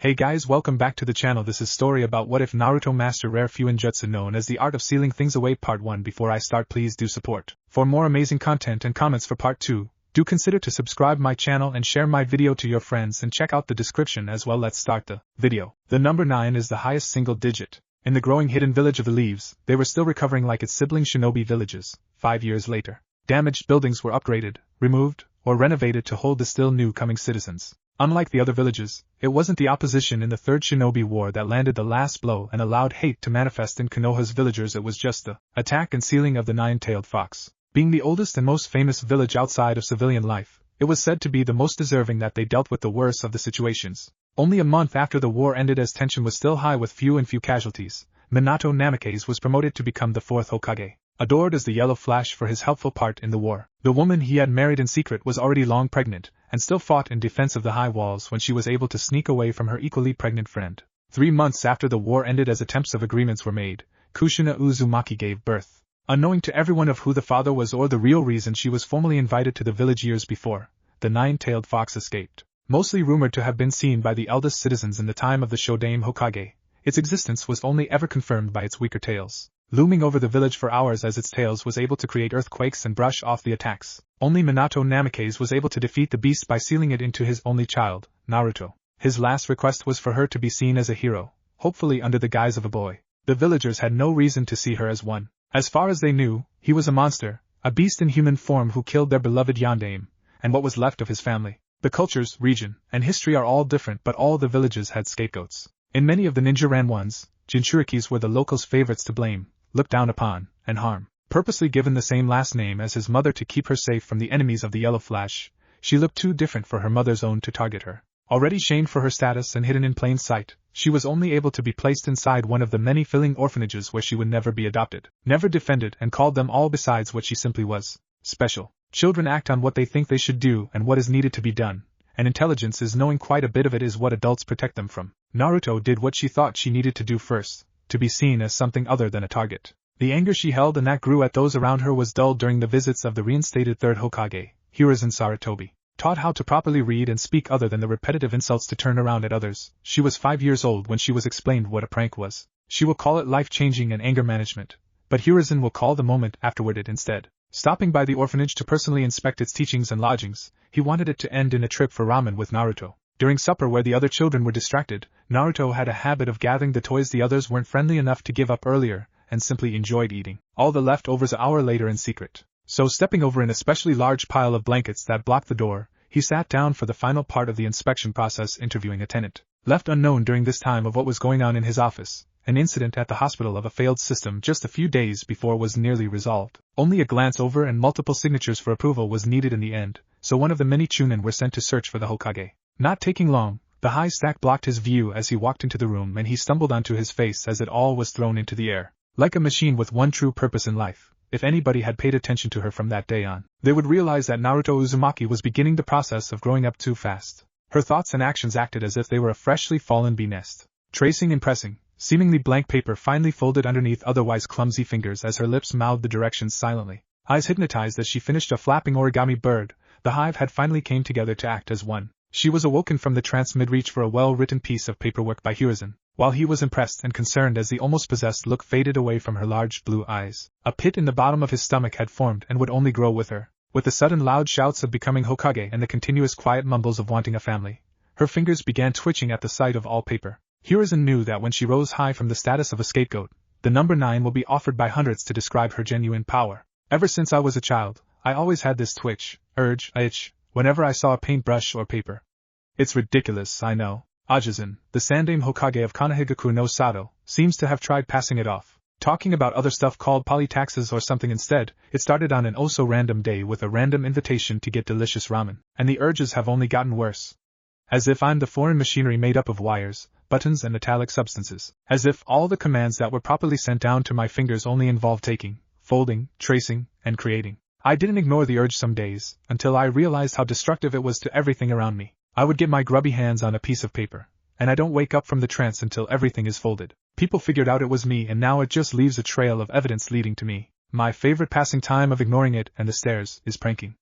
Hey guys, welcome back to the channel. This is story about what if Naruto master rare Fuinjutsu known as the art of sealing things away part 1. Before I start, please do support. For more amazing content and comments for part 2, do consider to subscribe my channel and share my video to your friends and check out the description as well. Let's start the video. The number 9 is the highest single digit. In the growing hidden village of the Leaves, they were still recovering like its sibling shinobi villages. 5 years later, damaged buildings were upgraded, removed, or renovated to hold the still new coming citizens. Unlike the other villages, it wasn't the opposition in the Third Shinobi War that landed the last blow and allowed hate to manifest in Konoha's villagers. It was just the attack and sealing of the Nine-Tailed Fox. Being the oldest and most famous village outside of civilian life, it was said to be the most deserving that they dealt with the worst of the situations. Only a month after the war ended, as tension was still high with few casualties, Minato Namikaze was promoted to become the 4th Hokage. Adored as the Yellow Flash for his helpful part in the war, the woman he had married in secret was already long pregnant, and still fought in defense of the high walls when she was able to sneak away from her equally pregnant friend. 3 months after the war ended, as attempts of agreements were made, Kushina Uzumaki gave birth. Unknowing to everyone of who the father was or the real reason she was formally invited to the village years before, the Nine-Tailed Fox escaped. Mostly rumored to have been seen by the eldest citizens in the time of the Shodaime Hokage, its existence was only ever confirmed by its weaker tails, looming over the village for hours as its tails was able to create earthquakes and brush off the attacks. Only Minato Namikaze was able to defeat the beast by sealing it into his only child, Naruto. His last request was for her to be seen as a hero, hopefully under the guise of a boy. The villagers had no reason to see her as one. As far as they knew, he was a monster, a beast in human form who killed their beloved Yondaime, and what was left of his family. The cultures, region, and history are all different, but all the villages had scapegoats. In many of the ninja-ran ones, Jinchurikis were the locals' favorites to blame, looked down upon, and harm. Purposely given the same last name as his mother to keep her safe from the enemies of the Yellow Flash, she looked too different for her mother's own to target her. Already shamed for her status and hidden in plain sight, she was only able to be placed inside one of the many filling orphanages where she would never be adopted, never defended, and called them all besides what she simply was: special. Children act on what they think they should do and what is needed to be done, and intelligence is knowing quite a bit of it is what adults protect them from. Naruto did what she thought she needed to do first, to be seen as something other than a target. The anger she held and that grew at those around her was dulled during the visits of the reinstated 3rd Hokage, Hiruzen Sarutobi. Taught how to properly read and speak other than the repetitive insults to turn around at others, she was 5 years old when she was explained what a prank was. She will call it life-changing and anger management, but Hiruzen will call the moment afterward it instead. Stopping by the orphanage to personally inspect its teachings and lodgings, he wanted it to end in a trip for ramen with Naruto. During supper, where the other children were distracted, Naruto had a habit of gathering the toys the others weren't friendly enough to give up earlier, and simply enjoyed eating all the leftovers an hour later in secret. So stepping over an especially large pile of blankets that blocked the door, he sat down for the final part of the inspection process, interviewing a tenant. Left unknown during this time of what was going on in his office, an incident at the hospital of a failed system just a few days before was nearly resolved. Only a glance over and multiple signatures for approval was needed in the end, so one of the many Chunin were sent to search for the Hokage. Not taking long, the high stack blocked his view as he walked into the room, and he stumbled onto his face as it all was thrown into the air. Like a machine with one true purpose in life, if anybody had paid attention to her from that day on, they would realize that Naruto Uzumaki was beginning the process of growing up too fast. Her thoughts and actions acted as if they were a freshly fallen bee nest. Tracing and pressing, seemingly blank paper finally folded underneath otherwise clumsy fingers as her lips mouthed the directions silently. Eyes hypnotized as she finished a flapping origami bird, the hive had finally came together to act as one. She was awoken from the trance mid-reach for a well-written piece of paperwork by Hiruzen. While he was impressed and concerned as the almost possessed look faded away from her large blue eyes, a pit in the bottom of his stomach had formed and would only grow with her. With the sudden loud shouts of becoming Hokage and the continuous quiet mumbles of wanting a family, her fingers began twitching at the sight of all paper. Hiruzen knew that when she rose high from the status of a scapegoat, the number 9 will be offered by hundreds to describe her genuine power. Ever since I was a child, I always had this twitch, urge, itch, whenever I saw a paintbrush or paper. It's ridiculous, I know. Ajisen, the Sandaime Hokage of Konohagaku no Sato, seems to have tried passing it off, talking about other stuff called polytaxes or something instead. It started on an oh-so-random day with a random invitation to get delicious ramen, and the urges have only gotten worse. As if I'm the foreign machinery made up of wires, buttons and metallic substances. As if all the commands that were properly sent down to my fingers only involved taking, folding, tracing, and creating. I didn't ignore the urge some days, until I realized how destructive it was to everything around me. I would get my grubby hands on a piece of paper, and I don't wake up from the trance until everything is folded. People figured out it was me, and now it just leaves a trail of evidence leading to me. My favorite passing time of ignoring it and the stares is pranking.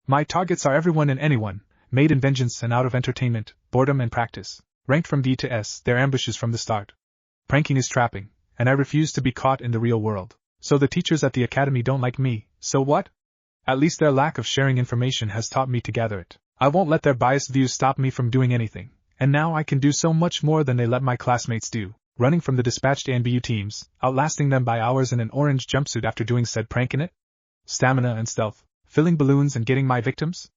My targets are everyone and anyone, made in vengeance and out of entertainment, boredom and practice. Ranked from D to S, they're ambushes from the start. Pranking is trapping, and I refuse to be caught in the real world. So the teachers at the academy don't like me, so what? At least their lack of sharing information has taught me to gather it. I won't let their biased views stop me from doing anything, and now I can do so much more than they let my classmates do, running from the dispatched ANBU teams, outlasting them by hours in an orange jumpsuit after doing said prank in it. Stamina and stealth, filling balloons and getting my victims?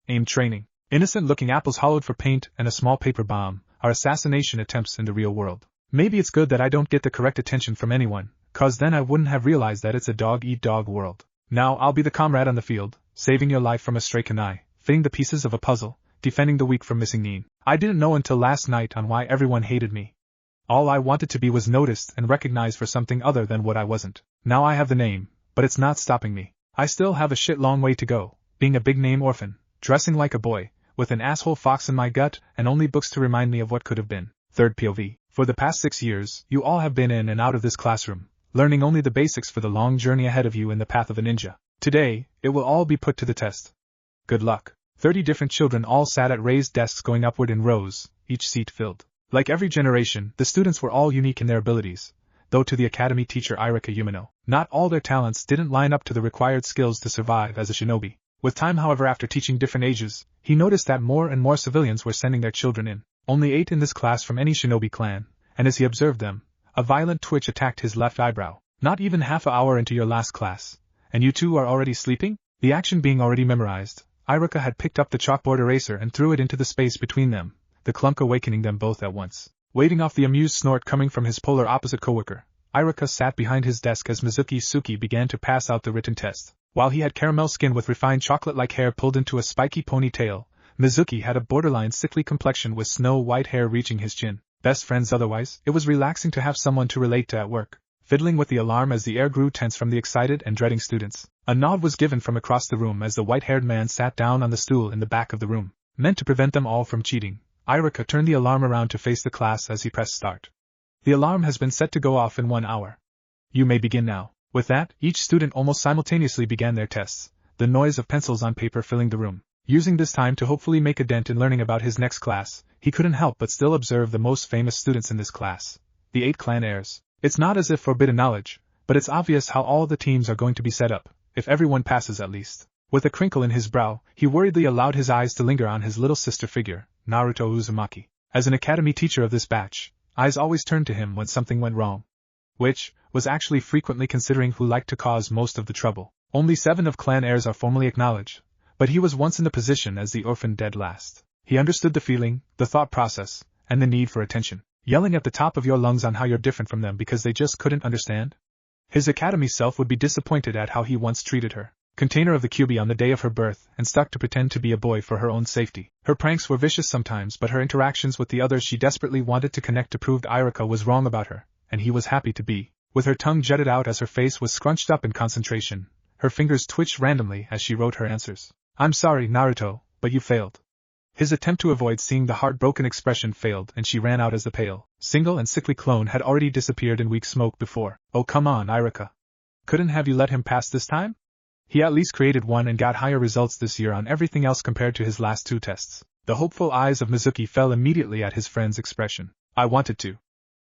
Aim training, innocent-looking apples hollowed for paint and a small paper bomb, are assassination attempts in the real world. Maybe it's good that I don't get the correct attention from anyone, cause then I wouldn't have realized that it's a dog-eat-dog world. Now I'll be the comrade on the field, saving your life from a stray kunai, fitting the pieces of a puzzle, defending the weak from missing Nin. I didn't know until last night on why everyone hated me. All I wanted to be was noticed and recognized for something other than what I wasn't. Now I have the name, but it's not stopping me. I still have a shit long way to go, being a big-name orphan, dressing like a boy, with an asshole fox in my gut and only books to remind me of what could have been. Third POV. For the past 6 years, you all have been in and out of this classroom, learning only the basics for the long journey ahead of you in the path of a ninja. Today, it will all be put to the test. Good luck. 30 different children all sat at raised desks going upward in rows, each seat filled. Like every generation, the students were all unique in their abilities, though to the academy teacher Irika Yumino, not all their talents didn't line up to the required skills to survive as a shinobi. With time, however, after teaching different ages, he noticed that more and more civilians were sending their children in. Only 8 in this class from any shinobi clan, and as he observed them, a violent twitch attacked his left eyebrow. Not even half an hour into your last class, and you two are already sleeping? The action being already memorized, Irika had picked up the chalkboard eraser and threw it into the space between them, the clunk awakening them both at once. Waiting off the amused snort coming from his polar opposite coworker, Irika sat behind his desk as Mizuki Suki began to pass out the written test. While he had caramel skin with refined chocolate-like hair pulled into a spiky ponytail, Mizuki had a borderline sickly complexion with snow-white hair reaching his chin. Best friends otherwise, it was relaxing to have someone to relate to at work. Fiddling with the alarm as the air grew tense from the excited and dreading students, a nod was given from across the room as the white-haired man sat down on the stool in the back of the room. Meant to prevent them all from cheating, Irika turned the alarm around to face the class as he pressed start. The alarm has been set to go off in 1 hour. You may begin now. With that, each student almost simultaneously began their tests, the noise of pencils on paper filling the room. Using this time to hopefully make a dent in learning about his next class, he couldn't help but still observe the most famous students in this class, the 8 clan heirs. It's not as if forbidden knowledge, but it's obvious how all the teams are going to be set up, if everyone passes at least. With a crinkle in his brow, he worriedly allowed his eyes to linger on his little sister figure, Naruto Uzumaki. As an academy teacher of this batch, eyes always turned to him when something went wrong. Which was actually frequently, considering who liked to cause most of the trouble. Only 7 of clan heirs are formally acknowledged, but he was once in the position as the orphan dead last. He understood the feeling, the thought process, and the need for attention. Yelling at the top of your lungs on how you're different from them because they just couldn't understand? His academy self would be disappointed at how he once treated her. Container of the QB on the day of her birth and stuck to pretend to be a boy for her own safety. Her pranks were vicious sometimes, but her interactions with the others she desperately wanted to connect to proved Irika was wrong about her, and he was happy to be. With her tongue jutted out as her face was scrunched up in concentration, her fingers twitched randomly as she wrote her answers. I'm sorry, Naruto, but you failed. His attempt to avoid seeing the heartbroken expression failed and she ran out as the pale, single and sickly clone had already disappeared in weak smoke before. Oh come on, Irika. Couldn't have you let him pass this time? He at least created one and got higher results this year on everything else compared to his last 2 tests. The hopeful eyes of Mizuki fell immediately at his friend's expression. I wanted to.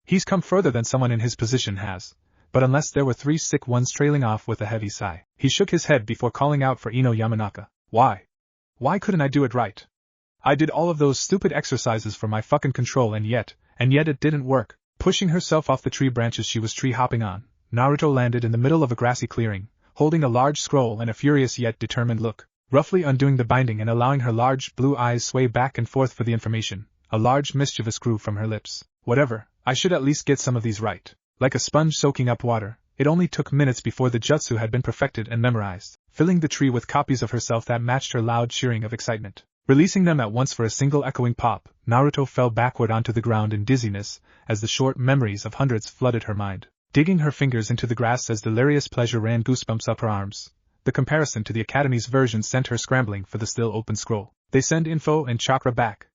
He's come further than someone in his position has, but unless there were 3 sick ones trailing off with a heavy sigh. He shook his head before calling out for Ino Yamanaka. Why? Why couldn't I do it right? I did all of those stupid exercises for my fucking control and yet it didn't work. Pushing herself off the tree branches she was tree hopping on, Naruto landed in the middle of a grassy clearing, holding a large scroll and a furious yet determined look. Roughly undoing the binding and allowing her large blue eyes sway back and forth for the information, a large mischievous grew from her lips. Whatever, I should at least get some of these right. Like a sponge soaking up water, it only took minutes before the jutsu had been perfected and memorized, filling the tree with copies of herself that matched her loud cheering of excitement. Releasing them at once for a single echoing pop, Naruto fell backward onto the ground in dizziness, as the short memories of hundreds flooded her mind. Digging her fingers into the grass as delirious pleasure ran goosebumps up her arms, the comparison to the Academy's version sent her scrambling for the still open scroll. They send info and chakra back.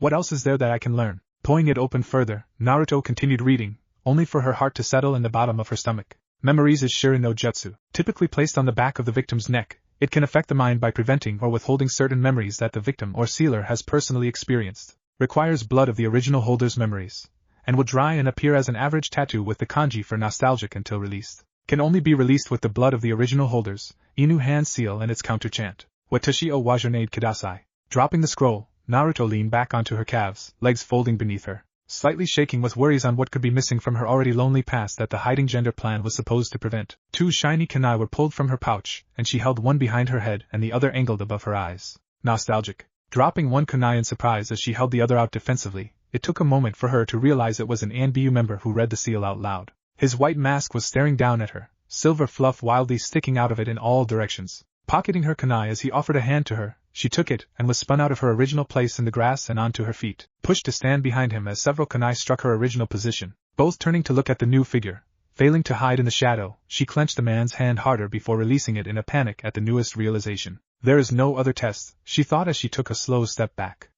What else is there that I can learn? Pulling it open further, Naruto continued reading, only for her heart to settle in the bottom of her stomach. Memories is Shirin no Jutsu, typically placed on the back of the victim's neck. It can affect the mind by preventing or withholding certain memories that the victim or sealer has personally experienced. requires blood of the original holder's memories, and will dry and appear as an average tattoo with the kanji for nostalgic until released. Can only be released with the blood of the original holders, Inu hand seal and its counter chant. Watashi o wajanade kudasai. Dropping the scroll, Naruto leaned back onto her calves, legs folding beneath her, slightly shaking with worries on what could be missing from her already lonely past that the hiding gender plan was supposed to prevent. 2 shiny kunai were pulled from her pouch, and she held one behind her head and the other angled above her eyes. Nostalgic. Dropping one kunai in surprise as she held the other out defensively, it took a moment for her to realize it was an ANBU member who read the seal out loud. His white mask was staring down at her, silver fluff wildly sticking out of it in all directions. Pocketing her kunai as he offered a hand to her, she took it and was spun out of her original place in the grass and onto her feet, pushed to stand behind him as several kunai struck her original position. Both turning to look at the new figure, failing to hide in the shadow, she clenched the man's hand harder before releasing it in a panic at the newest realization. There is no other test, she thought as she took a slow step back.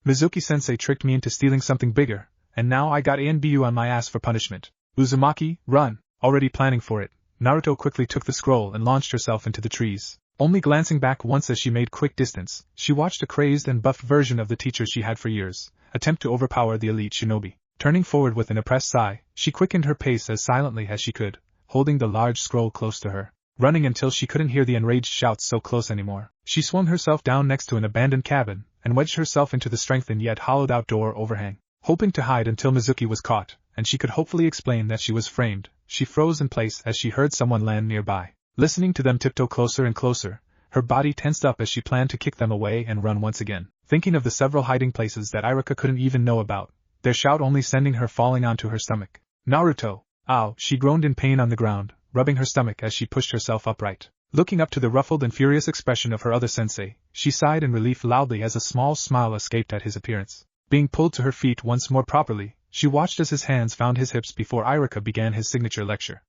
Mizuki-sensei tricked me into stealing something bigger, and now I got ANBU on my ass for punishment. Uzumaki, run! Already planning for it, Naruto quickly took the scroll and launched herself into the trees. Only glancing back once as she made quick distance, she watched a crazed and buffed version of the teacher she had for years attempt to overpower the elite shinobi. Turning forward with an oppressed sigh, she quickened her pace as silently as she could, holding the large scroll close to her. Running until she couldn't hear the enraged shouts so close anymore, she swung herself down next to an abandoned cabin and wedged herself into the strengthened yet hollowed-out door overhang. Hoping to hide until Mizuki was caught, and she could hopefully explain that she was framed, she froze in place as she heard someone land nearby. Listening to them tiptoe closer and closer, her body tensed up as she planned to kick them away and run once again, thinking of the several hiding places that Iruka couldn't even know about, their shout only sending her falling onto her stomach. Naruto! Ow! She groaned in pain on the ground, rubbing her stomach as she pushed herself upright. Looking up to the ruffled and furious expression of her other sensei, she sighed in relief loudly as a small smile escaped at his appearance. Being pulled to her feet once more properly, she watched as his hands found his hips before Iruka began his signature lecture.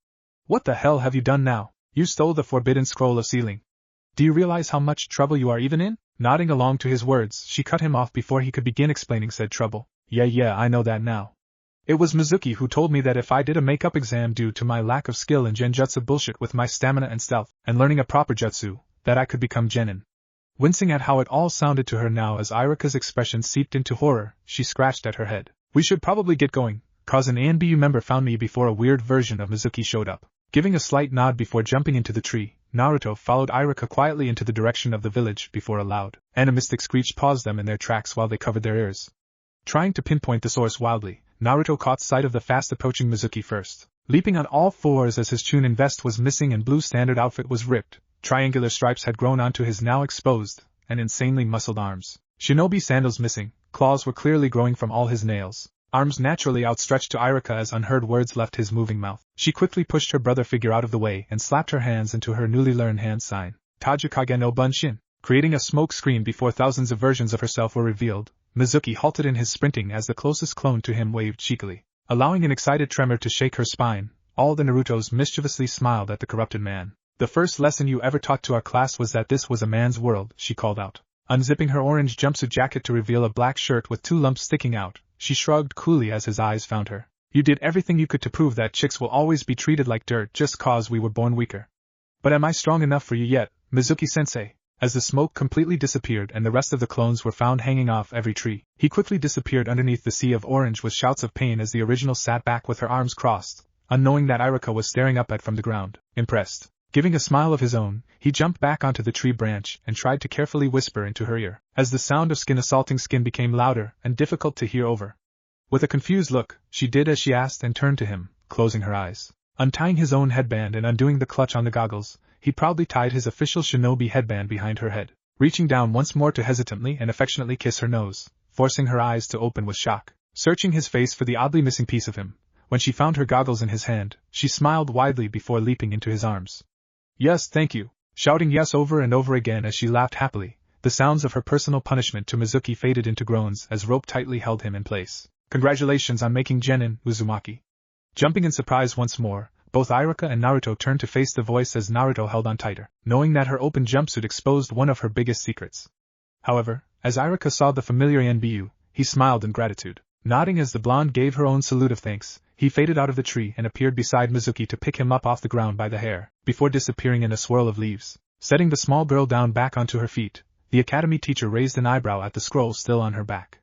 What the hell have you done now? You stole the forbidden scroll of sealing. Do you realize how much trouble you are even in? Nodding along to his words, she cut him off before he could begin explaining said trouble. Yeah, I know that now. It was Mizuki who told me that if I did a makeup exam due to my lack of skill in genjutsu bullshit with my stamina and stealth, and learning a proper jutsu, that I could become genin. Wincing at how it all sounded to her now as Iruka's expression seeped into horror, she scratched at her head. We should probably get going, cause an ANBU member found me before a weird version of Mizuki showed up. Giving a slight nod before jumping into the tree, Naruto followed Iruka quietly into the direction of the village before a loud, animistic screech paused them in their tracks while they covered their ears. Trying to pinpoint the source wildly, Naruto caught sight of the fast-approaching Mizuki first. Leaping on all fours as his chunin vest was missing and blue standard outfit was ripped, triangular stripes had grown onto his now exposed and insanely muscled arms. Shinobi sandals missing, claws were clearly growing from all his nails. Arms naturally outstretched to Iruka as unheard words left his moving mouth. She quickly pushed her brother figure out of the way and slapped her hands into her newly learned hand sign. Tajikage no Bunshin. Creating a smoke screen before thousands of versions of herself were revealed, Mizuki halted in his sprinting as the closest clone to him waved cheekily. Allowing an excited tremor to shake her spine, all the Narutos mischievously smiled at the corrupted man. The first lesson you ever taught to our class was that this was a man's world, she called out. Unzipping her orange jumpsuit jacket to reveal a black shirt with 2 lumps sticking out, she shrugged coolly as his eyes found her. You did everything you could to prove that chicks will always be treated like dirt just cause we were born weaker. But am I strong enough for you yet, Mizuki-sensei? As the smoke completely disappeared and the rest of the clones were found hanging off every tree, he quickly disappeared underneath the sea of orange with shouts of pain as the original sat back with her arms crossed, unknowing that Iruka was staring up at from the ground. Impressed. Giving a smile of his own, he jumped back onto the tree branch and tried to carefully whisper into her ear, as the sound of skin assaulting skin became louder and difficult to hear over. With a confused look, she did as she asked and turned to him, closing her eyes. Untying his own headband and undoing the clutch on the goggles, he proudly tied his official shinobi headband behind her head, reaching down once more to hesitantly and affectionately kiss her nose, forcing her eyes to open with shock. Searching his face for the oddly missing piece of him, when she found her goggles in his hand, she smiled widely before leaping into his arms. Yes, thank you, shouting yes over and over again as she laughed happily. The sounds of her personal punishment to Mizuki faded into groans as rope tightly held him in place. Congratulations on making genin, Uzumaki. Jumping in surprise once more, both Iruka and Naruto turned to face the voice as Naruto held on tighter, knowing that her open jumpsuit exposed one of her biggest secrets. However, as Iruka saw the familiar NBU, he smiled in gratitude. Nodding as the blonde gave her own salute of thanks, he faded out of the tree and appeared beside Mizuki to pick him up off the ground by the hair, before disappearing in a swirl of leaves. Setting the small girl down back onto her feet, the academy teacher raised an eyebrow at the scroll still on her back.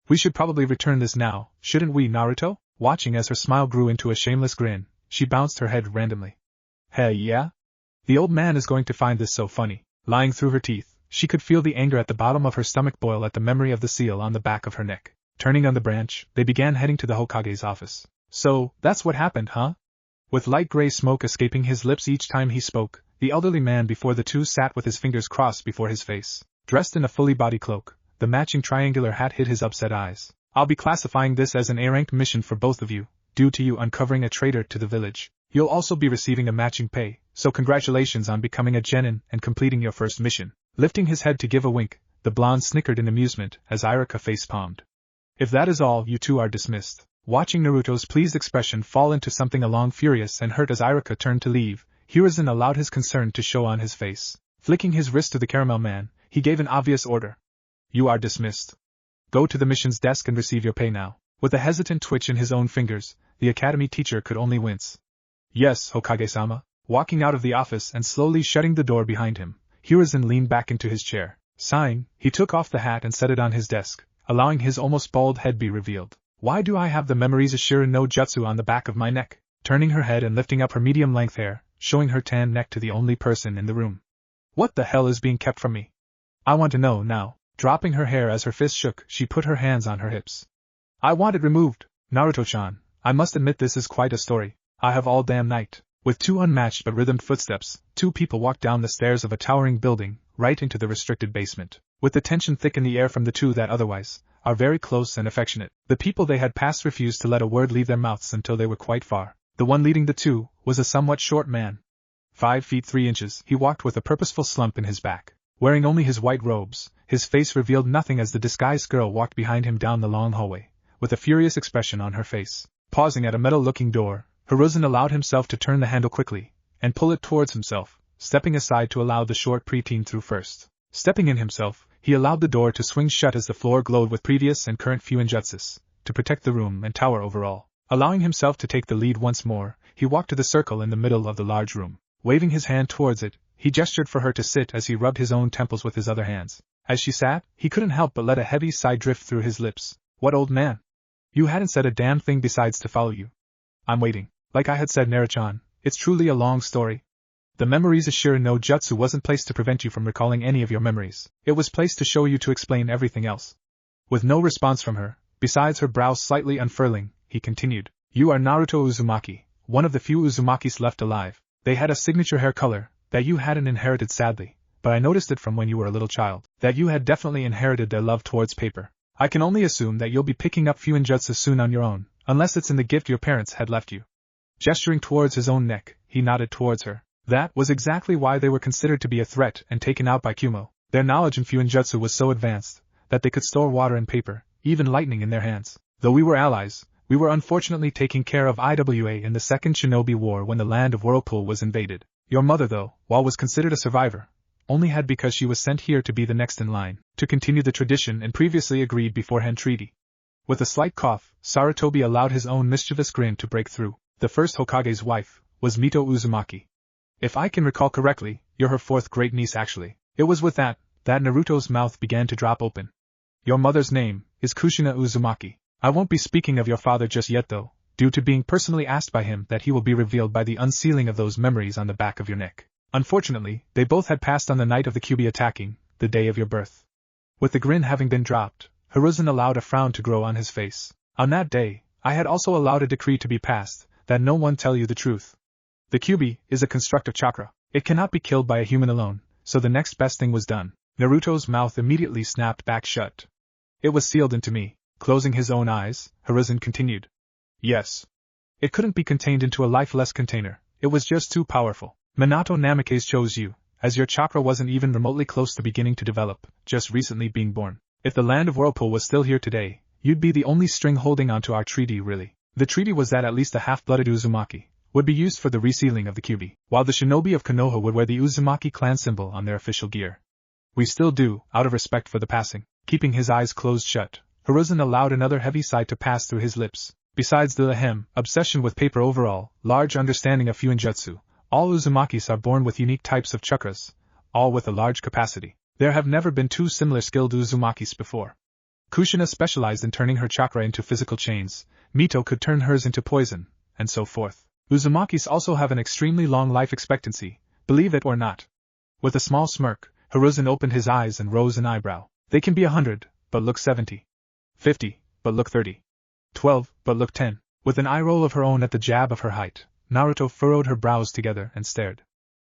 We should probably return this now, shouldn't we, Naruto? Watching as her smile grew into a shameless grin, she bounced her head randomly. Hey, yeah? The old man is going to find this so funny. Lying through her teeth, she could feel the anger at the bottom of her stomach boil at the memory of the seal on the back of her neck. Turning on the branch, they began heading to the Hokage's office. So, that's what happened, huh? With light gray smoke escaping his lips each time he spoke, the elderly man before the two sat with his fingers crossed before his face. Dressed in a fully body cloak, the matching triangular hat hid his upset eyes. I'll be classifying this as an A-ranked mission for both of you, due to you uncovering a traitor to the village. You'll also be receiving a matching pay, so congratulations on becoming a genin and completing your first mission. Lifting his head to give a wink, the blonde snickered in amusement as Irika face-palmed. If that is all, you two are dismissed. Watching Naruto's pleased expression fall into something along furious and hurt as Irika turned to leave, Hiruzen allowed his concern to show on his face. Flicking his wrist to the caramel man, he gave an obvious order. You are dismissed. Go to the mission's desk and receive your pay now. With a hesitant twitch in his own fingers, the academy teacher could only wince. Yes, Hokage-sama. Walking out of the office and slowly shutting the door behind him, Hiruzen leaned back into his chair. Sighing, he took off the hat and set it on his desk, allowing his almost bald head be revealed. Why do I have the memories Ashira no Jutsu on the back of my neck? Turning her head and lifting up her medium-length hair, showing her tan neck to the only person in the room. What the hell is being kept from me? I want to know now. Dropping her hair as her fist shook, she put her hands on her hips. I want it removed. Naruto-chan, I must admit this is quite a story. I have all damn night. With two unmatched but rhythmed footsteps, two people walked down the stairs of a towering building, right into the restricted basement. With the tension thick in the air from the two that otherwise are very close and affectionate, the people they had passed refused to let a word leave their mouths until they were quite far. The one leading the two was a somewhat short man. 5 feet 3 inches, he walked with a purposeful slump in his back. Wearing only his white robes, his face revealed nothing as the disguised girl walked behind him down the long hallway, with a furious expression on her face. Pausing at a metal-looking door, Hiruzen allowed himself to turn the handle quickly, and pull it towards himself, stepping aside to allow the short preteen through first. Stepping in himself, he allowed the door to swing shut as the floor glowed with previous and current Fuinjutsus, to protect the room and tower overall. Allowing himself to take the lead once more, he walked to the circle in the middle of the large room. Waving his hand towards it, he gestured for her to sit as he rubbed his own temples with his other hands. As she sat, he couldn't help but let a heavy sigh drift through his lips. What, old man? You hadn't said a damn thing besides to follow you. I'm waiting. Like I had said, Naruto-chan, it's truly a long story. The memories Ashira no Jutsu wasn't placed to prevent you from recalling any of your memories. It was placed to show you to explain everything else. With no response from her, besides her brows slightly unfurling, he continued. You are Naruto Uzumaki, one of the few Uzumakis left alive. They had a signature hair color that you hadn't inherited sadly, but I noticed it from when you were a little child, that you had definitely inherited their love towards paper. I can only assume that you'll be picking up Fuinjutsu soon on your own, unless it's in the gift your parents had left you. Gesturing towards his own neck, he nodded towards her. That was exactly why they were considered to be a threat and taken out by Kumo. Their knowledge in Fuinjutsu was so advanced that they could store water and paper, even lightning in their hands. Though we were allies, we were unfortunately taking care of IWA in the Second Shinobi War when the land of Whirlpool was invaded. Your mother, though, while was considered a survivor, only had because she was sent here to be the next in line, to continue the tradition and previously agreed beforehand treaty. With a slight cough, Sarutobi allowed his own mischievous grin to break through. The first Hokage's wife was Mito Uzumaki. If I can recall correctly, you're her fourth great niece actually. It was with that Naruto's mouth began to drop open. Your mother's name is Kushina Uzumaki. I won't be speaking of your father just yet though, due to being personally asked by him that he will be revealed by the unsealing of those memories on the back of your neck. Unfortunately, they both had passed on the night of the Kyuubi attacking, the day of your birth. With the grin having been dropped, Hiruzen allowed a frown to grow on his face. On that day, I had also allowed a decree to be passed, that no one tell you the truth. The Kyuubi is a constructive chakra. It cannot be killed by a human alone, so the next best thing was done. Naruto's mouth immediately snapped back shut. It was sealed into me. Closing his own eyes, Hiruzen continued. Yes. It couldn't be contained into a lifeless container. It was just too powerful. Minato Namikaze chose you, as your chakra wasn't even remotely close to beginning to develop, just recently being born. If the land of Whirlpool was still here today, you'd be the only string holding onto our treaty really. The treaty was that at least a half-blooded Uzumaki would be used for the resealing of the Kyuubi, while the shinobi of Konoha would wear the Uzumaki clan symbol on their official gear. We still do, out of respect for the passing. Keeping his eyes closed shut, Hiruzen allowed another heavy sigh to pass through his lips. Besides the obsession with paper overall, large understanding of Fuinjutsu, all Uzumakis are born with unique types of chakras, all with a large capacity. There have never been two similar skilled Uzumakis before. Kushina specialized in turning her chakra into physical chains, Mito could turn hers into poison, and so forth. Uzumaki's also have an extremely long life expectancy, believe it or not. With a small smirk, Hiruzen opened his eyes and rose an eyebrow. They can be 100, but look 70. 50, but look 30. 12, but look 10. With an eye roll of her own at the jab of her height, Naruto furrowed her brows together and stared.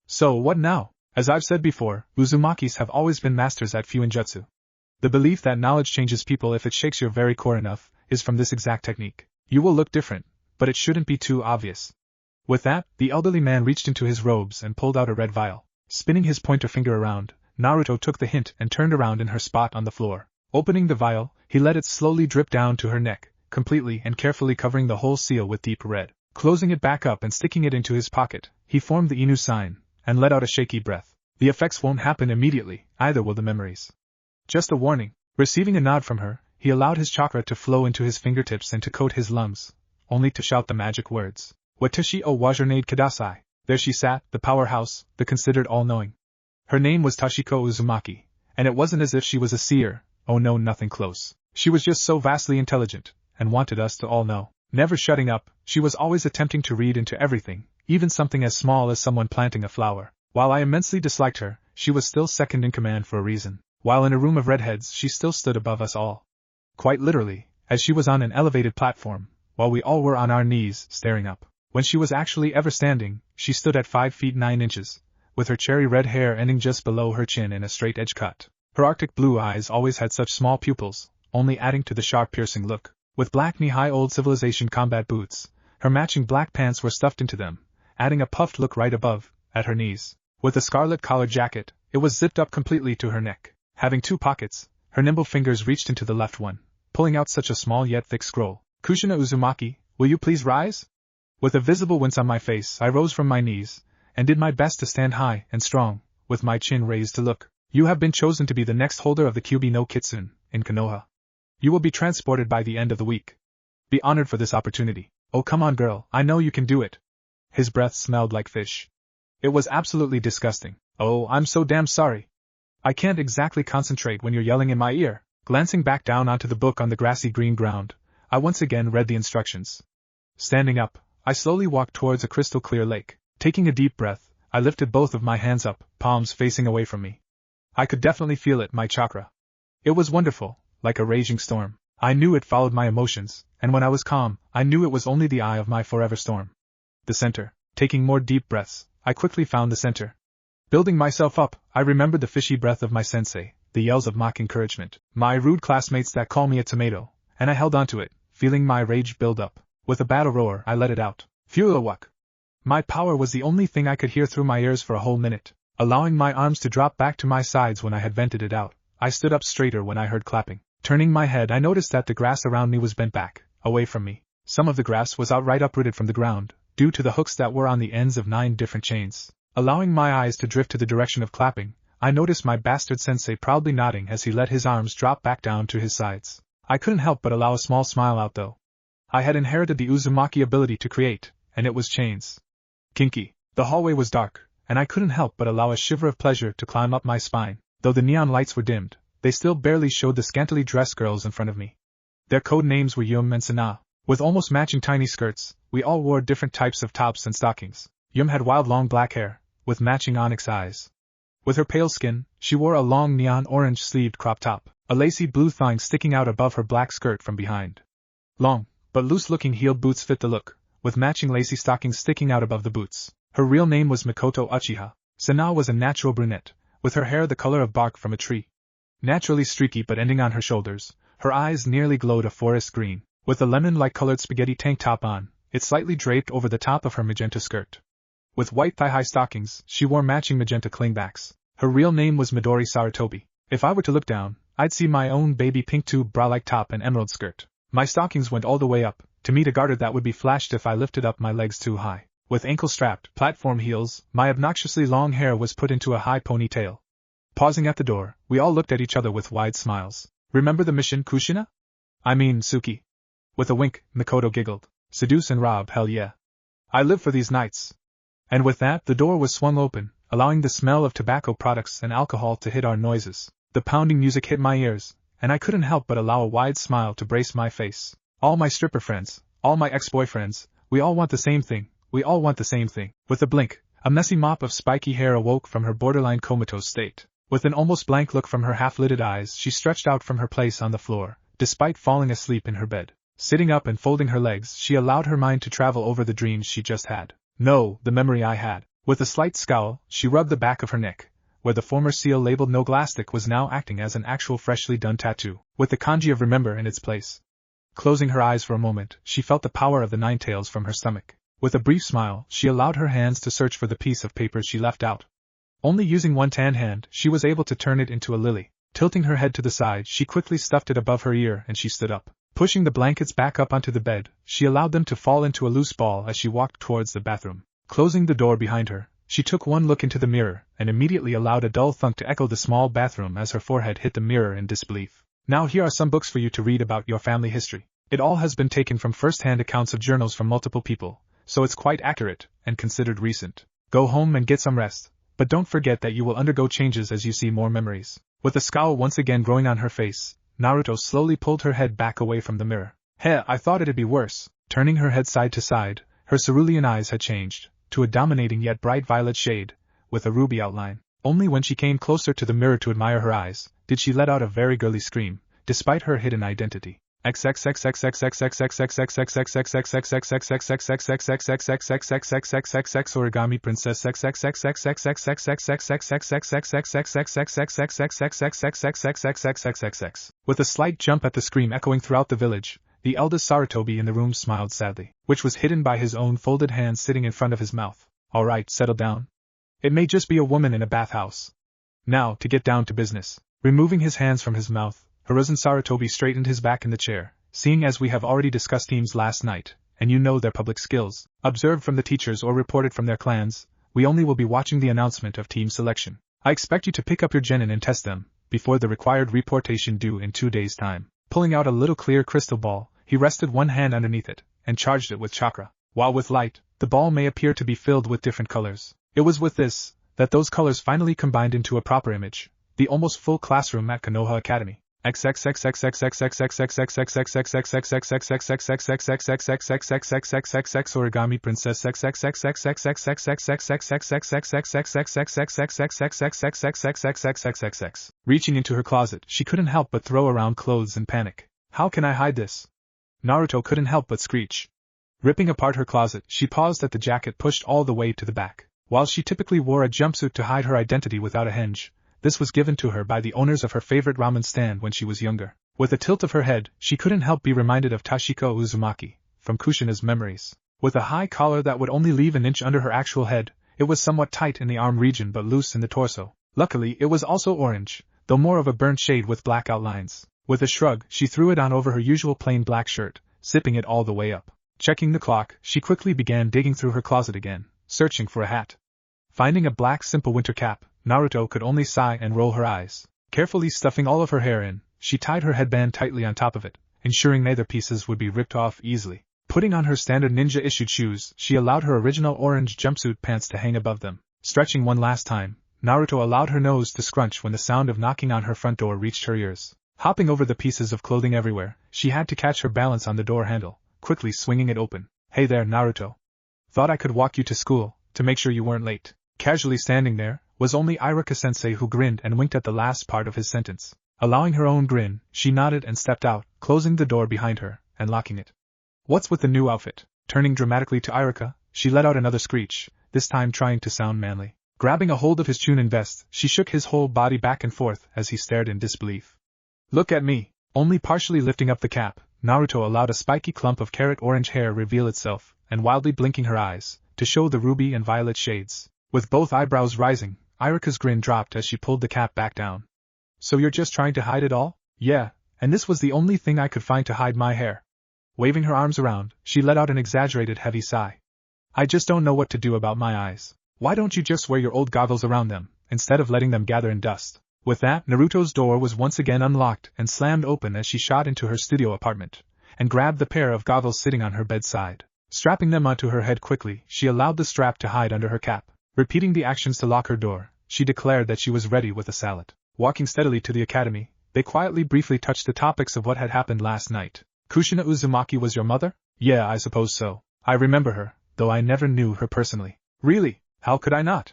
So what now? As I've said before, Uzumakis have always been masters at Fuinjutsu. The belief that knowledge changes people if it shakes your very core enough is from this exact technique. You will look different, but it shouldn't be too obvious. With that, the elderly man reached into his robes and pulled out a red vial. Spinning his pointer finger around, Naruto took the hint and turned around in her spot on the floor. Opening the vial, he let it slowly drip down to her neck, completely and carefully covering the whole seal with deep red. Closing it back up and sticking it into his pocket, he formed the Inu sign, and let out a shaky breath. The effects won't happen immediately, either will the memories. Just a warning. Receiving a nod from her, he allowed his chakra to flow into his fingertips and to coat his lungs, only to shout the magic words. Watashi o wajernade kadasai. There she sat, the powerhouse, the considered all-knowing. Her name was Tashiko Uzumaki, and it wasn't as if she was a seer, oh no, nothing close. She was just so vastly intelligent, and wanted us to all know. Never shutting up, she was always attempting to read into everything, even something as small as someone planting a flower. While I immensely disliked her, she was still second in command for a reason. While in a room of redheads, she still stood above us all. Quite literally, as she was on an elevated platform, while we all were on our knees, staring up. When she was actually ever standing, she stood at 5 feet 9 inches, with her cherry red hair ending just below her chin in a straight edge cut. Her arctic blue eyes always had such small pupils, only adding to the sharp piercing look. With black knee-high old civilization combat boots, her matching black pants were stuffed into them, adding a puffed look right above, at her knees. With a scarlet collar jacket, it was zipped up completely to her neck. Having 2 pockets, her nimble fingers reached into the left one, pulling out such a small yet thick scroll. Kushina Uzumaki, will you please rise? With a visible wince on my face, I rose from my knees, and did my best to stand high and strong, with my chin raised to look. You have been chosen to be the next holder of the Kyubi no Kitsune, in Konoha. You will be transported by the end of the week. Be honored for this opportunity. Oh come on girl, I know you can do it. His breath smelled like fish. It was absolutely disgusting. Oh, I'm so damn sorry. I can't exactly concentrate when you're yelling in my ear. Glancing back down onto the book on the grassy green ground, I once again read the instructions. Standing up, I slowly walked towards a crystal clear lake. Taking a deep breath, I lifted both of my hands up, palms facing away from me. I could definitely feel it, my chakra. It was wonderful, like a raging storm. I knew it followed my emotions, and when I was calm, I knew it was only the eye of my forever storm. The center. Taking more deep breaths, I quickly found the center. Building myself up, I remembered the fishy breath of my sensei, the yells of mock encouragement, my rude classmates that call me a tomato, and I held onto it, feeling my rage build up. With a battle roar, I let it out. Furuwak. My power was the only thing I could hear through my ears for a whole minute. Allowing my arms to drop back to my sides when I had vented it out, I stood up straighter when I heard clapping. Turning my head, I noticed that the grass around me was bent back, away from me. Some of the grass was outright uprooted from the ground, due to the hooks that were on the ends of 9 different chains. Allowing my eyes to drift to the direction of clapping, I noticed my bastard sensei proudly nodding as he let his arms drop back down to his sides. I couldn't help but allow a small smile out though. I had inherited the Uzumaki ability to create, and it was chains. Kinky. The hallway was dark, and I couldn't help but allow a shiver of pleasure to climb up my spine. Though the neon lights were dimmed, they still barely showed the scantily dressed girls in front of me. Their code names were Yum and Sana. With almost matching tiny skirts, we all wore different types of tops and stockings. Yum had wild long black hair, with matching onyx eyes. With her pale skin, she wore a long neon orange sleeved crop top, a lacy blue thong sticking out above her black skirt from behind. Long, but loose-looking heeled boots fit the look, with matching lacy stockings sticking out above the boots. Her real name was Mikoto Uchiha. Sana was a natural brunette, with her hair the color of bark from a tree. Naturally streaky but ending on her shoulders, her eyes nearly glowed a forest green. With a lemon-like colored spaghetti tank top on, it slightly draped over the top of her magenta skirt. With white thigh-high stockings, she wore matching magenta clingbacks. Her real name was Midori Saratobi. If I were to look down, I'd see my own baby pink tube bra-like top and emerald skirt. My stockings went all the way up, to meet a garter that would be flashed if I lifted up my legs too high. With ankle-strapped, platform heels, my obnoxiously long hair was put into a high ponytail. Pausing at the door, we all looked at each other with wide smiles. Remember the mission, Kushina? I mean, Suki. With a wink, Mikoto giggled. Seduce and rob, hell yeah. I live for these nights. And with that, the door was swung open, allowing the smell of tobacco products and alcohol to hit our noises. The pounding music hit my ears, and I couldn't help but allow a wide smile to brace my face. All my stripper friends, all my ex-boyfriends, we all want the same thing, we all want the same thing. With a blink, a messy mop of spiky hair awoke from her borderline comatose state. With an almost blank look from her half-lidded eyes, she stretched out from her place on the floor, despite falling asleep in her bed. Sitting up and folding her legs, she allowed her mind to travel over the dreams she just had. No, the memory I had. With a slight scowl, she rubbed the back of her neck, where the former seal labeled no glastic was now acting as an actual freshly done tattoo, with the kanji of remember in its place. Closing her eyes for a moment, she felt the power of the nine tails from her stomach. With a brief smile, she allowed her hands to search for the piece of paper she left out. Only using one tan hand, she was able to turn it into a lily. Tilting her head to the side, she quickly stuffed it above her ear and she stood up. Pushing the blankets back up onto the bed, she allowed them to fall into a loose ball as she walked towards the bathroom. Closing the door behind her, she took one look into the mirror and immediately allowed a dull thunk to echo the small bathroom as her forehead hit the mirror in disbelief. Now here are some books for you to read about your family history. It all has been taken from first-hand accounts of journals from multiple people, so it's quite accurate and considered recent. Go home and get some rest, but don't forget that you will undergo changes as you see more memories. With a scowl once again growing on her face, Naruto slowly pulled her head back away from the mirror. Heh, I thought it'd be worse. Turning her head side to side, her cerulean eyes had changed to a dominating yet bright violet shade, with a ruby outline. Only when she came closer to the mirror to admire her eyes, did she let out a very girly scream, despite her hidden identity. Origami princess With a slight jump at the scream echoing throughout the village, the eldest Sarutobi in the room smiled sadly, which was hidden by his own folded hands sitting in front of his mouth. All right, settle down. It may just be a woman in a bathhouse. Now, to get down to business. Removing his hands from his mouth, Hiruzen Sarutobi straightened his back in the chair. Seeing as we have already discussed teams last night, and you know their public skills, observed from the teachers or reported from their clans, we only will be watching the announcement of team selection. I expect you to pick up your genin and test them, before the required reportation due in 2 days' time. Pulling out a little clear crystal ball, he rested one hand underneath it, and charged it with chakra. While with light, the ball may appear to be filled with different colors. It was with this, that those colors finally combined into a proper image, the almost full classroom at Konoha Academy. Origami princess Reaching into her closet, she couldn't help but throw around clothes in panic. How can I hide this? Naruto couldn't help but screech. Ripping apart her closet, she paused at the jacket pushed all the way to the back. While she typically wore a jumpsuit to hide her identity without a hinge, this was given to her by the owners of her favorite ramen stand when she was younger. With a tilt of her head, she couldn't help be reminded of Tashiko Uzumaki, from Kushina's memories. With a high collar that would only leave an inch under her actual head, it was somewhat tight in the arm region but loose in the torso. Luckily, it was also orange, though more of a burnt shade with black outlines. With a shrug, she threw it on over her usual plain black shirt, zipping it all the way up. Checking the clock, she quickly began digging through her closet again, searching for a hat. Finding a black simple winter cap, Naruto could only sigh and roll her eyes. Carefully stuffing all of her hair in, she tied her headband tightly on top of it, ensuring neither pieces would be ripped off easily. Putting on her standard ninja-issued shoes, she allowed her original orange jumpsuit pants to hang above them. Stretching one last time, Naruto allowed her nose to scrunch when the sound of knocking on her front door reached her ears. Hopping over the pieces of clothing everywhere, she had to catch her balance on the door handle, quickly swinging it open. Hey there, Naruto. Thought I could walk you to school, to make sure you weren't late. Casually standing there, was only Iruka-sensei who grinned and winked at the last part of his sentence. Allowing her own grin, she nodded and stepped out, closing the door behind her, and locking it. What's with the new outfit? Turning dramatically to Iruka, she let out another screech, this time trying to sound manly. Grabbing a hold of his chunin vest, she shook his whole body back and forth as he stared in disbelief. Look at me. Only partially lifting up the cap, Naruto allowed a spiky clump of carrot orange hair reveal itself, and wildly blinking her eyes, to show the ruby and violet shades. With both eyebrows rising, Iruka's grin dropped as she pulled the cap back down. So you're just trying to hide it all? Yeah, and this was the only thing I could find to hide my hair. Waving her arms around, she let out an exaggerated heavy sigh. I just don't know what to do about my eyes. Why don't you just wear your old goggles around them, instead of letting them gather in dust? With that, Naruto's door was once again unlocked and slammed open as she shot into her studio apartment, and grabbed the pair of goggles sitting on her bedside. Strapping them onto her head quickly, she allowed the strap to hide under her cap. Repeating the actions to lock her door, she declared that she was ready with a salad. Walking steadily to the academy, They quietly briefly touched the topics of what had happened last night. Kushina Uzumaki was your mother? Yeah, I suppose so. I remember her, though I never knew her personally. Really? How could I not?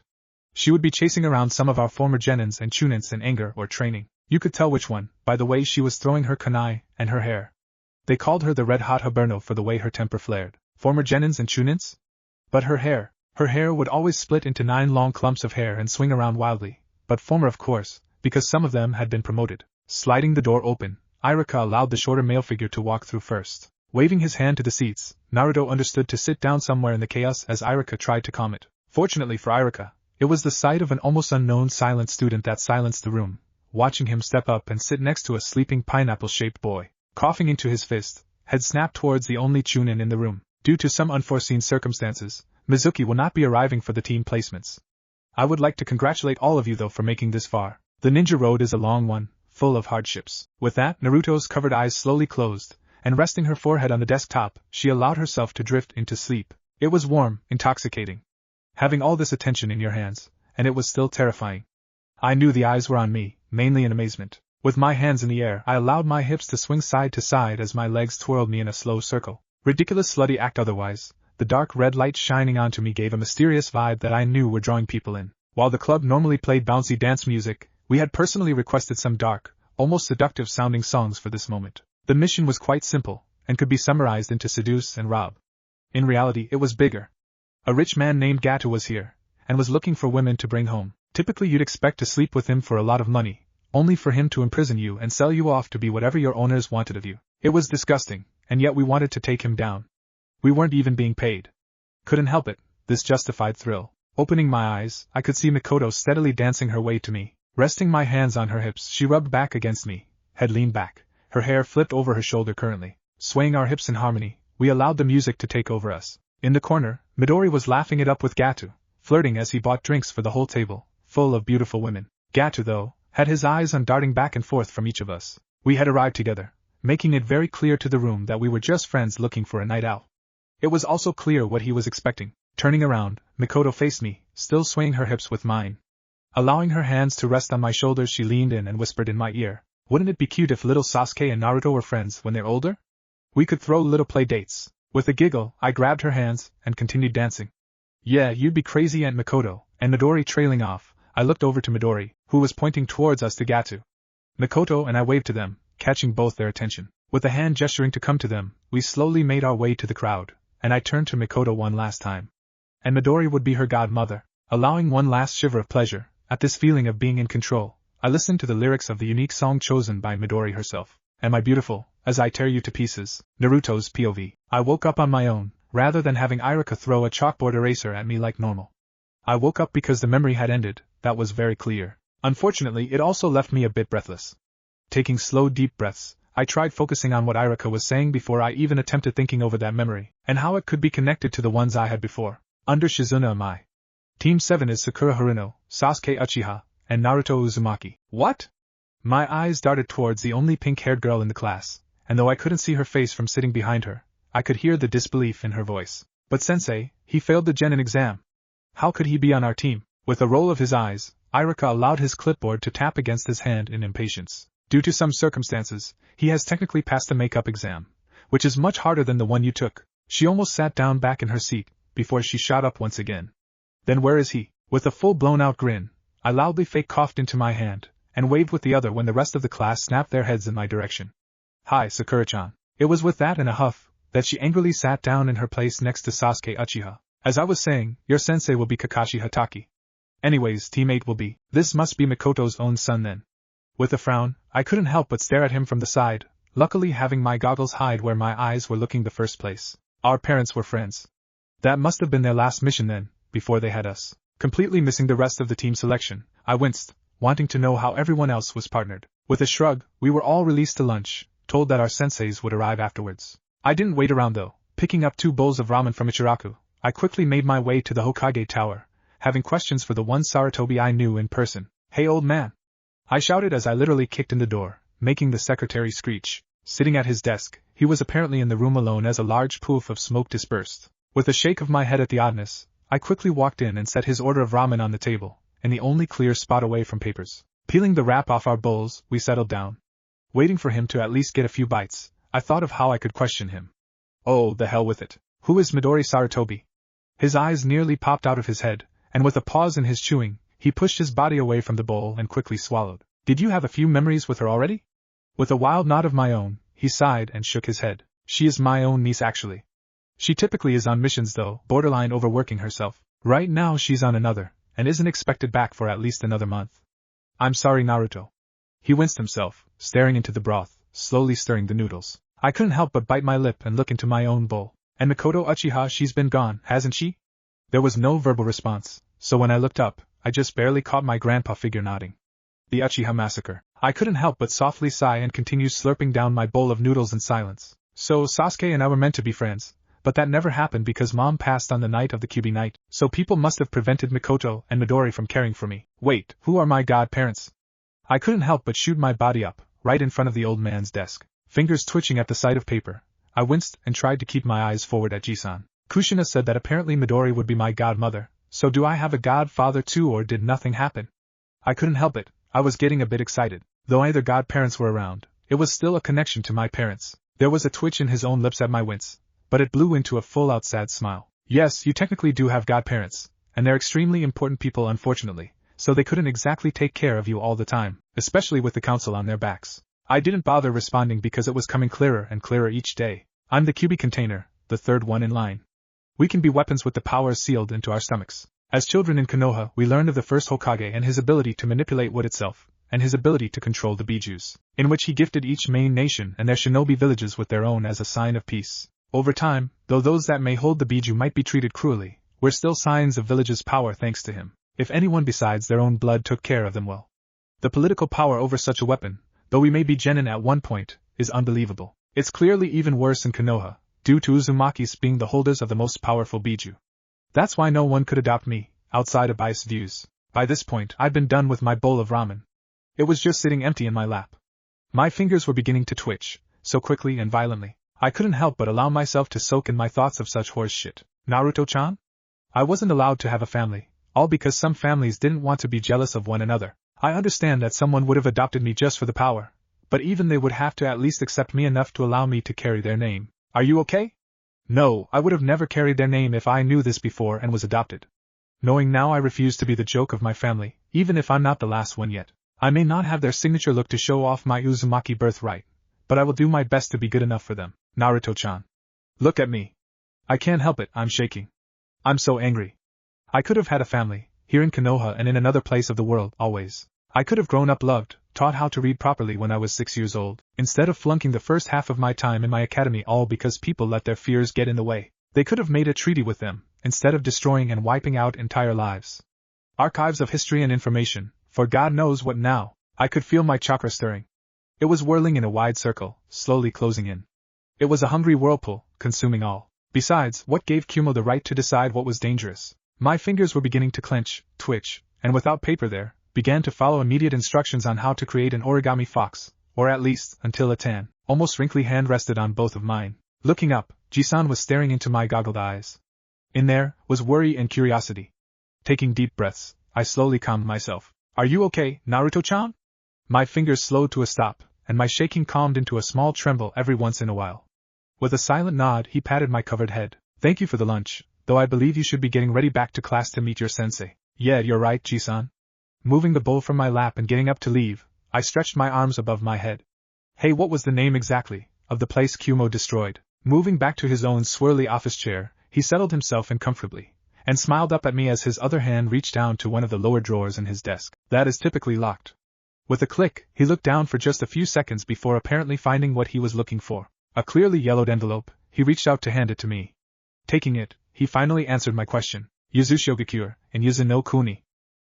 She would be chasing around some of our former genins and chunins in anger or training. You could tell which one, by the way she was throwing her kunai and her hair. They called her the red-hot Hiberno for the way her temper flared. Former genins and chunins? But her hair would always split into 9 long clumps of hair and swing around wildly. But former, of course, because some of them had been promoted. Sliding the door open, Irika allowed the shorter male figure to walk through first. Waving his hand to the seats, Naruto understood to sit down somewhere in the chaos as Irika tried to calm it. Fortunately for Irika, it was the sight of an almost unknown silent student that silenced the room, watching him step up and sit next to a sleeping pineapple-shaped boy. Coughing into his fist, had snapped towards the only chunin in the room. Due to some unforeseen circumstances, Mizuki will not be arriving for the team placements. I would like to congratulate all of you though for making this far. The ninja road is a long one, full of hardships. With that, Naruto's covered eyes slowly closed, and resting her forehead on the desktop, she allowed herself to drift into sleep. It was warm, intoxicating. Having all this attention in your hands, and it was still terrifying. I knew the eyes were on me, mainly in amazement. With my hands in the air, I allowed my hips to swing side to side as my legs twirled me in a slow circle. Ridiculous slutty act otherwise, the dark red light shining onto me gave a mysterious vibe that I knew were drawing people in. While the club normally played bouncy dance music, we had personally requested some dark, almost seductive sounding songs for this moment. The mission was quite simple, and could be summarized into seduce and rob. In reality, it was bigger. A rich man named Gatu was here, and was looking for women to bring home. Typically you'd expect to sleep with him for a lot of money, only for him to imprison you and sell you off to be whatever your owners wanted of you. It was disgusting, and yet we wanted to take him down. We weren't even being paid. Couldn't help it, this justified thrill. Opening my eyes, I could see Mikoto steadily dancing her way to me. Resting my hands on her hips, she rubbed back against me, head leaned back, her hair flipped over her shoulder currently. Swaying our hips in harmony, we allowed the music to take over us. In the corner, Midori was laughing it up with Gatu, flirting as he bought drinks for the whole table, full of beautiful women. Gatu, though, had his eyes on darting back and forth from each of us. We had arrived together, making it very clear to the room that we were just friends looking for a night out. It was also clear what he was expecting. Turning around, Mikoto faced me, still swaying her hips with mine. Allowing her hands to rest on my shoulders, she leaned in and whispered in my ear, "Wouldn't it be cute if little Sasuke and Naruto were friends when they're older? We could throw little play dates." With a giggle, I grabbed her hands and continued dancing. "Yeah, you'd be crazy, Aunt Mikoto." And Midori trailing off, I looked over to Midori, who was pointing towards us to Gatu. Mikoto and I waved to them, catching both their attention. With a hand gesturing to come to them, we slowly made our way to the crowd, and I turned to Mikoto one last time. And Midori would be her godmother. Allowing one last shiver of pleasure, at this feeling of being in control, I listened to the lyrics of the unique song chosen by Midori herself. Am I beautiful, as I tear you to pieces? Naruto's POV. I woke up on my own, rather than having Irika throw a chalkboard eraser at me like normal. I woke up because the memory had ended, that was very clear. Unfortunately, it also left me a bit breathless. Taking slow deep breaths, I tried focusing on what Irika was saying before I even attempted thinking over that memory, and how it could be connected to the ones I had before. Under Shizuna am I. Team 7 is Sakura Haruno, Sasuke Uchiha, and Naruto Uzumaki. What? My eyes darted towards the only pink-haired girl in the class, and though I couldn't see her face from sitting behind her, I could hear the disbelief in her voice. But sensei, he failed the genin exam. How could he be on our team? With a roll of his eyes, Irika allowed his clipboard to tap against his hand in impatience. Due to some circumstances, he has technically passed the makeup exam, which is much harder than the one you took. She almost sat down back in her seat, before she shot up once again. Then where is he? With a full blown-out grin, I loudly fake coughed into my hand, and waved with the other when the rest of the class snapped their heads in my direction. Hi, Sakura-chan. It was with that and a huff, that she angrily sat down in her place next to Sasuke Uchiha. As I was saying, your sensei will be Kakashi Hatake. Anyways, teammate will be. This must be Mikoto's own son then. With a frown, I couldn't help but stare at him from the side, luckily having my goggles hide where my eyes were looking the first place. Our parents were friends. That must have been their last mission then, before they had us. Completely missing the rest of the team selection, I winced, wanting to know how everyone else was partnered. With a shrug, we were all released to lunch, told that our senseis would arrive afterwards. I didn't wait around though. Picking up 2 bowls of ramen from Ichiraku, I quickly made my way to the Hokage tower, having questions for the one Sarutobi I knew in person. Hey old man! I shouted as I literally kicked in the door, making the secretary screech. Sitting at his desk, he was apparently in the room alone as a large poof of smoke dispersed. With a shake of my head at the oddness, I quickly walked in and set his order of ramen on the table, and the only clear spot away from papers. Peeling the wrap off our bowls, we settled down. Waiting for him to at least get a few bites, I thought of how I could question him. Oh, the hell with it. Who is Midori Sarutobi? His eyes nearly popped out of his head, and with a pause in his chewing, he pushed his body away from the bowl and quickly swallowed. Did you have a few memories with her already? With a wild nod of my own, he sighed and shook his head. She is my own niece actually. She typically is on missions though, borderline overworking herself. Right now she's on another, and isn't expected back for at least another month. I'm sorry, Naruto. He winced himself, staring into the broth, slowly stirring the noodles. I couldn't help but bite my lip and look into my own bowl. And Mikoto Uchiha, she's been gone, hasn't she? There was no verbal response, so when I looked up, I just barely caught my grandpa figure nodding. The Uchiha massacre. I couldn't help but softly sigh and continue slurping down my bowl of noodles in silence. So Sasuke and I were meant to be friends, but that never happened because Mom passed on the night of the Kyuubi night, so people must have prevented Mikoto and Midori from caring for me. Wait, who are my godparents? I couldn't help but shoot my body up, right in front of the old man's desk. Fingers twitching at the sight of paper, I winced and tried to keep my eyes forward at Jisan. Kushina said that apparently Midori would be my godmother, so do I have a godfather too or did nothing happen? I couldn't help it, I was getting a bit excited. Though either godparents were around, it was still a connection to my parents. There was a twitch in his own lips at my wince, but it blew into a full-out sad smile. Yes, you technically do have godparents, and they're extremely important people unfortunately, so they couldn't exactly take care of you all the time, especially with the council on their backs. I didn't bother responding because it was coming clearer and clearer each day. I'm the Kyuubi container, the third one in line. We can be weapons with the powers sealed into our stomachs. As children in Konoha, we learned of the first Hokage and his ability to manipulate wood itself, and his ability to control the bijus, in which he gifted each main nation and their shinobi villages with their own as a sign of peace. Over time, though those that may hold the biju might be treated cruelly, we're still signs of villages' power thanks to him, if anyone besides their own blood took care of them well. The political power over such a weapon, though we may be genin at one point, is unbelievable. It's clearly even worse in Konoha, due to Uzumaki's being the holders of the most powerful biju. That's why no one could adopt me, outside of biased views. By this point, I'd been done with my bowl of ramen. It was just sitting empty in my lap. My fingers were beginning to twitch, so quickly and violently, I couldn't help but allow myself to soak in my thoughts of such horse shit. Naruto-chan? I wasn't allowed to have a family, all because some families didn't want to be jealous of one another. I understand that someone would have adopted me just for the power, but even they would have to at least accept me enough to allow me to carry their name. Are you okay? No, I would have never carried their name if I knew this before and was adopted. Knowing now I refuse to be the joke of my family, even if I'm not the last one yet. I may not have their signature look to show off my Uzumaki birthright, but I will do my best to be good enough for them. Naruto-chan. Look at me. I can't help it, I'm shaking. I'm so angry. I could have had a family, here in Konoha and in another place of the world, always. I could have grown up loved, taught how to read properly when I was 6 years old, instead of flunking the first half of my time in my academy all because people let their fears get in the way. They could have made a treaty with them, instead of destroying and wiping out entire lives. Archives of history and information, for God knows what now. I could feel my chakra stirring. It was whirling in a wide circle, slowly closing in. It was a hungry whirlpool, consuming all. Besides, what gave Kumo the right to decide what was dangerous? My fingers were beginning to clench, twitch, and without paper there, began to follow immediate instructions on how to create an origami fox, or at least, until a tan, almost wrinkly hand rested on both of mine. Looking up, Jisan was staring into my goggled eyes. In there, was worry and curiosity. Taking deep breaths, I slowly calmed myself. Are you okay, Naruto-chan? My fingers slowed to a stop, and my shaking calmed into a small tremble every once in a while. With a silent nod, he patted my covered head. Thank you for the lunch, though I believe you should be getting ready back to class to meet your sensei. Yeah, you're right, Jisan. Moving the bowl from my lap and getting up to leave, I stretched my arms above my head. Hey, what was the name exactly, of the place Kumo destroyed? Moving back to his own swirly office chair, he settled himself in comfortably, and smiled up at me as his other hand reached down to one of the lower drawers in his desk. That is typically locked. With a click, he looked down for just a few seconds before apparently finding what he was looking for. A clearly yellowed envelope. He reached out to hand it to me. Taking it, he finally answered my question. Yuzushogakure, in Yuzu no Kuni.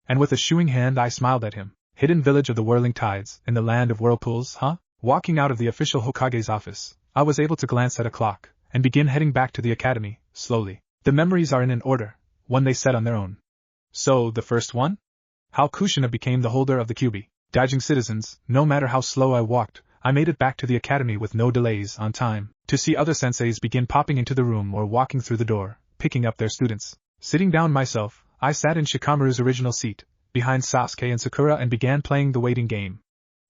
And with a shooing hand I smiled at him. Hidden village of the whirling tides, in the land of whirlpools, huh? Walking out of the official Hokage's office, I was able to glance at a clock, and begin heading back to the academy, slowly. The memories are in an order, one they set on their own. So, the first one? How Kushina became the holder of the Kyuubi. Dodging citizens, no matter how slow I walked, I made it back to the academy with no delays, on time, to see other senseis begin popping into the room or walking through the door, picking up their students. Sitting down myself, I sat in Shikamaru's original seat, behind Sasuke and Sakura and began playing the waiting game.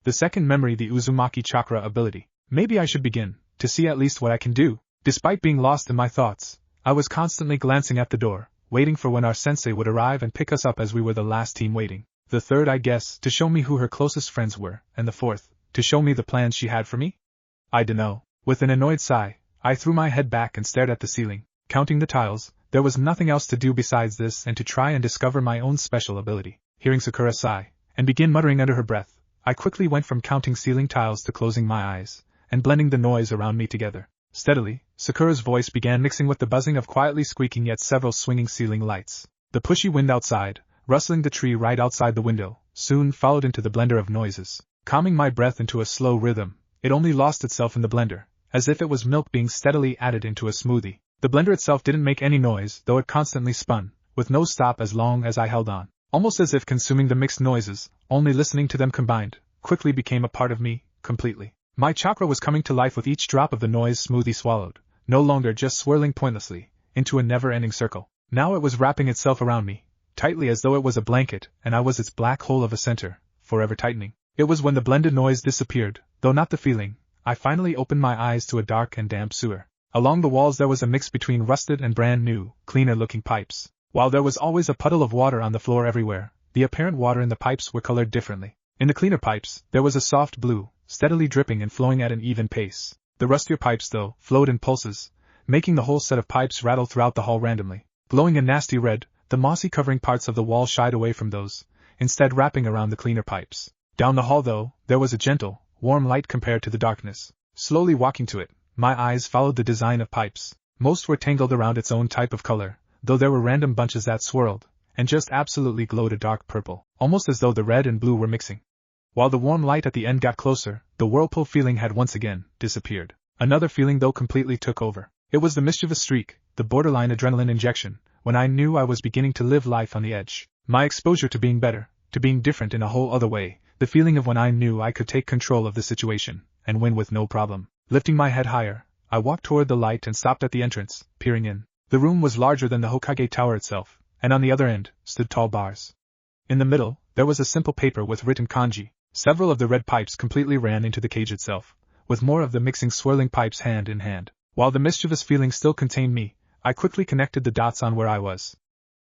The second memory, the Uzumaki chakra ability. Maybe I should begin, to see at least what I can do. Despite being lost in my thoughts, I was constantly glancing at the door, waiting for when our sensei would arrive and pick us up as we were the last team waiting. The third, I guess, to show me who her closest friends were, and the fourth, to show me the plans she had for me? I dunno. With an annoyed sigh, I threw my head back and stared at the ceiling, counting the tiles. There was nothing else to do besides this and to try and discover my own special ability. Hearing Sakura sigh, and begin muttering under her breath, I quickly went from counting ceiling tiles to closing my eyes, and blending the noise around me together. Steadily, Sakura's voice began mixing with the buzzing of quietly squeaking yet several swinging ceiling lights. The pushy wind outside, rustling the tree right outside the window, soon followed into the blender of noises, calming my breath into a slow rhythm. It only lost itself in the blender, as if it was milk being steadily added into a smoothie. The blender itself didn't make any noise, though it constantly spun, with no stop as long as I held on. Almost as if consuming the mixed noises, only listening to them combined, quickly became a part of me, completely. My chakra was coming to life with each drop of the noise smoothie swallowed, no longer just swirling pointlessly, into a never-ending circle. Now it was wrapping itself around me, tightly as though it was a blanket, and I was its black hole of a center, forever tightening. It was when the blended noise disappeared, though not the feeling, I finally opened my eyes to a dark and damp sewer. Along the walls there was a mix between rusted and brand new, cleaner-looking pipes. While there was always a puddle of water on the floor everywhere, the apparent water in the pipes were colored differently. In the cleaner pipes, there was a soft blue, steadily dripping and flowing at an even pace. The rustier pipes, though, flowed in pulses, making the whole set of pipes rattle throughout the hall randomly. Glowing a nasty red, the mossy covering parts of the wall shied away from those, instead wrapping around the cleaner pipes. Down the hall, though, there was a gentle, warm light compared to the darkness. Slowly walking to it, my eyes followed the design of pipes. Most were tangled around its own type of color, though there were random bunches that swirled, and just absolutely glowed a dark purple, almost as though the red and blue were mixing. While the warm light at the end got closer, the whirlpool feeling had once again disappeared. Another feeling, though, completely took over. It was the mischievous streak, the borderline adrenaline injection, when I knew I was beginning to live life on the edge. My exposure to being better, to being different in a whole other way, the feeling of when I knew I could take control of the situation, and win with no problem. Lifting my head higher, I walked toward the light and stopped at the entrance, peering in. The room was larger than the Hokage tower itself, and on the other end, stood tall bars. In the middle, there was a simple paper with written kanji. Several of the red pipes completely ran into the cage itself, with more of the mixing swirling pipes hand in hand. While the mischievous feeling still contained me, I quickly connected the dots on where I was.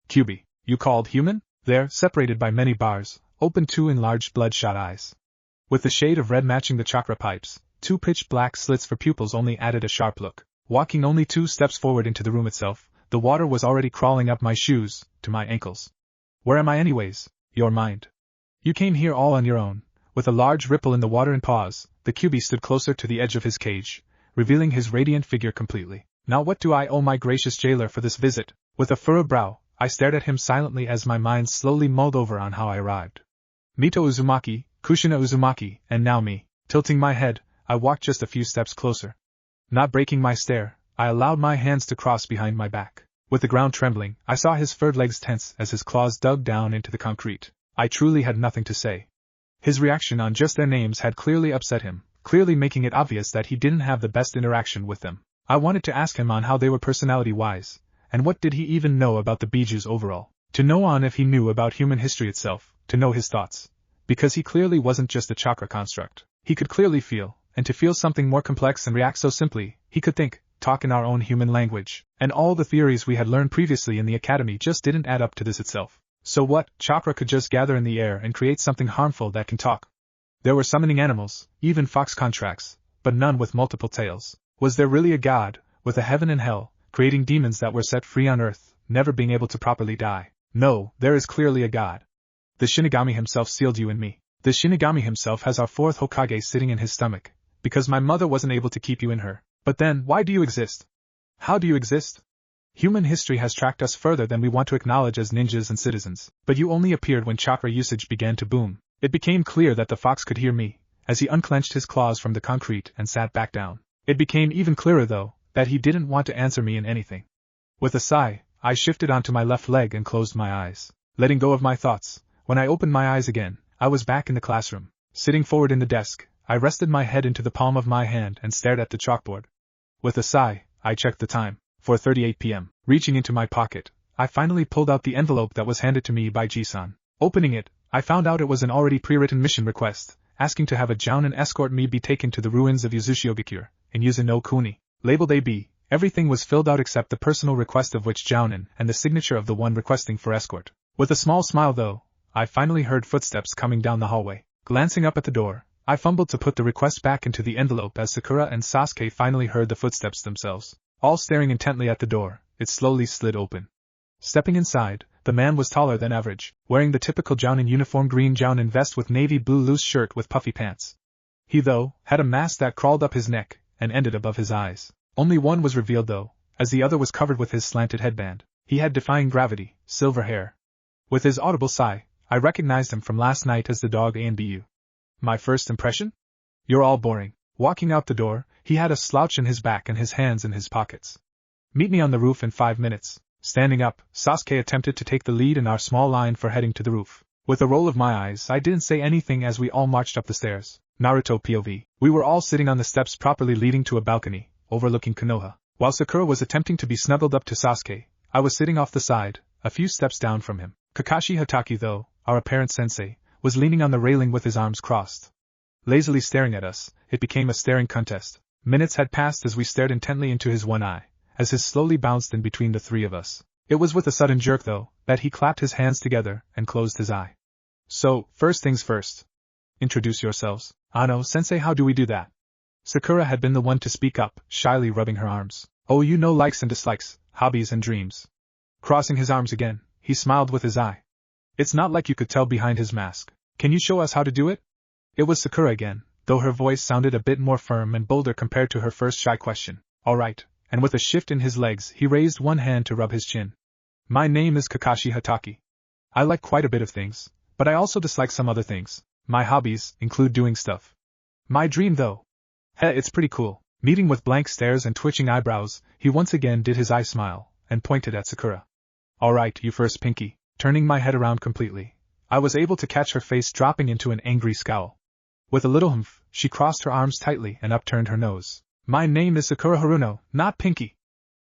QB, you called human? There, separated by many bars, opened two enlarged bloodshot eyes. With the shade of red matching the chakra pipes, two pitch black slits for pupils only added a sharp look. Walking only 2 steps forward into the room itself, the water was already crawling up my shoes, to my ankles. Where am I anyways? Your mind. You came here all on your own. With a large ripple in the water and pause, the QB stood closer to the edge of his cage, revealing his radiant figure completely. Now what do I owe my gracious jailer for this visit? With a furrowed brow, I stared at him silently as my mind slowly mulled over on how I arrived. Mito Uzumaki, Kushina Uzumaki, and now me. Tilting my head, I walked just a few steps closer. Not breaking my stare, I allowed my hands to cross behind my back. With the ground trembling, I saw his furred legs tense as his claws dug down into the concrete. I truly had nothing to say. His reaction on just their names had clearly upset him, clearly making it obvious that he didn't have the best interaction with them. I wanted to ask him on how they were personality-wise, and what did he even know about the Bijus overall. To know on if he knew about human history itself, to know his thoughts. Because he clearly wasn't just a chakra construct. He could clearly feel, and to feel something more complex and react so simply, he could think, talk in our own human language. And all the theories we had learned previously in the academy just didn't add up to this itself. So what, chakra could just gather in the air and create something harmful that can talk? There were summoning animals, even fox contracts, but none with multiple tails. Was there really a god, with a heaven and hell, creating demons that were set free on earth, never being able to properly die? No, there is clearly a god. The Shinigami himself sealed you in me. The Shinigami himself has our 4th Hokage sitting in his stomach, because my mother wasn't able to keep you in her. But then, why do you exist? How do you exist? Human history has tracked us further than we want to acknowledge as ninjas and citizens, but you only appeared when chakra usage began to boom. It became clear that the fox could hear me, as he unclenched his claws from the concrete and sat back down. It became even clearer, though, that he didn't want to answer me in anything. With a sigh, I shifted onto my left leg and closed my eyes. Letting go of my thoughts, when I opened my eyes again, I was back in the classroom. Sitting forward in the desk, I rested my head into the palm of my hand and stared at the chalkboard. With a sigh, I checked the time. 4:38 p.m. Reaching into my pocket, I finally pulled out the envelope that was handed to me by Ji-san. Opening it, I found out it was an already pre-written mission request, asking to have a jounin escort me be taken to the ruins of Yuzushiogakure, in Yuzuno Kuni. Labeled AB, everything was filled out except the personal request of which jounin and the signature of the one requesting for escort. With a small smile though, I finally heard footsteps coming down the hallway. Glancing up at the door, I fumbled to put the request back into the envelope as Sakura and Sasuke finally heard the footsteps themselves. All staring intently at the door, it slowly slid open. Stepping inside, the man was taller than average, wearing the typical jounin uniform green jounin vest with navy blue loose shirt with puffy pants. He, though, had a mask that crawled up his neck and ended above his eyes. Only one was revealed though, as the other was covered with his slanted headband. He had defying gravity, silver hair. With his audible sigh, I recognized him from last night as the dog ANBU. My first impression? You're all boring. Walking out the door, he had a slouch in his back and his hands in his pockets. Meet me on the roof in 5 minutes. Standing up, Sasuke attempted to take the lead in our small line for heading to the roof. With a roll of my eyes, I didn't say anything as we all marched up the stairs. Naruto POV. We were all sitting on the steps properly leading to a balcony, overlooking Konoha. While Sakura was attempting to be snuggled up to Sasuke, I was sitting off the side, a few steps down from him. Kakashi Hatake, though, our apparent sensei, was leaning on the railing with his arms crossed. Lazily staring at us, it became a staring contest. Minutes had passed as we stared intently into his one eye, as his slowly bounced in between the three of us. It was with a sudden jerk, though, that he clapped his hands together and closed his eye. So, first things first. Introduce yourselves. Ano, sensei, how do we do that? Sakura had been the one to speak up, shyly rubbing her arms. Oh, you know, likes and dislikes, hobbies and dreams. Crossing his arms again, he smiled with his eye. It's not like you could tell behind his mask. Can you show us how to do it? It was Sakura again, though her voice sounded a bit more firm and bolder compared to her first shy question. All right, and with a shift in his legs, he raised one hand to rub his chin. My name is Kakashi Hatake. I like quite a bit of things, but I also dislike some other things. My hobbies include doing stuff. My dream, though. It's pretty cool. Meeting with blank stares and twitching eyebrows, he once again did his eye smile, and pointed at Sakura. All right, you first, Pinky. Turning my head around completely, I was able to catch her face dropping into an angry scowl. With a little humph, she crossed her arms tightly and upturned her nose. My name is Sakura Haruno, not Pinky.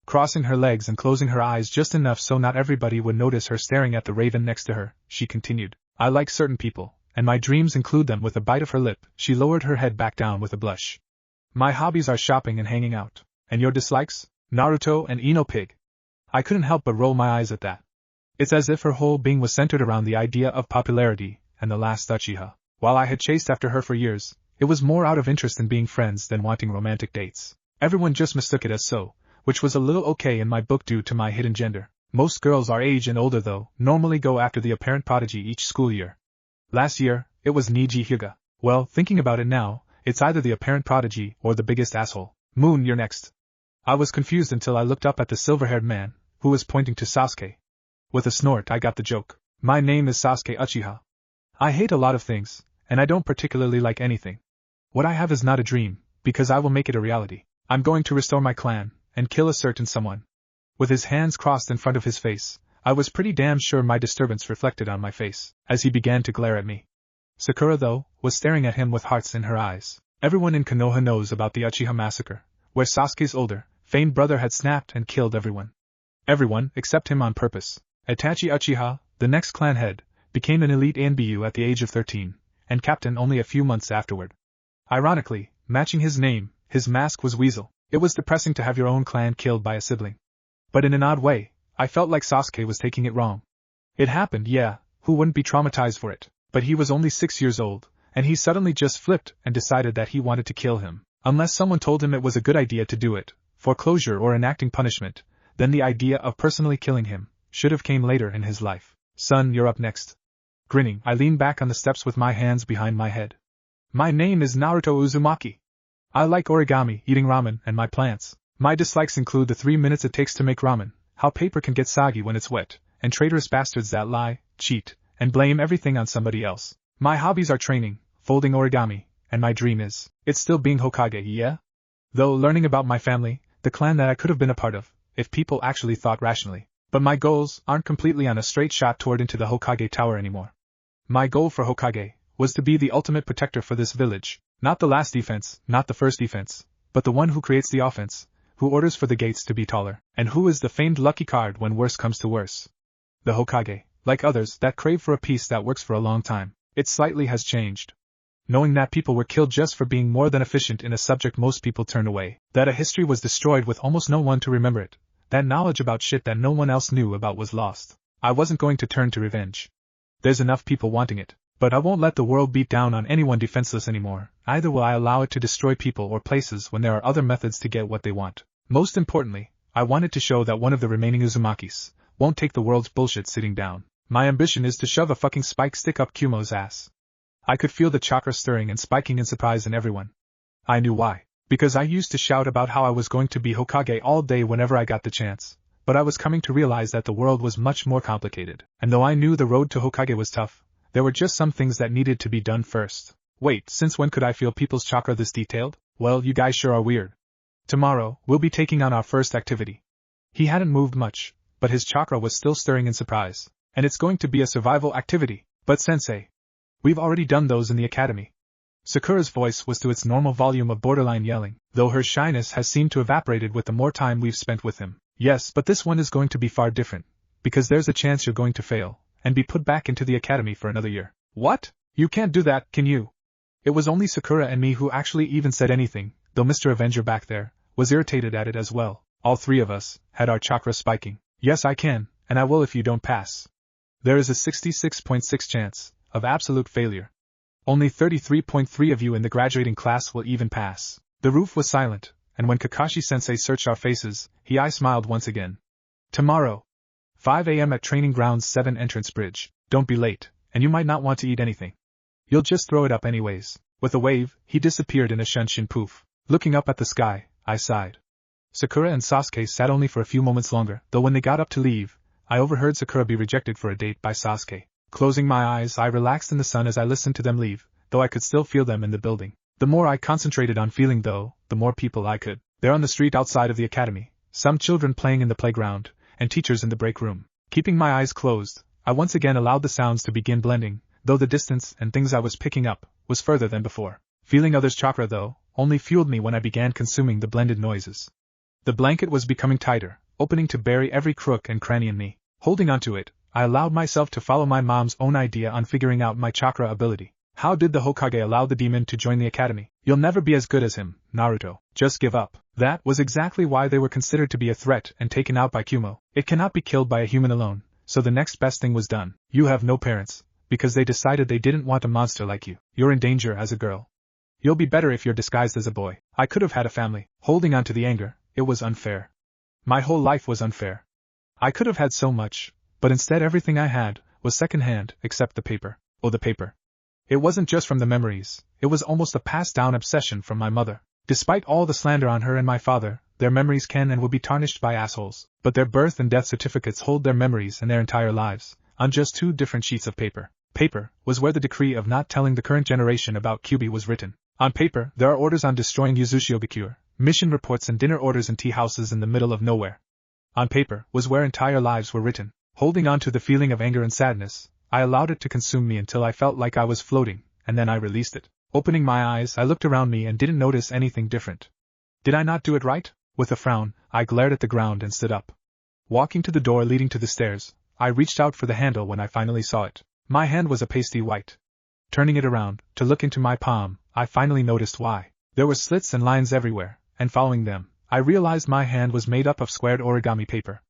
Crossing her legs and closing her eyes just enough so not everybody would notice her staring at the raven next to her, she continued. I like certain people, and my dreams include them. With a bite of her lip, she lowered her head back down with a blush. My hobbies are shopping and hanging out. And your dislikes? Naruto and Ino Pig. I couldn't help but roll my eyes at that. It's as if her whole being was centered around the idea of popularity and the last Uchiha. While I had chased after her for years, it was more out of interest in being friends than wanting romantic dates. Everyone just mistook it as so, which was a little okay in my book due to my hidden gender. Most girls our age and older, though, normally go after the apparent prodigy each school year. Last year, it was Niji Hyuga. Well, thinking about it now, it's either the apparent prodigy or the biggest asshole. Moon, you're next. I was confused until I looked up at the silver-haired man, who was pointing to Sasuke. With a snort, I got the joke. My name is Sasuke Uchiha. I hate a lot of things, and I don't particularly like anything. What I have is not a dream, because I will make it a reality. I'm going to restore my clan, and kill a certain someone. With his hands crossed in front of his face, I was pretty damn sure my disturbance reflected on my face, as he began to glare at me. Sakura, though, was staring at him with hearts in her eyes. Everyone in Konoha knows about the Uchiha massacre, where Sasuke's older, famed brother had snapped and killed everyone. Everyone, except him on purpose. Itachi Uchiha, the next clan head, became an elite ANBU at the age of 13, and captain only a few months afterward. Ironically, matching his name, his mask was Weasel. It was depressing to have your own clan killed by a sibling. But in an odd way, I felt like Sasuke was taking it wrong. It happened, yeah, who wouldn't be traumatized for it? But he was only 6 years old, and he suddenly just flipped and decided that he wanted to kill him. Unless someone told him it was a good idea to do it, for closure or enacting punishment, then the idea of personally killing him should have came later in his life. Son, you're up next. Grinning, I leaned back on the steps with my hands behind my head. My name is Naruto Uzumaki. I like origami, eating ramen, and my plants. My dislikes include the 3 minutes it takes to make ramen, how paper can get soggy when it's wet, and traitorous bastards that lie, cheat, and blame everything on somebody else. My hobbies are training, folding origami, and my dream is, it's still being Hokage, yeah? Though learning about my family, the clan that I could have been a part of, if people actually thought rationally. But my goals aren't completely on a straight shot toward into the Hokage tower anymore. My goal for Hokage was to be the ultimate protector for this village, not the last defense, not the first defense, but the one who creates the offense, who orders for the gates to be taller, and who is the famed lucky card when worse comes to worse. The Hokage, like others that crave for a peace that works for a long time, it slightly has changed. knowing that people were killed just for being more than efficient in a subject most people turn away, that a history was destroyed with almost no one to remember it, that knowledge about shit that no one else knew about was lost. I wasn't going to turn to revenge. There's enough people wanting it. But I won't let the world beat down on anyone defenseless anymore, either will I allow it to destroy people or places when there are other methods to get what they want. Most importantly, I wanted to show that one of the remaining Uzumakis won't take the world's bullshit sitting down. My ambition is to shove a fucking spike stick up Kumo's ass. I could feel the chakra stirring and spiking in surprise in everyone. I knew why. Because I used to shout about how I was going to be Hokage all day whenever I got the chance, but I was coming to realize that the world was much more complicated, and though I knew the road to Hokage was tough, there were just some things that needed to be done first. Wait, since when could I feel people's chakra this detailed? Well, you guys sure are weird. Tomorrow, we'll be taking on our first activity. He hadn't moved much, but his chakra was still stirring in surprise. And it's going to be a survival activity. But sensei, we've already done those in the academy. Sakura's voice was to its normal volume of borderline yelling, though her shyness has seemed to evaporated with the more time we've spent with him. Yes, but this one is going to be far different, because there's a chance you're going to fail and be put back into the academy for another year. What? You can't do that, can you? It was only Sakura and me who actually even said anything, though Mr. Avenger back there was irritated at it as well. All three of us had our chakra spiking. Yes, I can, and I will if you don't pass. There is a 66.6 chance of absolute failure. Only 33.3 of you in the graduating class will even pass. The roof was silent, and when Kakashi-sensei searched our faces, I smiled once again. Tomorrow, 5 a.m. at Training Grounds 7 entrance bridge. Don't be late, and you might not want to eat anything. You'll just throw it up anyways. With a wave, he disappeared in a shunshin poof. Looking up at the sky, I sighed. Sakura and Sasuke sat only for a few moments longer, though when they got up to leave, I overheard Sakura be rejected for a date by Sasuke. Closing my eyes, I relaxed in the sun as I listened to them leave, though I could still feel them in the building. The more I concentrated on feeling though, the more people I could. There on the street outside of the academy, some children playing in the playground, and teachers in the break room. Keeping my eyes closed, I once again allowed the sounds to begin blending, though the distance and things I was picking up was further than before. Feeling others' chakra though, only fueled me when I began consuming the blended noises. The blanket was becoming tighter, opening to bury every crook and cranny in me. Holding onto it, I allowed myself to follow my mom's own idea on figuring out my chakra ability. How did the Hokage allow the demon to join the academy? You'll never be as good as him, Naruto. Just give up. That was exactly why they were considered to be a threat and taken out by Kumo. It cannot be killed by a human alone, so the next best thing was done. You have no parents, because they decided they didn't want a monster like you. You're in danger as a girl. You'll be better if you're disguised as a boy. I could have had a family. Holding on to the anger, it was unfair. My whole life was unfair. I could have had so much, but instead everything I had was secondhand, except the paper. Oh, the paper. It wasn't just from the memories, it was almost a passed-down obsession from my mother. Despite all the slander on her and my father, their memories can and will be tarnished by assholes, but their birth and death certificates hold their memories and their entire lives, on just 2 different sheets of paper. Paper was where the decree of not telling the current generation about Kyuubi was written. On paper, there are orders on destroying Yuzushigokure, mission reports and dinner orders in tea houses in the middle of nowhere. On paper was where entire lives were written. Holding on to the feeling of anger and sadness, I allowed it to consume me until I felt like I was floating, and then I released it. Opening my eyes, I looked around me and didn't notice anything different. Did I not do it right? With a frown, I glared at the ground and stood up. Walking to the door leading to the stairs, I reached out for the handle when I finally saw it. My hand was a pasty white. Turning it around, to look into my palm, I finally noticed why. There were slits and lines everywhere, and following them, I realized my hand was made up of squared origami paper.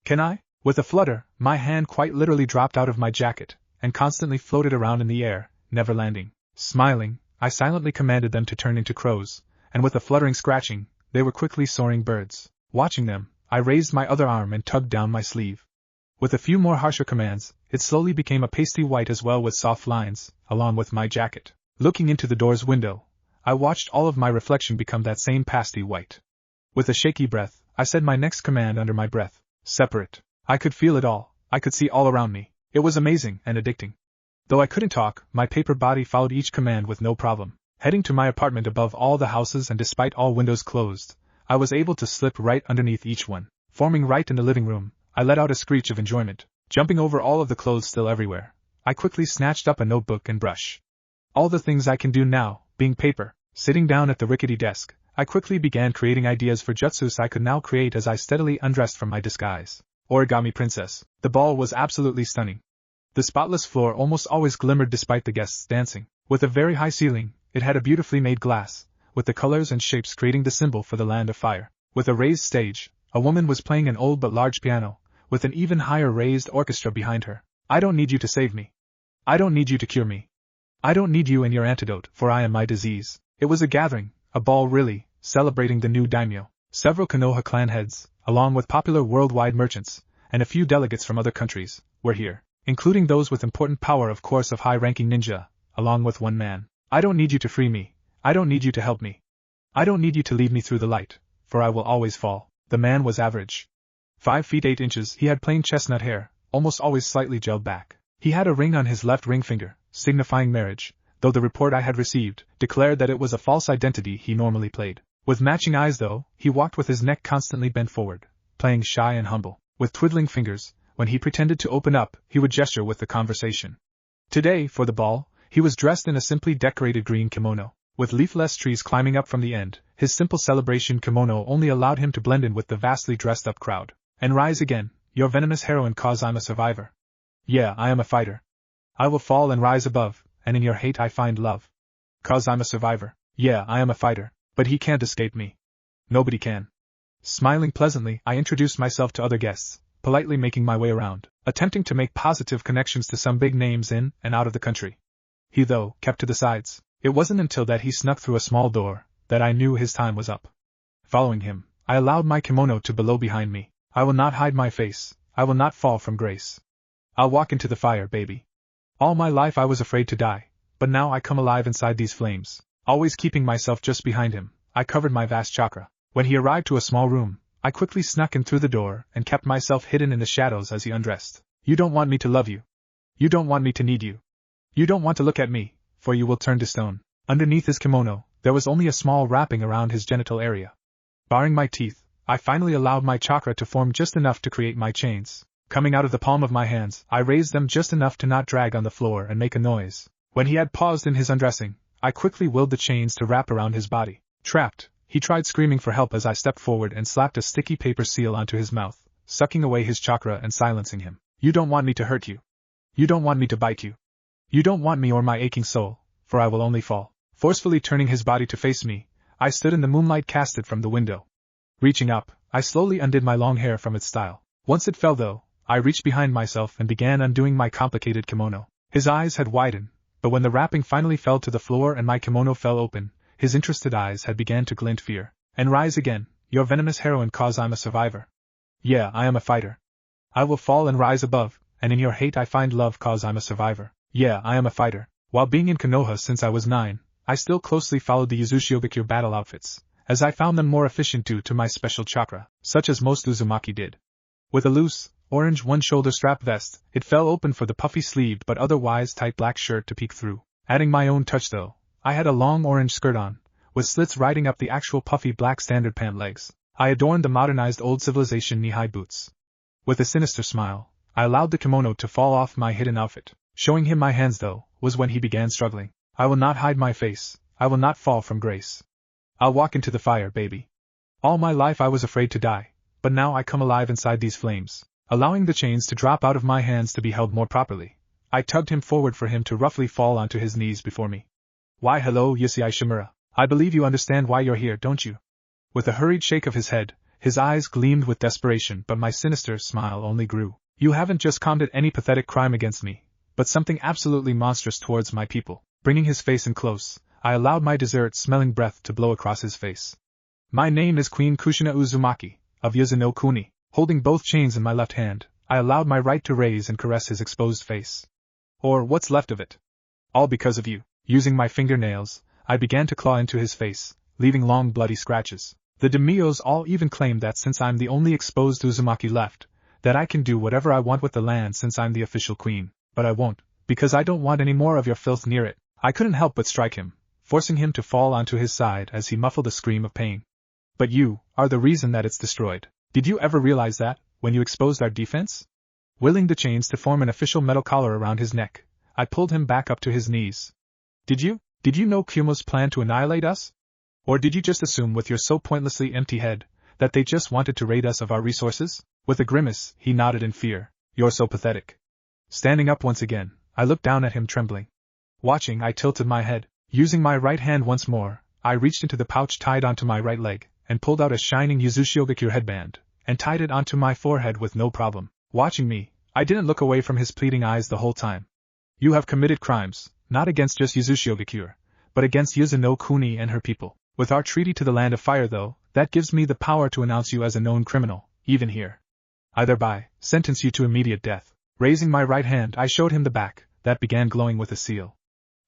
Can I? With a flutter, my hand quite literally dropped out of my jacket, and constantly floated around in the air, never landing. Smiling, I silently commanded them to turn into crows, and with a fluttering scratching, they were quickly soaring birds. Watching them, I raised my other arm and tugged down my sleeve. With a few more harsher commands, it slowly became a pasty white as well with soft lines, along with my jacket. Looking into the door's window, I watched all of my reflection become that same pasty white. With a shaky breath, I said my next command under my breath. Separate. I could feel it all. I could see all around me. It was amazing and addicting. Though I couldn't talk, my paper body followed each command with no problem. Heading to my apartment above all the houses and despite all windows closed, I was able to slip right underneath each one. Forming right in the living room, I let out a screech of enjoyment. Jumping over all of the clothes still everywhere, I quickly snatched up a notebook and brush. All the things I can do now, being paper. Sitting down at the rickety desk, I quickly began creating ideas for jutsus I could now create as I steadily undressed from my disguise. Origami Princess. The ball was absolutely stunning. The spotless floor almost always glimmered despite the guests dancing. With a very high ceiling, it had a beautifully made glass, with the colors and shapes creating the symbol for the land of fire. With a raised stage, a woman was playing an old but large piano, with an even higher raised orchestra behind her. I don't need you to save me. I don't need you to cure me. I don't need you and your antidote, for I am my disease. It was a gathering, a ball really, celebrating the new daimyo. Several Konoha clan heads, along with popular worldwide merchants, and a few delegates from other countries, were here, including those with important power, of course, of high-ranking ninja, along with one man. I don't need you to free me. I don't need you to help me. I don't need you to lead me through the light, for I will always fall. The man was average. 5 feet 8 inches, he had plain chestnut hair, almost always slightly gelled back. He had a ring on his left ring finger, signifying marriage, though the report I had received declared that it was a false identity he normally played. With matching eyes though, he walked with his neck constantly bent forward, playing shy and humble. With twiddling fingers, when he pretended to open up, he would gesture with the conversation. Today, for the ball, he was dressed in a simply decorated green kimono. With leafless trees climbing up from the end, his simple celebration kimono only allowed him to blend in with the vastly dressed-up crowd. And rise again, your venomous heroine, cause I'm a survivor. Yeah, I am a fighter. I will fall and rise above, and in your hate I find love. Cause I'm a survivor. Yeah, I am a fighter, but he can't escape me. Nobody can. Smiling pleasantly, I introduced myself to other guests, politely making my way around, attempting to make positive connections to some big names in and out of the country. He, though, kept to the sides. It wasn't until that he snuck through a small door that I knew his time was up. Following him, I allowed my kimono to below behind me. I will not hide my face. I will not fall from grace. I'll walk into the fire, baby. All my life I was afraid to die, but now I come alive inside these flames. Always keeping myself just behind him, I covered my vast chakra. When he arrived to a small room, I quickly snuck in through the door and kept myself hidden in the shadows as he undressed. You don't want me to love you. You don't want me to need you. You don't want to look at me, for you will turn to stone. Underneath his kimono, there was only a small wrapping around his genital area. Baring my teeth, I finally allowed my chakra to form just enough to create my chains. Coming out of the palm of my hands, I raised them just enough to not drag on the floor and make a noise. When he had paused in his undressing, I quickly willed the chains to wrap around his body. Trapped, he tried screaming for help as I stepped forward and slapped a sticky paper seal onto his mouth, sucking away his chakra and silencing him. You don't want me to hurt you. You don't want me to bite you. You don't want me or my aching soul, for I will only fall. Forcefully turning his body to face me, I stood in the moonlight casted from the window. Reaching up, I slowly undid my long hair from its style. Once it fell though, I reached behind myself and began undoing my complicated kimono. His eyes had widened, but when the wrapping finally fell to the floor and my kimono fell open, his interested eyes had began to glint fear. And rise again, your venomous heroine, cause I'm a survivor. Yeah, I am a fighter. I will fall and rise above, and in your hate I find love, cause I'm a survivor. Yeah, I am a fighter. While being in Konoha since I was 9, I still closely followed the Uzushiogakure battle outfits, as I found them more efficient due to my special chakra, such as most Uzumaki did. With a loose, orange one-shoulder strap vest, it fell open for the puffy-sleeved but otherwise tight black shirt to peek through. Adding my own touch though, I had a long orange skirt on, with slits riding up the actual puffy black standard pant legs. I adorned the modernized old civilization knee-high boots. With a sinister smile, I allowed the kimono to fall off my hidden outfit. Showing him my hands though, was when he began struggling. I will not hide my face. I will not fall from grace. I'll walk into the fire, baby. All my life I was afraid to die, but now I come alive inside these flames. Allowing the chains to drop out of my hands to be held more properly, I tugged him forward for him to roughly fall onto his knees before me. Why hello Yusei Shimura, I believe you understand why you're here, don't you? With a hurried shake of his head, his eyes gleamed with desperation, but my sinister smile only grew. You haven't just committed any pathetic crime against me, but something absolutely monstrous towards my people. Bringing his face in close, I allowed my dessert-smelling breath to blow across his face. My name is Queen Kushina Uzumaki, of Yuzuno Kuni. Holding both chains in my left hand, I allowed my right to raise and caress his exposed face. Or what's left of it. All because of you. Using my fingernails, I began to claw into his face, leaving long bloody scratches. The daimyos all even claim that since I'm the only exposed Uzumaki left, that I can do whatever I want with the land since I'm the official queen. But I won't, because I don't want any more of your filth near it. I couldn't help but strike him, forcing him to fall onto his side as he muffled a scream of pain. But you are the reason that it's destroyed. Did you ever realize that, when you exposed our defense? Willing the chains to form an official metal collar around his neck, I pulled him back up to his knees. Did you know Kumo's plan to annihilate us? Or did you just assume with your so pointlessly empty head, that they just wanted to raid us of our resources? With a grimace, he nodded in fear. You're so pathetic. Standing up once again, I looked down at him trembling. Watching, I tilted my head. Using my right hand once more, I reached into the pouch tied onto my right leg, and pulled out a shining Yuzushigakure headband, and tied it onto my forehead with no problem. Watching me, I didn't look away from his pleading eyes the whole time. You have committed crimes, not against just Yuzushigakure, but against Yuzu no Kuni and her people. With our treaty to the Land of Fire though, that gives me the power to announce you as a known criminal, even here. I thereby sentence you to immediate death. Raising my right hand, I showed him the back, that began glowing with a seal.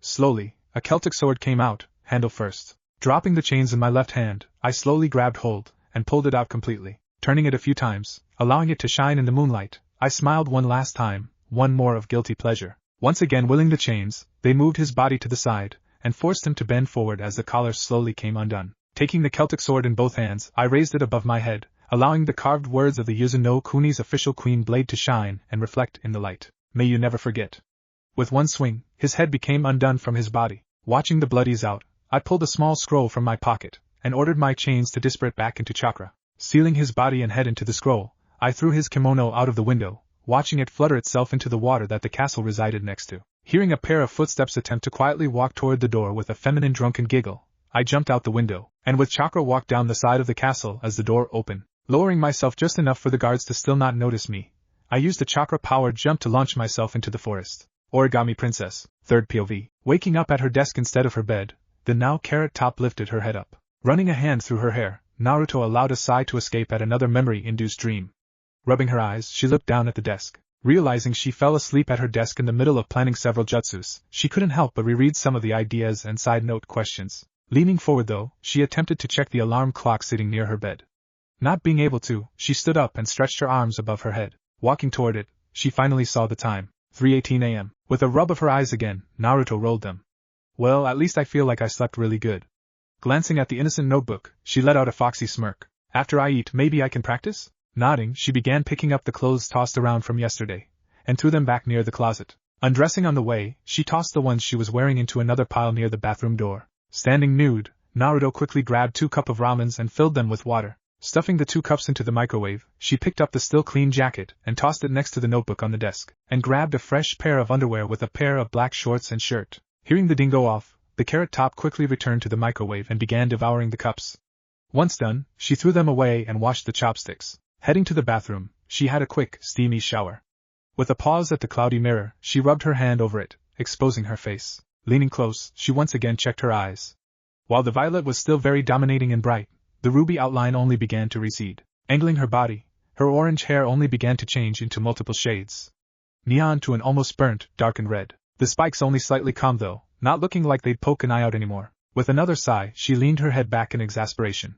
Slowly, a Celtic sword came out, handle first. Dropping the chains in my left hand, I slowly grabbed hold, and pulled it out completely. Turning it a few times, allowing it to shine in the moonlight, I smiled one last time, one more of guilty pleasure. Once again willing the chains, they moved his body to the side, and forced him to bend forward as the collar slowly came undone. Taking the Celtic sword in both hands, I raised it above my head, allowing the carved words of the Yuzu no Kuni's official queen blade to shine and reflect in the light. May you never forget. With one swing, his head became undone from his body. Watching the blood ease out, I pulled a small scroll from my pocket, and ordered my chains to disparate back into chakra. Sealing his body and head into the scroll, I threw his kimono out of the window, watching it flutter itself into the water that the castle resided next to. Hearing a pair of footsteps attempt to quietly walk toward the door with a feminine drunken giggle, I jumped out the window, and with chakra walked down the side of the castle as the door opened. Lowering myself just enough for the guards to still not notice me, I used a chakra-powered jump to launch myself into the forest. Origami Princess, 3rd POV. Waking up at her desk instead of her bed, the now Carrot Top lifted her head up. Running a hand through her hair, Naruto allowed a sigh to escape at another memory-induced dream. Rubbing her eyes, she looked down at the desk. Realizing she fell asleep at her desk in the middle of planning several jutsus, she couldn't help but reread some of the ideas and side note questions. Leaning forward though, she attempted to check the alarm clock sitting near her bed. Not being able to, she stood up and stretched her arms above her head. Walking toward it, she finally saw the time. 3:18 a.m. With a rub of her eyes again, Naruto rolled them. Well, at least I feel like I slept really good. Glancing at the innocent notebook, she let out a foxy smirk. After I eat, maybe I can practice? Nodding, she began picking up the clothes tossed around from yesterday, and threw them back near the closet. Undressing on the way, she tossed the ones she was wearing into another pile near the bathroom door. Standing nude, Naruto quickly grabbed 2 cups of ramens and filled them with water. Stuffing the 2 cups into the microwave, she picked up the still clean jacket and tossed it next to the notebook on the desk, and grabbed a fresh pair of underwear with a pair of black shorts and shirt. Hearing the ding go off, the Carrot Top quickly returned to the microwave and began devouring the cups. Once done, she threw them away and washed the chopsticks. Heading to the bathroom, she had a quick, steamy shower. With a pause at the cloudy mirror, she rubbed her hand over it, exposing her face. Leaning close, she once again checked her eyes. While the violet was still very dominating and bright, the ruby outline only began to recede. Angling her body, her orange hair only began to change into multiple shades. Neon to an almost burnt, darkened red. The spikes only slightly calmed though, not looking like they'd poke an eye out anymore. With another sigh, she leaned her head back in exasperation.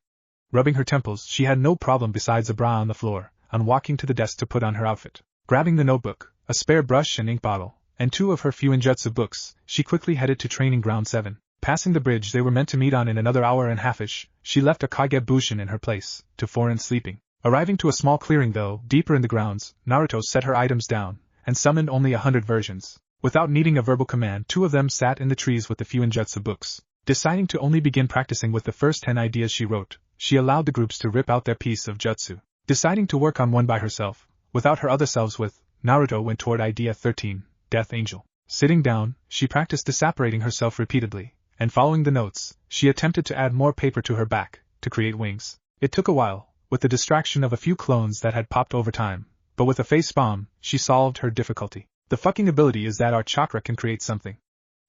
Rubbing her temples, she had no problem besides a bra on the floor, on walking to the desk to put on her outfit. Grabbing the notebook, a spare brush and ink bottle, and 2 of her Fuinjutsu books, she quickly headed to Training Ground 7. Passing the bridge they were meant to meet on in another hour and a half-ish, she left a Kage Bushin in her place, to foreign sleeping. Arriving to a small clearing though, deeper in the grounds, Naruto set her items down, and summoned only 100 versions. Without needing a verbal command, 2 of them sat in the trees with the Fuinjutsu books. Deciding to only begin practicing with the first 10 ideas she wrote, she allowed the groups to rip out their piece of jutsu. Deciding to work on one by herself, without her other selves with, Naruto went toward idea 13, Death Angel. Sitting down, she practiced disapparating herself repeatedly, and following the notes, she attempted to add more paper to her back, to create wings. It took a while, with the distraction of a few clones that had popped over time, but with a face bomb, she solved her difficulty. The fucking ability is that our chakra can create something.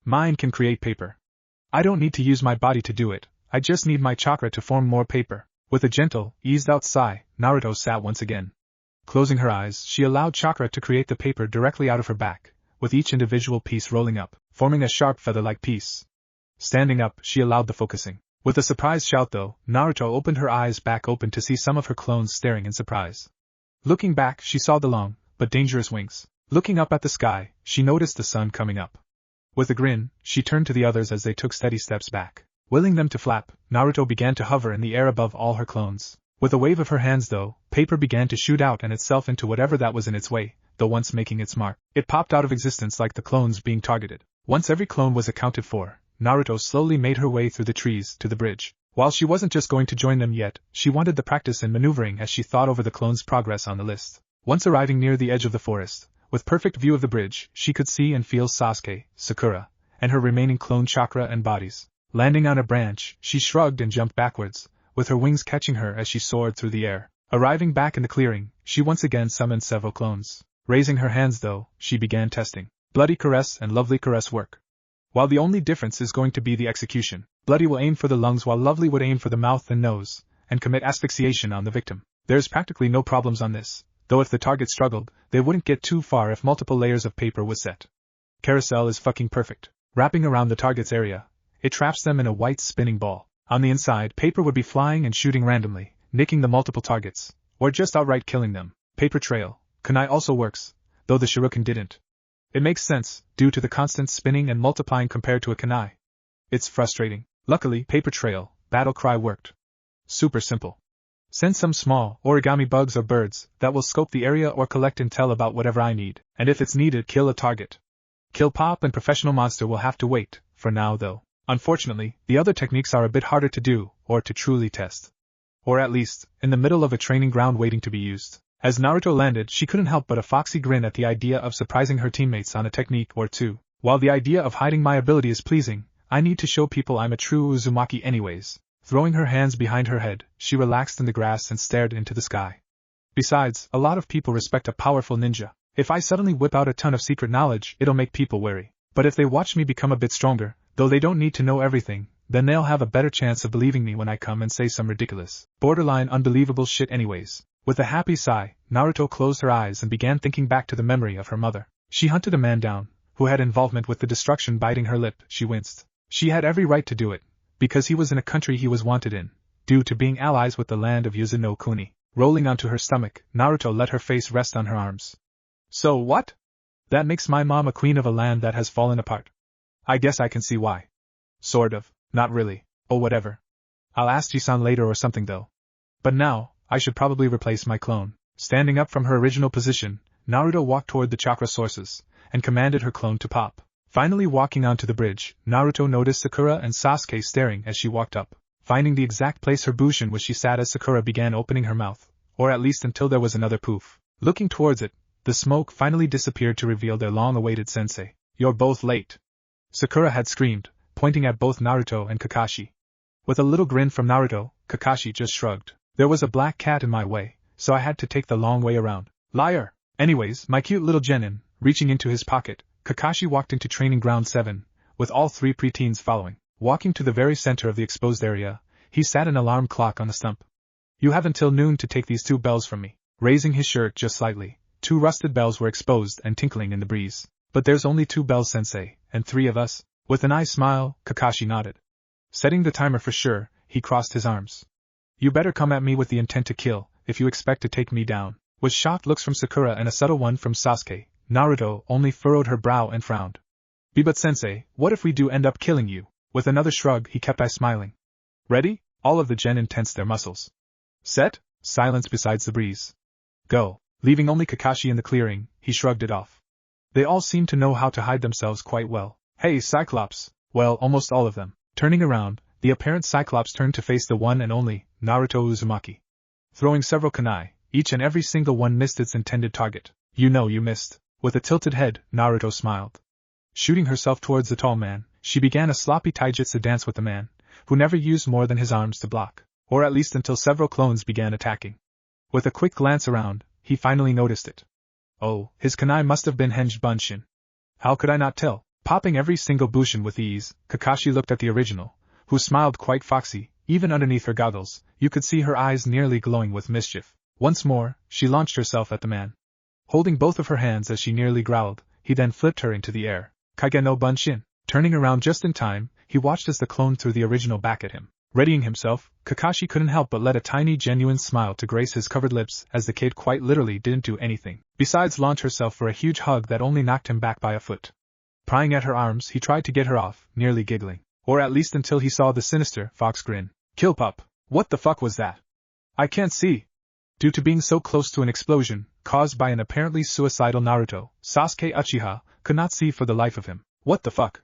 Mine can create paper. I don't need to use my body to do it, I just need my chakra to form more paper. With a gentle, eased-out sigh, Naruto sat once again. Closing her eyes, she allowed chakra to create the paper directly out of her back, with each individual piece rolling up, forming a sharp feather-like piece. Standing up, she allowed the focusing. With a surprised shout though, Naruto opened her eyes back open to see some of her clones staring in surprise. Looking back, she saw the long, but dangerous wings. Looking up at the sky, she noticed the sun coming up. With a grin, she turned to the others as they took steady steps back. Willing them to flap, Naruto began to hover in the air above all her clones. With a wave of her hands though, paper began to shoot out and itself into whatever that was in its way, though once making its mark, it popped out of existence like the clones being targeted. Once every clone was accounted for, Naruto slowly made her way through the trees to the bridge. While she wasn't just going to join them yet, she wanted the practice in maneuvering as she thought over the clones' progress on the list. Once arriving near the edge of the forest, with perfect view of the bridge, she could see and feel Sasuke, Sakura, and her remaining clone chakra and bodies. Landing on a branch, she shrugged and jumped backwards, with her wings catching her as she soared through the air. Arriving back in the clearing, she once again summoned several clones. Raising her hands though, she began testing Bloody Caress and Lovely Caress work. While the only difference is going to be the execution, Bloody will aim for the lungs while Lovely would aim for the mouth and nose, and commit asphyxiation on the victim. There's practically no problems on this, though if the target struggled, they wouldn't get too far if multiple layers of paper was set. Carousel is fucking perfect. Wrapping around the target's area, it traps them in a white spinning ball. On the inside, paper would be flying and shooting randomly, nicking the multiple targets, or just outright killing them. Paper trail, kunai also works, though the shuriken didn't. It makes sense, due to the constant spinning and multiplying compared to a kunai. It's frustrating. Luckily, paper trail, battle cry worked. Super simple. Send some small, origami bugs or birds that will scope the area or collect intel about whatever I need, and if it's needed, kill a target. Kill pop and professional monster will have to wait, for now though. Unfortunately, the other techniques are a bit harder to do, or to truly test. Or at least, in the middle of a training ground waiting to be used. As Naruto landed, she couldn't help but a foxy grin at the idea of surprising her teammates on a technique or two. While the idea of hiding my ability is pleasing, I need to show people I'm a true Uzumaki anyways. Throwing her hands behind her head, she relaxed in the grass and stared into the sky. Besides, a lot of people respect a powerful ninja. If I suddenly whip out a ton of secret knowledge, it'll make people wary. But if they watch me become a bit stronger, though they don't need to know everything, then they'll have a better chance of believing me when I come and say some ridiculous, borderline unbelievable shit anyways. With a happy sigh, Naruto closed her eyes and began thinking back to the memory of her mother. She hunted a man down, who had involvement with the destruction. Biting her lip, she winced. She had every right to do it, because he was in a country he was wanted in, due to being allies with the land of Yuzu no Kuni. Rolling onto her stomach, Naruto let her face rest on her arms. So what? That makes my mom a queen of a land that has fallen apart. I guess I can see why. Sort of, not really. Oh whatever. I'll ask Jisan later or something though. But now, I should probably replace my clone. Standing up from her original position, Naruto walked toward the chakra sources, and commanded her clone to pop. Finally walking onto the bridge, Naruto noticed Sakura and Sasuke staring as she walked up. Finding the exact place her bushin was, she sat as Sakura began opening her mouth, or at least until there was another poof. Looking towards it, the smoke finally disappeared to reveal their long-awaited sensei. You're both late. Sakura had screamed, pointing at both Naruto and Kakashi. With a little grin from Naruto, Kakashi just shrugged. There was a black cat in my way, so I had to take the long way around. Liar! Anyways, my cute little genin. Reaching into his pocket, Kakashi walked into Training Ground 7, with all three preteens following. Walking to the very center of the exposed area, he sat an alarm clock on the stump. You have until noon to take these 2 bells from me. Raising his shirt just slightly, 2 rusted bells were exposed and tinkling in the breeze. But there's only 2 bells, sensei, and 3 of us. With an eye smile, Kakashi nodded. Setting the timer for sure, he crossed his arms. You better come at me with the intent to kill, if you expect to take me down. With shocked looks from Sakura and a subtle one from Sasuke, Naruto only furrowed her brow and frowned. But sensei, what if we do end up killing you? With another shrug, he kept smiling. Ready? All of the genin tensed their muscles. Set? Silence besides the breeze. Go. Leaving only Kakashi in the clearing, he shrugged it off. They all seemed to know how to hide themselves quite well. Hey, Cyclops! Well, almost all of them. Turning around, the apparent Cyclops turned to face the one and only Naruto Uzumaki. Throwing several kunai, each and every single one missed its intended target. You know you missed. With a tilted head, Naruto smiled. Shooting herself towards the tall man, she began a sloppy taijutsu dance with the man, who never used more than his arms to block, or at least until several clones began attacking. With a quick glance around, he finally noticed it. Oh, his kunai must have been hinged bunshin. How could I not tell? Popping every single bushin with ease, Kakashi looked at the original, who smiled quite foxy. Even underneath her goggles, you could see her eyes nearly glowing with mischief. Once more, she launched herself at the man. Holding both of her hands as she nearly growled, he then flipped her into the air. Kage no bunshin. Turning around just in time, he watched as the clone threw the original back at him. Readying himself, Kakashi couldn't help but let a tiny genuine smile to grace his covered lips as the kid quite literally didn't do anything, besides launch herself for a huge hug that only knocked him back by a foot. Prying at her arms, he tried to get her off, nearly giggling. Or at least until he saw the sinister fox grin. Kill pup. What the fuck was that? I can't see. Due to being so close to an explosion, caused by an apparently suicidal Naruto, Sasuke Uchiha could not see for the life of him. What the fuck?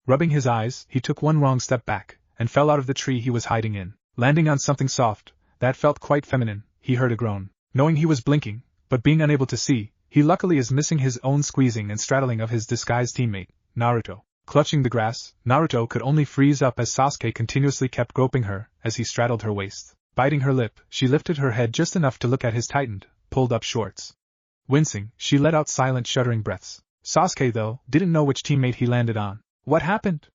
Rubbing his eyes, he took one wrong step back, and fell out of the tree he was hiding in. Landing on something soft, that felt quite feminine, he heard a groan. Knowing he was blinking, but being unable to see, he luckily is missing his own squeezing and straddling of his disguised teammate, Naruto. Clutching the grass, Naruto could only freeze up as Sasuke continuously kept groping her as he straddled her waist. Biting her lip, she lifted her head just enough to look at his tightened, pulled up shorts. Wincing, she let out silent shuddering breaths. Sasuke, though, didn't know which teammate he landed on. What happened?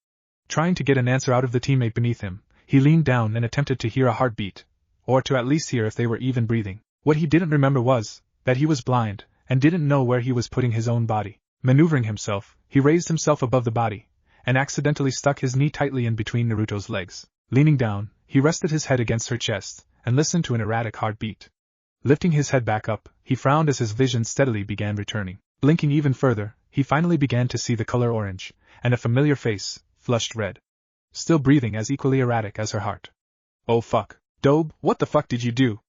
Trying to get an answer out of the teammate beneath him, he leaned down and attempted to hear a heartbeat, or to at least hear if they were even breathing. What he didn't remember was that he was blind and didn't know where he was putting his own body. Maneuvering himself, he raised himself above the body and accidentally stuck his knee tightly in between Naruto's legs. Leaning down, he rested his head against her chest and listened to an erratic heartbeat. Lifting his head back up, he frowned as his vision steadily began returning. Blinking even further, he finally began to see the color orange, and a familiar face, flushed red. Still breathing as equally erratic as her heart. Oh fuck. Dobe, what the fuck did you do?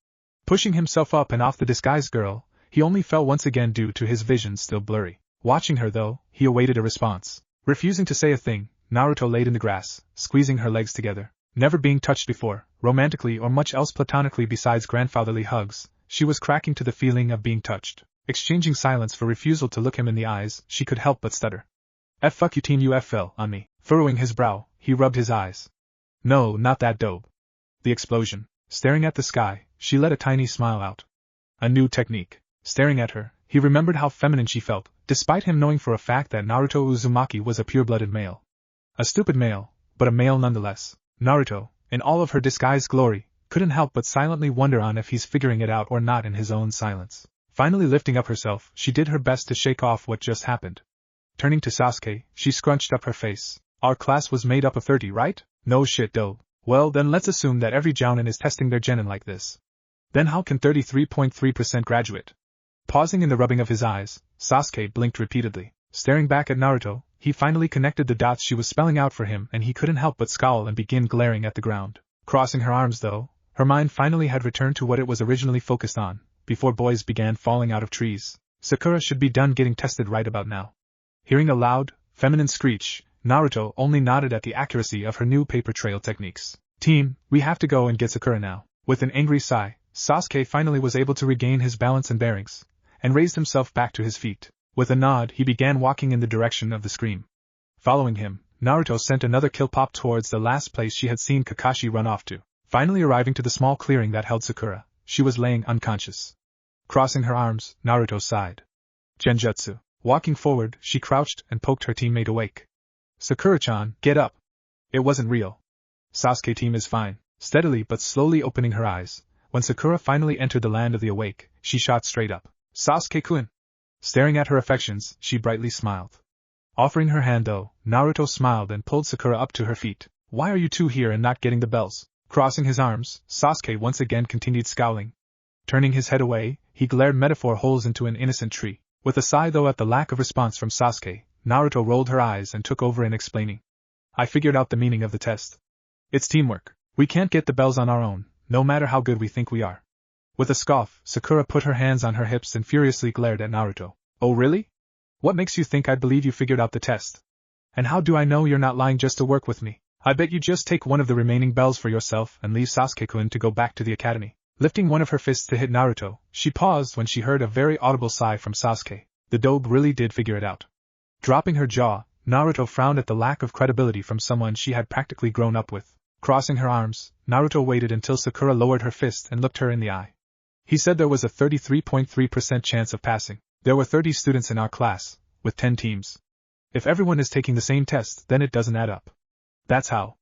Pushing himself up and off the disguised girl, he only fell once again due to his vision still blurry. Watching her though, he awaited a response. Refusing to say a thing, Naruto laid in the grass, squeezing her legs together. Never being touched before, romantically or much else platonically besides grandfatherly hugs, she was cracking to the feeling of being touched. Exchanging silence for refusal to look him in the eyes, she could help but stutter. Fuck you team you fell on me. Furrowing his brow, he rubbed his eyes. No, not that Dobe. The explosion. Staring at the sky, she let a tiny smile out. A new technique. Staring at her, he remembered how feminine she felt, despite him knowing for a fact that Naruto Uzumaki was a pure-blooded male. A stupid male, but a male nonetheless. Naruto, in all of her disguised glory, couldn't help but silently wonder on if he's figuring it out or not in his own silence. Finally lifting up herself, she did her best to shake off what just happened. Turning to Sasuke, she scrunched up her face. Our class was made up of 30, right? No shit, Dobe. Well, then let's assume that every jounin is testing their genin like this. Then how can 33.3% graduate? Pausing in the rubbing of his eyes, Sasuke blinked repeatedly. Staring back at Naruto, he finally connected the dots she was spelling out for him and he couldn't help but scowl and begin glaring at the ground. Crossing her arms though, her mind finally had returned to what it was originally focused on, before boys began falling out of trees. Sakura should be done getting tested right about now. Hearing a loud, feminine screech, Naruto only nodded at the accuracy of her new paper trail techniques. Team, we have to go and get Sakura now. With an angry sigh, Sasuke finally was able to regain his balance and bearings, and raised himself back to his feet. With a nod, he began walking in the direction of the scream. Following him, Naruto sent another kill pop towards the last place she had seen Kakashi run off to. Finally arriving to the small clearing that held Sakura, she was laying unconscious. Crossing her arms, Naruto sighed. Genjutsu. Walking forward, she crouched and poked her teammate awake. Sakura-chan, get up. It wasn't real. Sasuke team is fine. Steadily but slowly opening her eyes, when Sakura finally entered the land of the awake, she shot straight up. Sasuke-kun. Staring at her affections, she brightly smiled. Offering her hand though, Naruto smiled and pulled Sakura up to her feet. Why are you two here and not getting the bells? Crossing his arms, Sasuke once again continued scowling. Turning his head away, he glared metaphor holes into an innocent tree. With a sigh though at the lack of response from Sasuke, Naruto rolled her eyes and took over in explaining. I figured out the meaning of the test. It's teamwork. We can't get the bells on our own, no matter how good we think we are. With a scoff, Sakura put her hands on her hips and furiously glared at Naruto. Oh really? What makes you think I'd believe you figured out the test? And how do I know you're not lying just to work with me? I bet you just take one of the remaining bells for yourself and leave Sasuke-kun to go back to the academy. Lifting one of her fists to hit Naruto, she paused when she heard a very audible sigh from Sasuke. The Dobe really did figure it out. Dropping her jaw, Naruto frowned at the lack of credibility from someone she had practically grown up with. Crossing her arms, Naruto waited until Sakura lowered her fist and looked her in the eye. He said there was a 33.3% chance of passing. There were 30 students in our class, with 10 teams. If everyone is taking the same test, then it doesn't add up. That's how.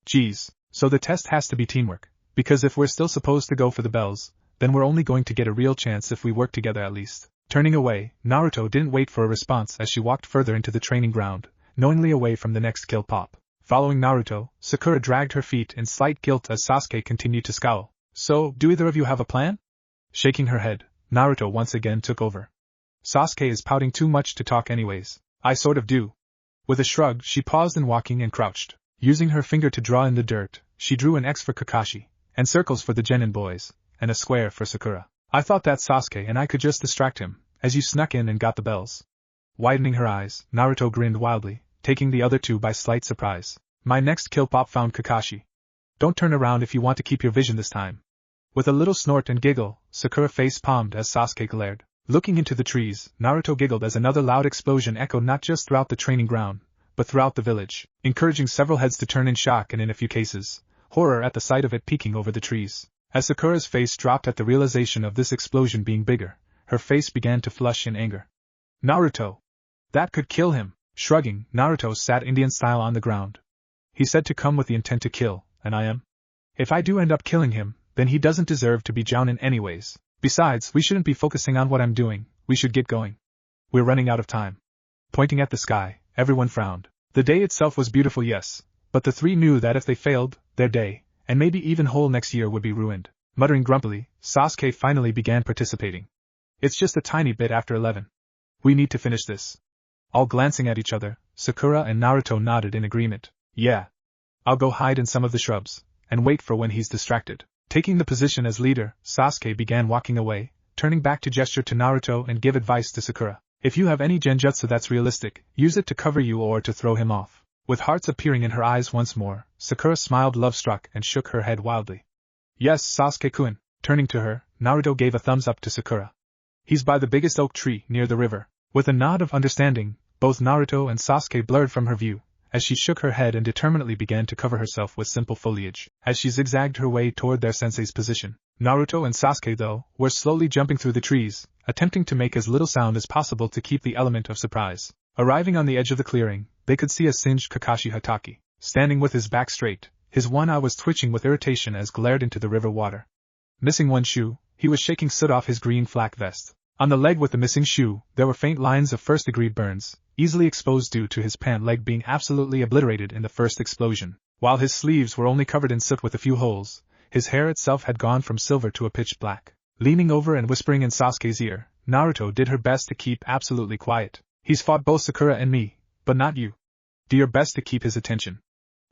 Geez, so the test has to be teamwork, because if we're still supposed to go for the bells, then we're only going to get a real chance if we work together at least. Turning away, Naruto didn't wait for a response as she walked further into the training ground, knowingly away from the next kill pop. Following Naruto, Sakura dragged her feet in slight guilt as Sasuke continued to scowl. So, do either of you have a plan? Shaking her head, Naruto once again took over. Sasuke is pouting too much to talk anyways. I sort of do. With a shrug, she paused in walking and crouched. Using her finger to draw in the dirt, she drew an X for Kakashi, and circles for the Genin boys, and a square for Sakura. I thought that Sasuke and I could just distract him, as you snuck in and got the bells. Widening her eyes, Naruto grinned wildly, taking the other two by slight surprise. My next kill pop found Kakashi. Don't turn around if you want to keep your vision this time. With a little snort and giggle, Sakura face-palmed as Sasuke glared. Looking into the trees, Naruto giggled as another loud explosion echoed not just throughout the training ground, but throughout the village, encouraging several heads to turn in shock and, in a few cases, horror at the sight of it peeking over the trees. As Sakura's face dropped at the realization of this explosion being bigger, her face began to flush in anger. Naruto! That could kill him! Shrugging, Naruto sat Indian style on the ground. He said to come with the intent to kill, and I am. If I do end up killing him, then he doesn't deserve to be jounin anyways. Besides, we shouldn't be focusing on what I'm doing, we should get going. We're running out of time. Pointing at the sky, everyone frowned. The day itself was beautiful, yes, but the three knew that if they failed, their day, and maybe even whole next year, would be ruined. Muttering grumpily, Sasuke finally began participating. It's just a tiny bit after 11. We need to finish this. All glancing at each other, Sakura and Naruto nodded in agreement. Yeah. I'll go hide in some of the shrubs, and wait for when he's distracted. Taking the position as leader, Sasuke began walking away, turning back to gesture to Naruto and give advice to Sakura. If you have any genjutsu that's realistic, use it to cover you or to throw him off. With hearts appearing in her eyes once more, Sakura smiled love-struck and shook her head wildly. Yes, Sasuke-kun. Turning to her, Naruto gave a thumbs up to Sakura. He's by the biggest oak tree near the river. With a nod of understanding, both Naruto and Sasuke blurred from her view, as she shook her head and determinedly began to cover herself with simple foliage, as she zigzagged her way toward their sensei's position. Naruto and Sasuke, though, were slowly jumping through the trees, attempting to make as little sound as possible to keep the element of surprise. Arriving on the edge of the clearing, they could see a singed Kakashi Hatake, standing with his back straight. His one eye was twitching with irritation as glared into the river water. Missing one shoe, he was shaking soot off his green flak vest. On the leg with the missing shoe, there were faint lines of first-degree burns, easily exposed due to his pant leg being absolutely obliterated in the first explosion. While his sleeves were only covered in soot with a few holes, his hair itself had gone from silver to a pitch black. Leaning over and whispering in Sasuke's ear, Naruto did her best to keep absolutely quiet. He's fought both Sakura and me, but not you. Do your best to keep his attention.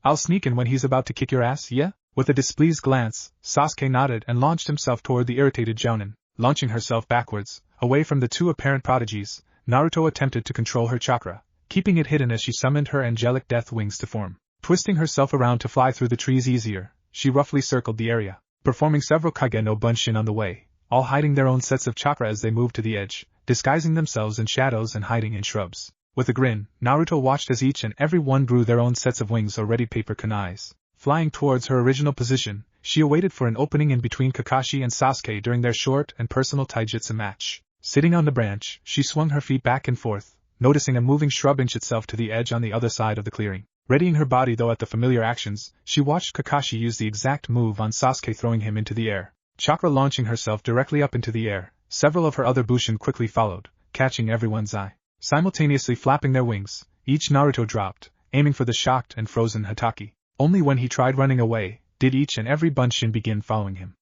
I'll sneak in when he's about to kick your ass, yeah? With a displeased glance, Sasuke nodded and launched himself toward the irritated Jounin. Launching herself backwards, away from the two apparent prodigies, Naruto attempted to control her chakra, keeping it hidden as she summoned her angelic death wings to form. Twisting herself around to fly through the trees easier, she roughly circled the area, performing several Kage no Bunshin on the way, all hiding their own sets of chakra as they moved to the edge, disguising themselves in shadows and hiding in shrubs. With a grin, Naruto watched as each and every one grew their own sets of wings or ready paper kunais. Flying towards her original position, she awaited for an opening in between Kakashi and Sasuke during their short and personal taijutsu match. Sitting on the branch, she swung her feet back and forth, noticing a moving shrub inch itself to the edge on the other side of the clearing. Readying her body though at the familiar actions, she watched Kakashi use the exact move on Sasuke, throwing him into the air. Chakra launching herself directly up into the air, several of her other Bushin quickly followed, catching everyone's eye. Simultaneously flapping their wings, each Naruto dropped, aiming for the shocked and frozen Hatake. Only when he tried running away, did each and every Bunshin begin following him.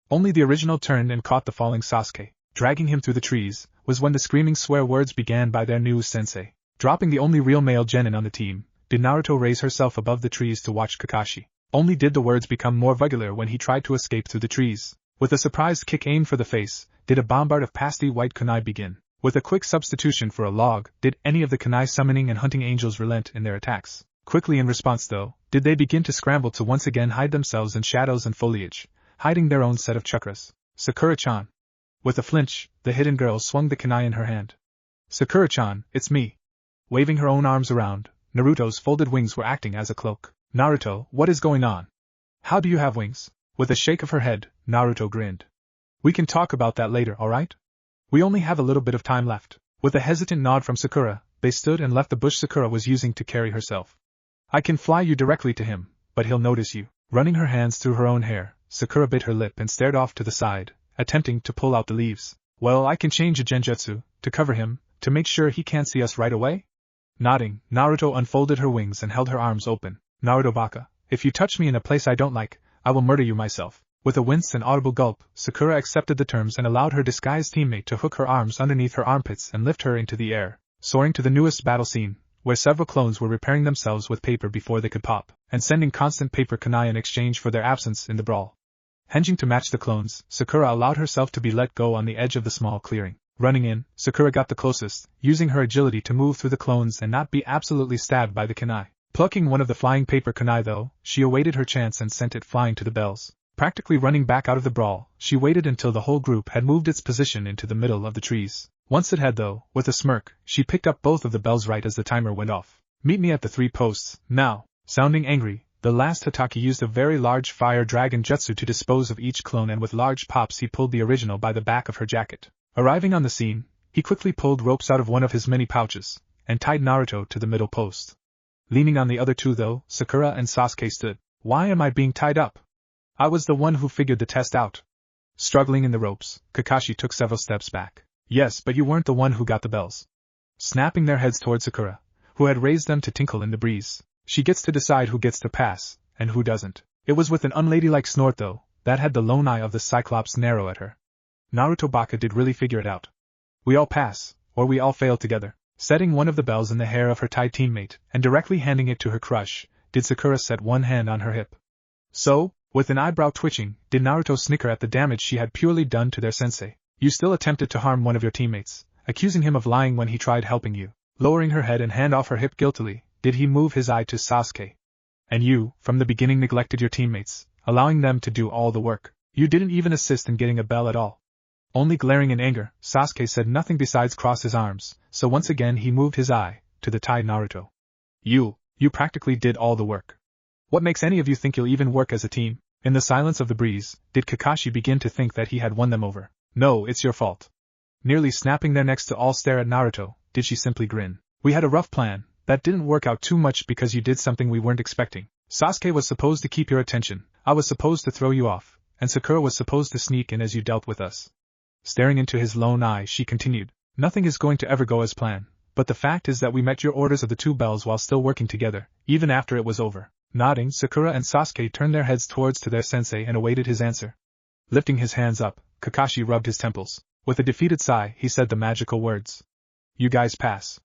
Only the original turned and caught the falling Sasuke, dragging him through the trees, was when the screaming swear words began by their new sensei. Dropping the only real male genin on the team, did Naruto raise herself above the trees to watch Kakashi. Only did the words become more vulgar when he tried to escape through the trees. With a surprised kick aimed for the face, did a bombard of pasty white kunai begin. With a quick substitution for a log, did any of the kunai summoning and hunting angels relent in their attacks. Quickly in response though, did they begin to scramble to once again hide themselves in shadows and foliage, hiding their own set of chakras. Sakura-chan. With a flinch, the hidden girl swung the kunai in her hand. Sakura-chan, it's me. Waving her own arms around, Naruto's folded wings were acting as a cloak. Naruto, what is going on? How do you have wings? With a shake of her head, Naruto grinned. We can talk about that later, alright? We only have a little bit of time left. With a hesitant nod from Sakura, they stood and left the bush Sakura was using to carry herself. I can fly you directly to him, but he'll notice you. Running her hands through her own hair, Sakura bit her lip and stared off to the side, attempting to pull out the leaves. Well, I can change a genjutsu, to cover him, to make sure he can't see us right away? Nodding, Naruto unfolded her wings and held her arms open. Naruto baka, if you touch me in a place I don't like, I will murder you myself. With a wince and audible gulp, Sakura accepted the terms and allowed her disguised teammate to hook her arms underneath her armpits and lift her into the air, soaring to the newest battle scene, where several clones were repairing themselves with paper before they could pop, and sending constant paper kunai in exchange for their absence in the brawl. Hinging to match the clones, Sakura allowed herself to be let go on the edge of the small clearing. Running in, Sakura got the closest, using her agility to move through the clones and not be absolutely stabbed by the kunai. Plucking one of the flying paper kunai though, she awaited her chance and sent it flying to the bells. Practically running back out of the brawl, she waited until the whole group had moved its position into the middle of the trees. Once it had though, with a smirk, she picked up both of the bells right as the timer went off. Meet me at the 3 posts, now. Sounding angry, the last Hokage used a very large fire dragon jutsu to dispose of each clone, and with large pops he pulled the original by the back of her jacket. Arriving on the scene, he quickly pulled ropes out of one of his many pouches, and tied Naruto to the middle post. Leaning on the other 2 though, Sakura and Sasuke stood. Why am I being tied up? I was the one who figured the test out. Struggling in the ropes, Kakashi took several steps back. Yes, but you weren't the one who got the bells. Snapping their heads toward Sakura, who had raised them to tinkle in the breeze. She gets to decide who gets to pass, and who doesn't. It was with an unladylike snort though, that had the lone eye of the Cyclops narrow at her. Naruto Baka did really figure it out. We all pass, or we all fail together. Setting one of the bells in the hair of her tied teammate, and directly handing it to her crush, did Sakura set one hand on her hip. So, with an eyebrow twitching, did Naruto snicker at the damage she had purely done to their sensei. You still attempted to harm one of your teammates, accusing him of lying when he tried helping you. Lowering her head and hand off her hip guiltily, did he move his eye to Sasuke. And you, from the beginning, neglected your teammates, allowing them to do all the work. You didn't even assist in getting a bell at all. Only glaring in anger, Sasuke said nothing besides cross his arms, so once again he moved his eye to the tied Naruto. You practically did all the work. What makes any of you think you'll even work as a team? In the silence of the breeze, did Kakashi begin to think that he had won them over? No, it's your fault. Nearly snapping their necks to all stare at Naruto, did she simply grin. We had a rough plan, that didn't work out too much because you did something we weren't expecting. Sasuke was supposed to keep your attention, I was supposed to throw you off, and Sakura was supposed to sneak in as you dealt with us. Staring into his lone eye, she continued. Nothing is going to ever go as planned, but the fact is that we met your orders of the 2 bells while still working together, even after it was over. Nodding, Sakura and Sasuke turned their heads towards to their sensei and awaited his answer. Lifting his hands up, Kakashi rubbed his temples. With a defeated sigh, he said the magical words. You guys pass.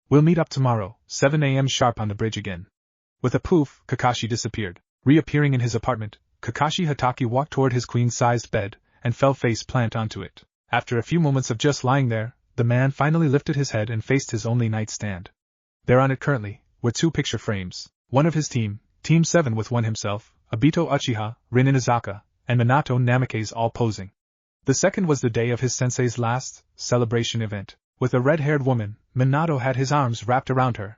We'll meet up tomorrow, 7 a.m. sharp on the bridge again. With a poof, Kakashi disappeared. Reappearing in his apartment, Kakashi Hatake walked toward his queen-sized bed, and fell face plant onto it. After a few moments of just lying there, the man finally lifted his head and faced his only nightstand. There on it currently were 2 picture frames, one of his team, Team 7 with one himself, Obito Uchiha, Rin Inazaka, and Minato Namikaze all posing. The second was the day of his sensei's last celebration event. With a red-haired woman, Minato had his arms wrapped around her.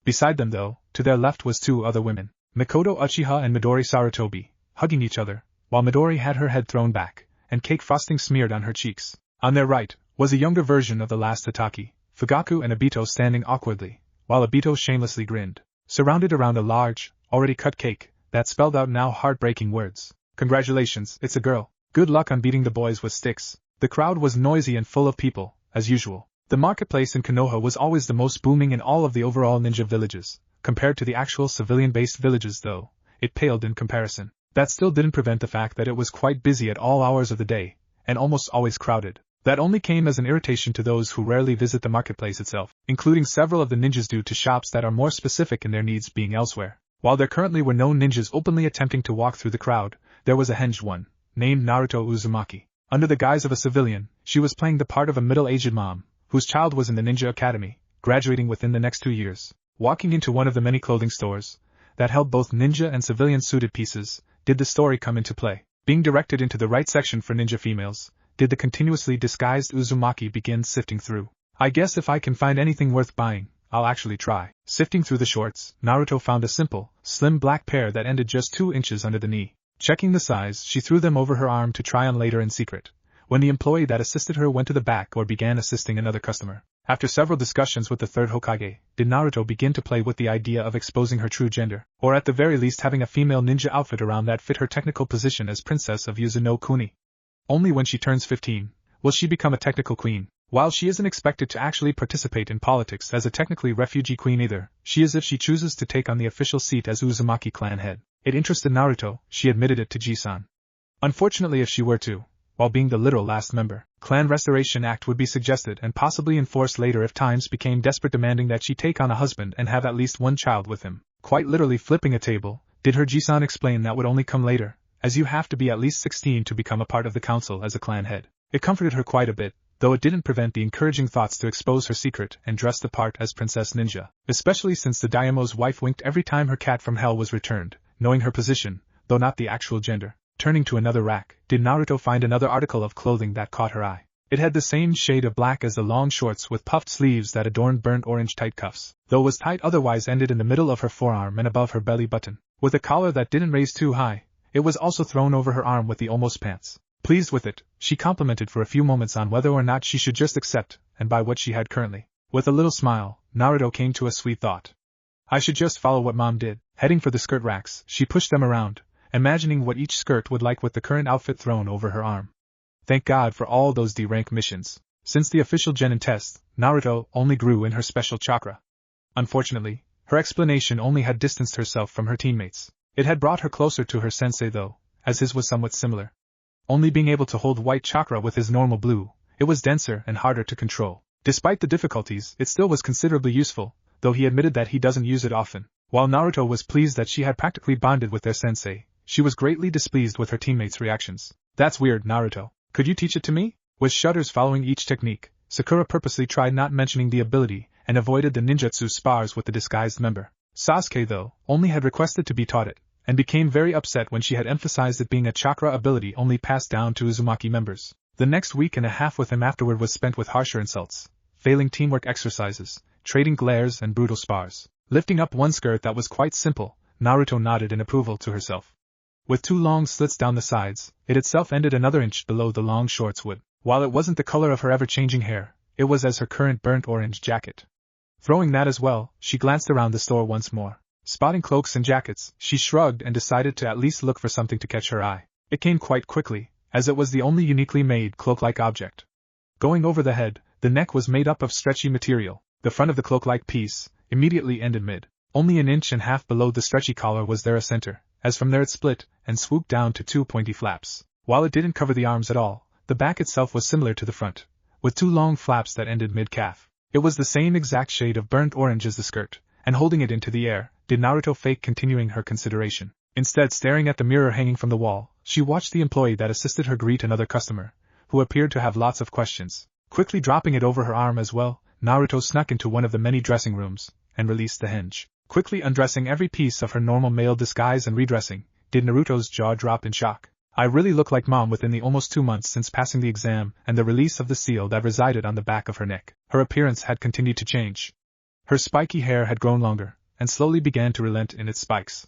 Beside them though, to their left was 2 other women, Mikoto Uchiha and Midori Sarutobi, hugging each other, while Midori had her head thrown back, and cake frosting smeared on her cheeks. On their right was a younger version of the last Hatake, Fugaku and Obito standing awkwardly, while Obito shamelessly grinned, surrounded around a large, already cut cake, that spelled out now heartbreaking words. Congratulations, it's a girl. Good luck on beating the boys with sticks. The crowd was noisy and full of people, as usual. The marketplace in Konoha was always the most booming in all of the overall ninja villages. Compared to the actual civilian-based villages though, it paled in comparison. That still didn't prevent the fact that it was quite busy at all hours of the day, and almost always crowded. That only came as an irritation to those who rarely visit the marketplace itself, including several of the ninjas due to shops that are more specific in their needs being elsewhere. While there currently were no ninjas openly attempting to walk through the crowd, there was a hinged one, named Naruto Uzumaki. Under the guise of a civilian, she was playing the part of a middle-aged mom, whose child was in the ninja academy, graduating within the next 2 years. Walking into one of the many clothing stores that held both ninja and civilian suited pieces, did the story come into play. Being directed into the right section for ninja females, did the continuously disguised Uzumaki begin sifting through. I guess if I can find anything worth buying, I'll actually try. Sifting through the shorts, Naruto found a simple, slim black pair that ended just 2 inches under the knee. Checking the size, she threw them over her arm to try on later in secret, when the employee that assisted her went to the back or began assisting another customer. After several discussions with the 3rd Hokage, did Naruto begin to play with the idea of exposing her true gender, or at the very least having a female ninja outfit around that fit her technical position as Princess of Yuzuno Kuni. Only when she turns 15 will she become a technical queen. While she isn't expected to actually participate in politics as a technically refugee queen either, she is if she chooses to take on the official seat as Uzumaki clan head. It interested Naruto, she admitted it to Ji-san. Unfortunately, if she were to, while being the literal last member, Clan Restoration Act would be suggested and possibly enforced later if times became desperate, demanding that she take on a husband and have at least 1 child with him. Quite literally flipping a table, did her Ji-san explain that would only come later, as you have to be at least 16 to become a part of the council as a clan head. It comforted her quite a bit, though it didn't prevent the encouraging thoughts to expose her secret and dress the part as Princess Ninja, especially since the Daimo's wife winked every time her cat from hell was returned, knowing her position, though not the actual gender. Turning to another rack, did Naruto find another article of clothing that caught her eye. It had the same shade of black as the long shorts with puffed sleeves that adorned burnt orange tight cuffs, though was tight otherwise ended in the middle of her forearm and above her belly button, with a collar that didn't raise too high. It was also thrown over her arm with the almost pants. Pleased with it, she complimented for a few moments on whether or not she should just accept and buy what she had currently. With a little smile, Naruto came to a sweet thought. I should just follow what Mom did. Heading for the skirt racks, she pushed them around, imagining what each skirt would like with the current outfit thrown over her arm. Thank God for all those D-rank missions. Since the official genin test, Naruto only grew in her special chakra. Unfortunately, her explanation only had distanced herself from her teammates. It had brought her closer to her sensei though, as his was somewhat similar. Only being able to hold white chakra with his normal blue, it was denser and harder to control. Despite the difficulties, it still was considerably useful, though he admitted that he doesn't use it often. While Naruto was pleased that she had practically bonded with their sensei, she was greatly displeased with her teammates' reactions. That's weird, Naruto. Could you teach it to me? With shudders following each technique, Sakura purposely tried not mentioning the ability and avoided the ninjutsu spars with the disguised member. Sasuke, though, only had requested to be taught it, and became very upset when she had emphasized it being a chakra ability only passed down to Uzumaki members. The next week and a half with him afterward was spent with harsher insults, failing teamwork exercises, trading glares and brutal spars. Lifting up one skirt that was quite simple, Naruto nodded in approval to herself. With two long slits down the sides, it itself ended another inch below the long shorts would. While it wasn't the color of her ever-changing hair, it was as her current burnt orange jacket. Throwing that as well, she glanced around the store once more. Spotting cloaks and jackets, she shrugged and decided to at least look for something to catch her eye. It came quite quickly, as it was the only uniquely made cloak-like object. Going over the head, the neck was made up of stretchy material. The front of the cloak-like piece immediately ended mid. Only an inch and a half below the stretchy collar was there a center, as from there it split and swooped down to two pointy flaps. While it didn't cover the arms at all, the back itself was similar to the front, with two long flaps that ended mid-calf. It was the same exact shade of burnt orange as the skirt, and holding it into the air, did Naruto fake continuing her consideration. Instead, staring at the mirror hanging from the wall, she watched the employee that assisted her greet another customer, who appeared to have lots of questions. Quickly dropping it over her arm as well, Naruto snuck into one of the many dressing rooms, and released the hinge. Quickly undressing every piece of her normal male disguise and redressing, did Naruto's jaw drop in shock. I really look like Mom within the almost 2 months since passing the exam and the release of the seal that resided on the back of her neck. Her appearance had continued to change. Her spiky hair had grown longer, and slowly began to relent in its spikes.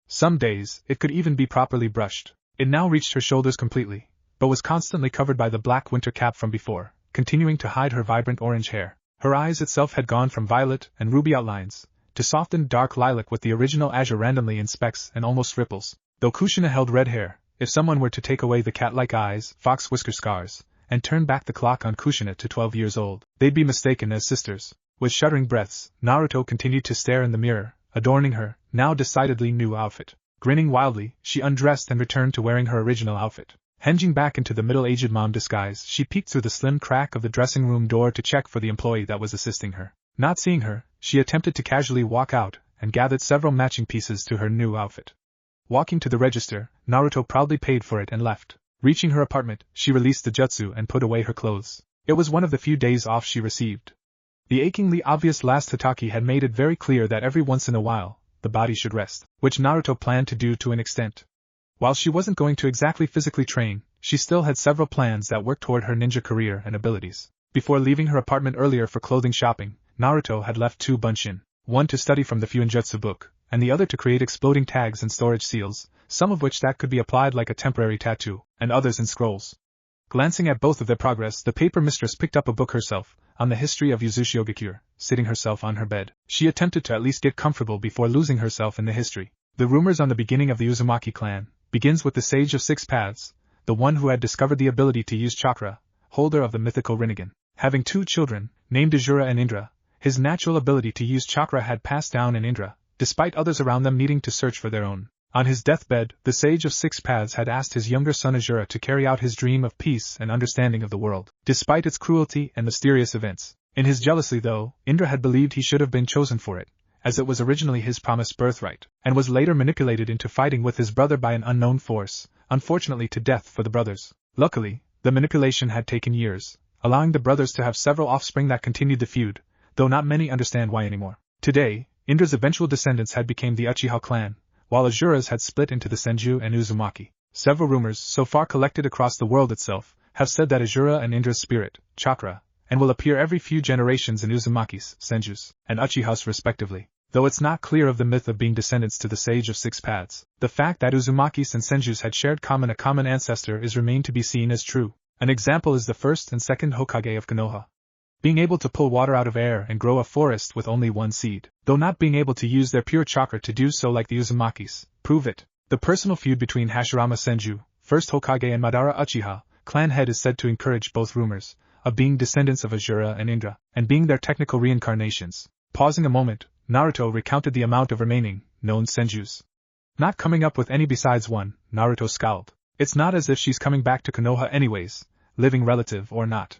Some days, it could even be properly brushed. It now reached her shoulders completely, but was constantly covered by the black winter cap from before, continuing to hide her vibrant orange hair. Her eyes itself had gone from violet and ruby outlines to softened dark lilac with the original azure randomly in specks and almost ripples. Though Kushina held red hair, if someone were to take away the cat-like eyes, fox whisker scars, and turn back the clock on Kushina to 12 years old, they'd be mistaken as sisters. With shuddering breaths, Naruto continued to stare in the mirror, adorning her, now decidedly new outfit. Grinning wildly, she undressed and returned to wearing her original outfit. Hinging back into the middle-aged mom disguise, she peeked through the slim crack of the dressing room door to check for the employee that was assisting her. Not seeing her, she attempted to casually walk out, and gathered several matching pieces to her new outfit. Walking to the register, Naruto proudly paid for it and left. Reaching her apartment, she released the jutsu and put away her clothes. It was one of the few days off she received. The achingly obvious last Hatake had made it very clear that every once in a while, the body should rest, which Naruto planned to do to an extent. While she wasn't going to exactly physically train, she still had several plans that worked toward her ninja career and abilities. Before leaving her apartment earlier for clothing shopping, Naruto had left 2 bunshin, one to study from the Fuinjutsu book, and the other to create exploding tags and storage seals, some of which that could be applied like a temporary tattoo, and others in scrolls. Glancing at both of their progress, the paper mistress picked up a book herself, on the history of Uzushiogakure. Sitting herself on her bed, she attempted to at least get comfortable before losing herself in the history. The rumors on the beginning of the Uzumaki clan begins with the Sage of 6 Paths, the one who had discovered the ability to use chakra, holder of the mythical Rinnegan. Having 2 children, named Azura and Indra, his natural ability to use chakra had passed down in Indra, despite others around them needing to search for their own. On his deathbed, the Sage of 6 Paths had asked his younger son Azura to carry out his dream of peace and understanding of the world, despite its cruelty and mysterious events. In his jealousy though, Indra had believed he should have been chosen for it, as it was originally his promised birthright, and was later manipulated into fighting with his brother by an unknown force, unfortunately to death for the brothers. Luckily, the manipulation had taken years, allowing the brothers to have several offspring that continued the feud, though not many understand why anymore. Today, Indra's eventual descendants had become the Uchiha clan, while Azura's had split into the Senju and Uzumaki. Several rumors, so far collected across the world itself, have said that Azura and Indra's spirit, chakra, and will appear every few generations in Uzumaki's, Senju's, and Uchiha's respectively. Though it's not clear of the myth of being descendants to the Sage of Six Paths, the fact that Uzumaki's and Senju's had shared a common ancestor is remained to be seen as true. An example is the first and second Hokage of Konoha, being able to pull water out of air and grow a forest with only one seed, though not being able to use their pure chakra to do so like the Uzumaki's, prove it. The personal feud between Hashirama Senju, first Hokage, and Madara Uchiha, clan head, is said to encourage both rumors of being descendants of Azura and Indra, and being their technical reincarnations. Pausing a moment, Naruto recounted the amount of remaining, known Senjus. Not coming up with any besides one, Naruto scowled. It's not as if she's coming back to Konoha anyways, living relative or not.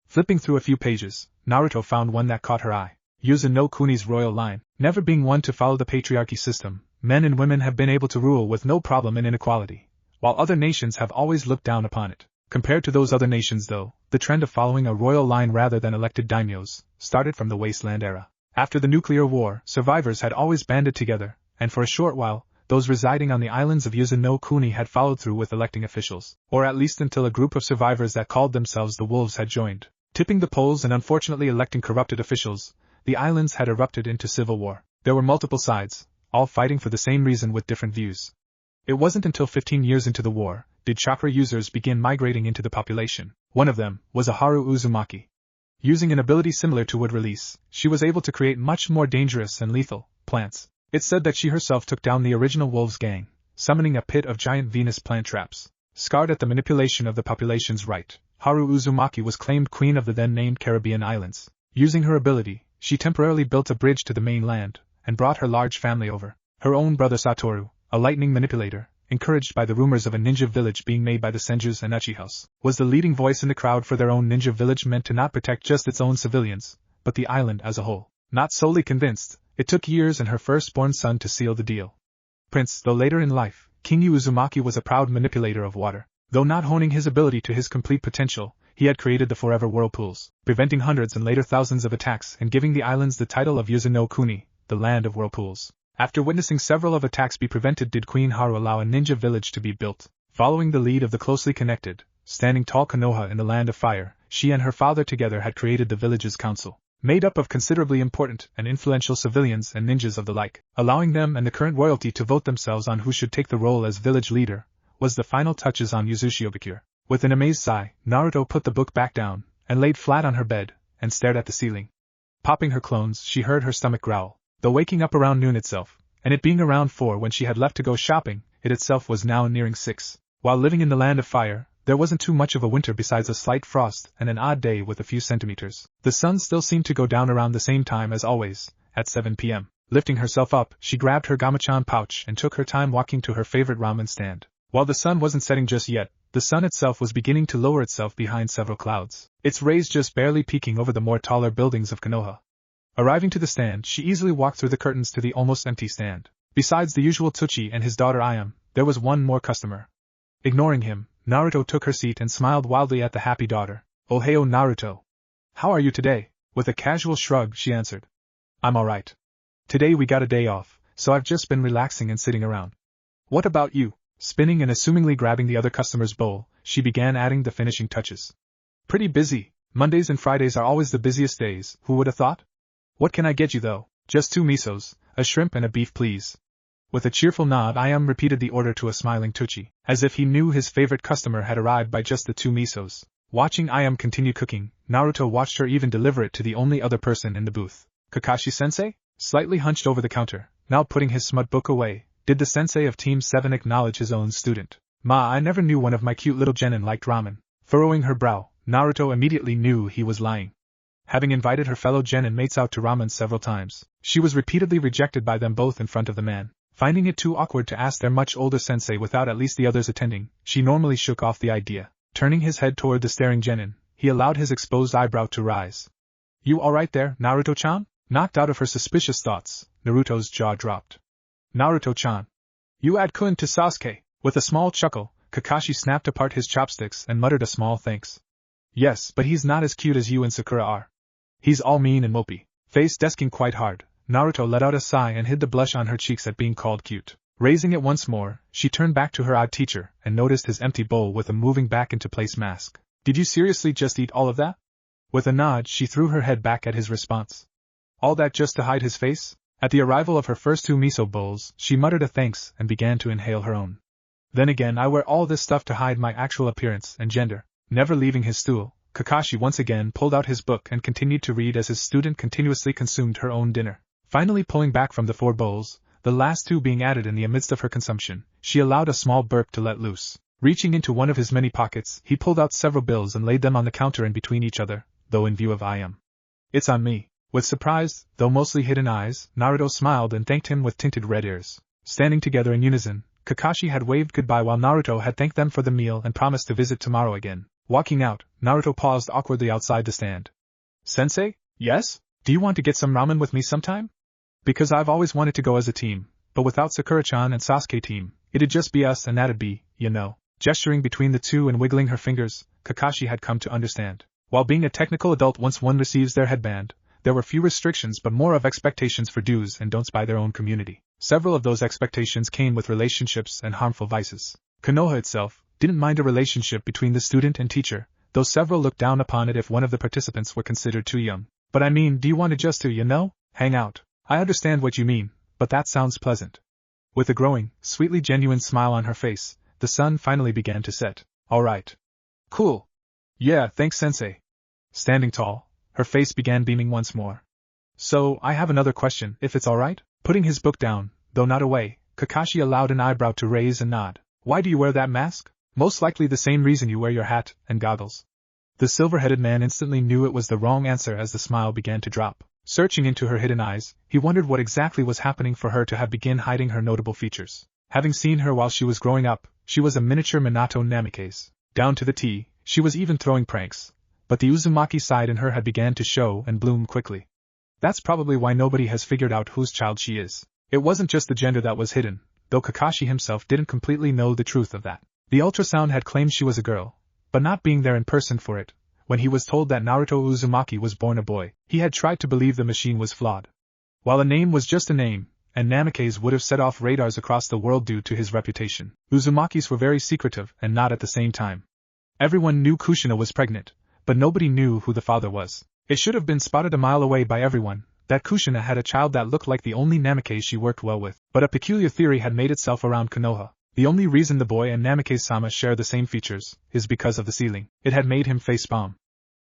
Flipping through a few pages, Naruto found one that caught her eye. Yuzu no Kuni's royal line. Never being one to follow the patriarchy system, men and women have been able to rule with no problem in inequality, while other nations have always looked down upon it. Compared to those other nations though, the trend of following a royal line rather than elected daimyos started from the Wasteland era. After the nuclear war, survivors had always banded together, and for a short while, those residing on the islands of Yuzu no Kuni had followed through with electing officials, or at least until a group of survivors that called themselves the Wolves had joined. Tipping the polls and unfortunately electing corrupted officials, the islands had erupted into civil war. There were multiple sides, all fighting for the same reason with different views. It wasn't until 15 years into the war did chakra users begin migrating into the population. One of them was Haru Uzumaki. Using an ability similar to wood release, she was able to create much more dangerous and lethal plants. It's said that she herself took down the original wolves gang, summoning a pit of giant Venus plant traps. Scarred at the manipulation of the population's right, Haru Uzumaki was claimed queen of the then-named Caribbean islands. Using her ability, she temporarily built a bridge to the mainland, and brought her large family over. Her own brother Satoru, a lightning manipulator, encouraged by the rumors of a ninja village being made by the Senjus and Uchihas, was the leading voice in the crowd for their own ninja village meant to not protect just its own civilians, but the island as a whole. Not solely convinced, it took years and her firstborn son to seal the deal. Prince, though later in life, King Uzumaki was a proud manipulator of water. Though not honing his ability to his complete potential, he had created the forever whirlpools, preventing hundreds and later thousands of attacks and giving the islands the title of Yuzu no Kuni, the land of whirlpools. After witnessing several of attacks be prevented, did Queen Haru allow a ninja village to be built. Following the lead of the closely connected, standing tall Konoha in the land of fire, she and her father together had created the village's council, made up of considerably important and influential civilians and ninjas of the like. Allowing them and the current royalty to vote themselves on who should take the role as village leader was the final touches on Yuzushiobakure. With an amazed sigh, Naruto put the book back down, and laid flat on her bed, and stared at the ceiling. Popping her clones, she heard her stomach growl. Though waking up around noon itself, and it being around 4 when she had left to go shopping, it itself was now nearing 6. While living in the land of fire, there wasn't too much of a winter besides a slight frost and an odd day with a few centimeters. The sun still seemed to go down around the same time as always, at 7 p.m. Lifting herself up, she grabbed her gamachan pouch and took her time walking to her favorite ramen stand. While the sun wasn't setting just yet, the sun itself was beginning to lower itself behind several clouds, its rays just barely peeking over the more taller buildings of Konoha. Arriving to the stand, she easily walked through the curtains to the almost empty stand. Besides the usual Tsuchi and his daughter Ayam, there was one more customer. Ignoring him, Naruto took her seat and smiled wildly at the happy daughter. "Ohio Naruto. How are you today?" With a casual shrug, she answered. "I'm alright. Today we got a day off, so I've just been relaxing and sitting around. What about you?" Spinning and assumingly grabbing the other customer's bowl, she began adding the finishing touches. "Pretty busy. Mondays and Fridays are always the busiest days, who would have thought? What can I get you though?" "Just 2 misos, a shrimp and a beef please." With a cheerful nod, Ayam repeated the order to a smiling Tsuchi, as if he knew his favorite customer had arrived by just the 2 misos. Watching Ayam continue cooking, Naruto watched her even deliver it to the only other person in the booth. "Kakashi sensei?" Slightly hunched over the counter, now putting his smut book away, did the sensei of Team 7 acknowledge his own student. "Ma, I never knew one of my cute little genin liked ramen." Furrowing her brow, Naruto immediately knew he was lying. Having invited her fellow genin mates out to ramen several times, she was repeatedly rejected by them both in front of the man. Finding it too awkward to ask their much older sensei without at least the others attending, she normally shook off the idea. Turning his head toward the staring genin, he allowed his exposed eyebrow to rise. "You alright there, Naruto-chan?" Knocked out of her suspicious thoughts, Naruto's jaw dropped. "Naruto-chan. You add kun to Sasuke." With a small chuckle, Kakashi snapped apart his chopsticks and muttered a small thanks. "Yes, but he's not as cute as you and Sakura are. He's all mean and mopey." Face desking quite hard, Naruto let out a sigh and hid the blush on her cheeks at being called cute. Raising it once more, she turned back to her odd teacher and noticed his empty bowl with a moving back into place mask. Did you seriously just eat all of that? With a nod, she threw her head back at his response. All that just to hide his face? At the arrival of her first 2 miso bowls, she muttered a thanks and began to inhale her own. Then again, I wear all this stuff to hide my actual appearance and gender. Never leaving his stool, Kakashi once again pulled out his book and continued to read as his student continuously consumed her own dinner. Finally pulling back from the 4 bowls, the last 2 being added in the midst of her consumption, she allowed a small burp to let loose. Reaching into one of his many pockets, he pulled out several bills and laid them on the counter in between each other, though in view of I.M. It's on me. With surprised, though mostly hidden eyes, Naruto smiled and thanked him with tinted red ears. Standing together in unison, Kakashi had waved goodbye while Naruto had thanked them for the meal and promised to visit tomorrow again. Walking out, Naruto paused awkwardly outside the stand. Sensei? Yes? Do you want to get some ramen with me sometime? Because I've always wanted to go as a team, but without Sakura-chan and Sasuke team, it'd just be us and that'd be, you know. Gesturing between the 2 and wiggling her fingers, Kakashi had come to understand. While being a technical adult once one receives their headband, there were few restrictions but more of expectations for do's and don'ts by their own community. Several of those expectations came with relationships and harmful vices. Konoha itself didn't mind a relationship between the student and teacher, though several looked down upon it if one of the participants were considered too young. But I mean, do you want to just to, you know, hang out? I understand what you mean, but that sounds pleasant. With a growing, sweetly genuine smile on her face, the sun finally began to set. All right. Cool. Yeah, thanks, Sensei. Standing tall, her face began beaming once more. So, I have another question, if it's all right? Putting his book down, though not away, Kakashi allowed an eyebrow to raise and nod. Why do you wear that mask? Most likely the same reason you wear your hat and goggles. The silver-headed man instantly knew it was the wrong answer as the smile began to drop. Searching into her hidden eyes, he wondered what exactly was happening for her to have begun hiding her notable features. Having seen her while she was growing up, she was a miniature Minato Namikaze. Down to the T, she was even throwing pranks. But the Uzumaki side in her had begun to show and bloom quickly. That's probably why nobody has figured out whose child she is. It wasn't just the gender that was hidden, though Kakashi himself didn't completely know the truth of that. The ultrasound had claimed she was a girl, but not being there in person for it, when he was told that Naruto Uzumaki was born a boy, he had tried to believe the machine was flawed. While a name was just a name, and Namikaze would have set off radars across the world due to his reputation, Uzumakis were very secretive and not at the same time. Everyone knew Kushina was pregnant, but nobody knew who the father was. It should have been spotted a mile away by everyone that Kushina had a child that looked like the only Namikaze she worked well with. But a peculiar theory had made itself around Konoha. The only reason the boy and Namikaze-sama share the same features is because of the ceiling. It had made him facepalm.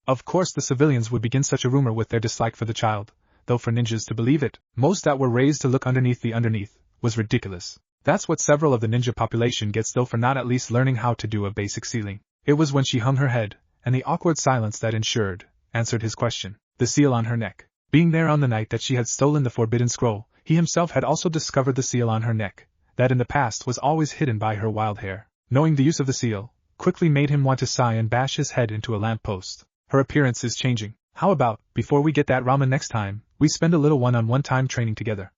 Of course the civilians would begin such a rumor with their dislike for the child, though for ninjas to believe it, most that were raised to look underneath the underneath, was ridiculous. That's what several of the ninja population gets though for not at least learning how to do a basic ceiling. It was when she hung her head, and the awkward silence that ensued, answered his question. The seal on her neck. Being there on the night that she had stolen the forbidden scroll, he himself had also discovered the seal on her neck, that in the past was always hidden by her wild hair. Knowing the use of the seal, quickly made him want to sigh and bash his head into a lamppost. Her appearance is changing. How about, before we get that ramen next time, we spend a little one-on-one time training together?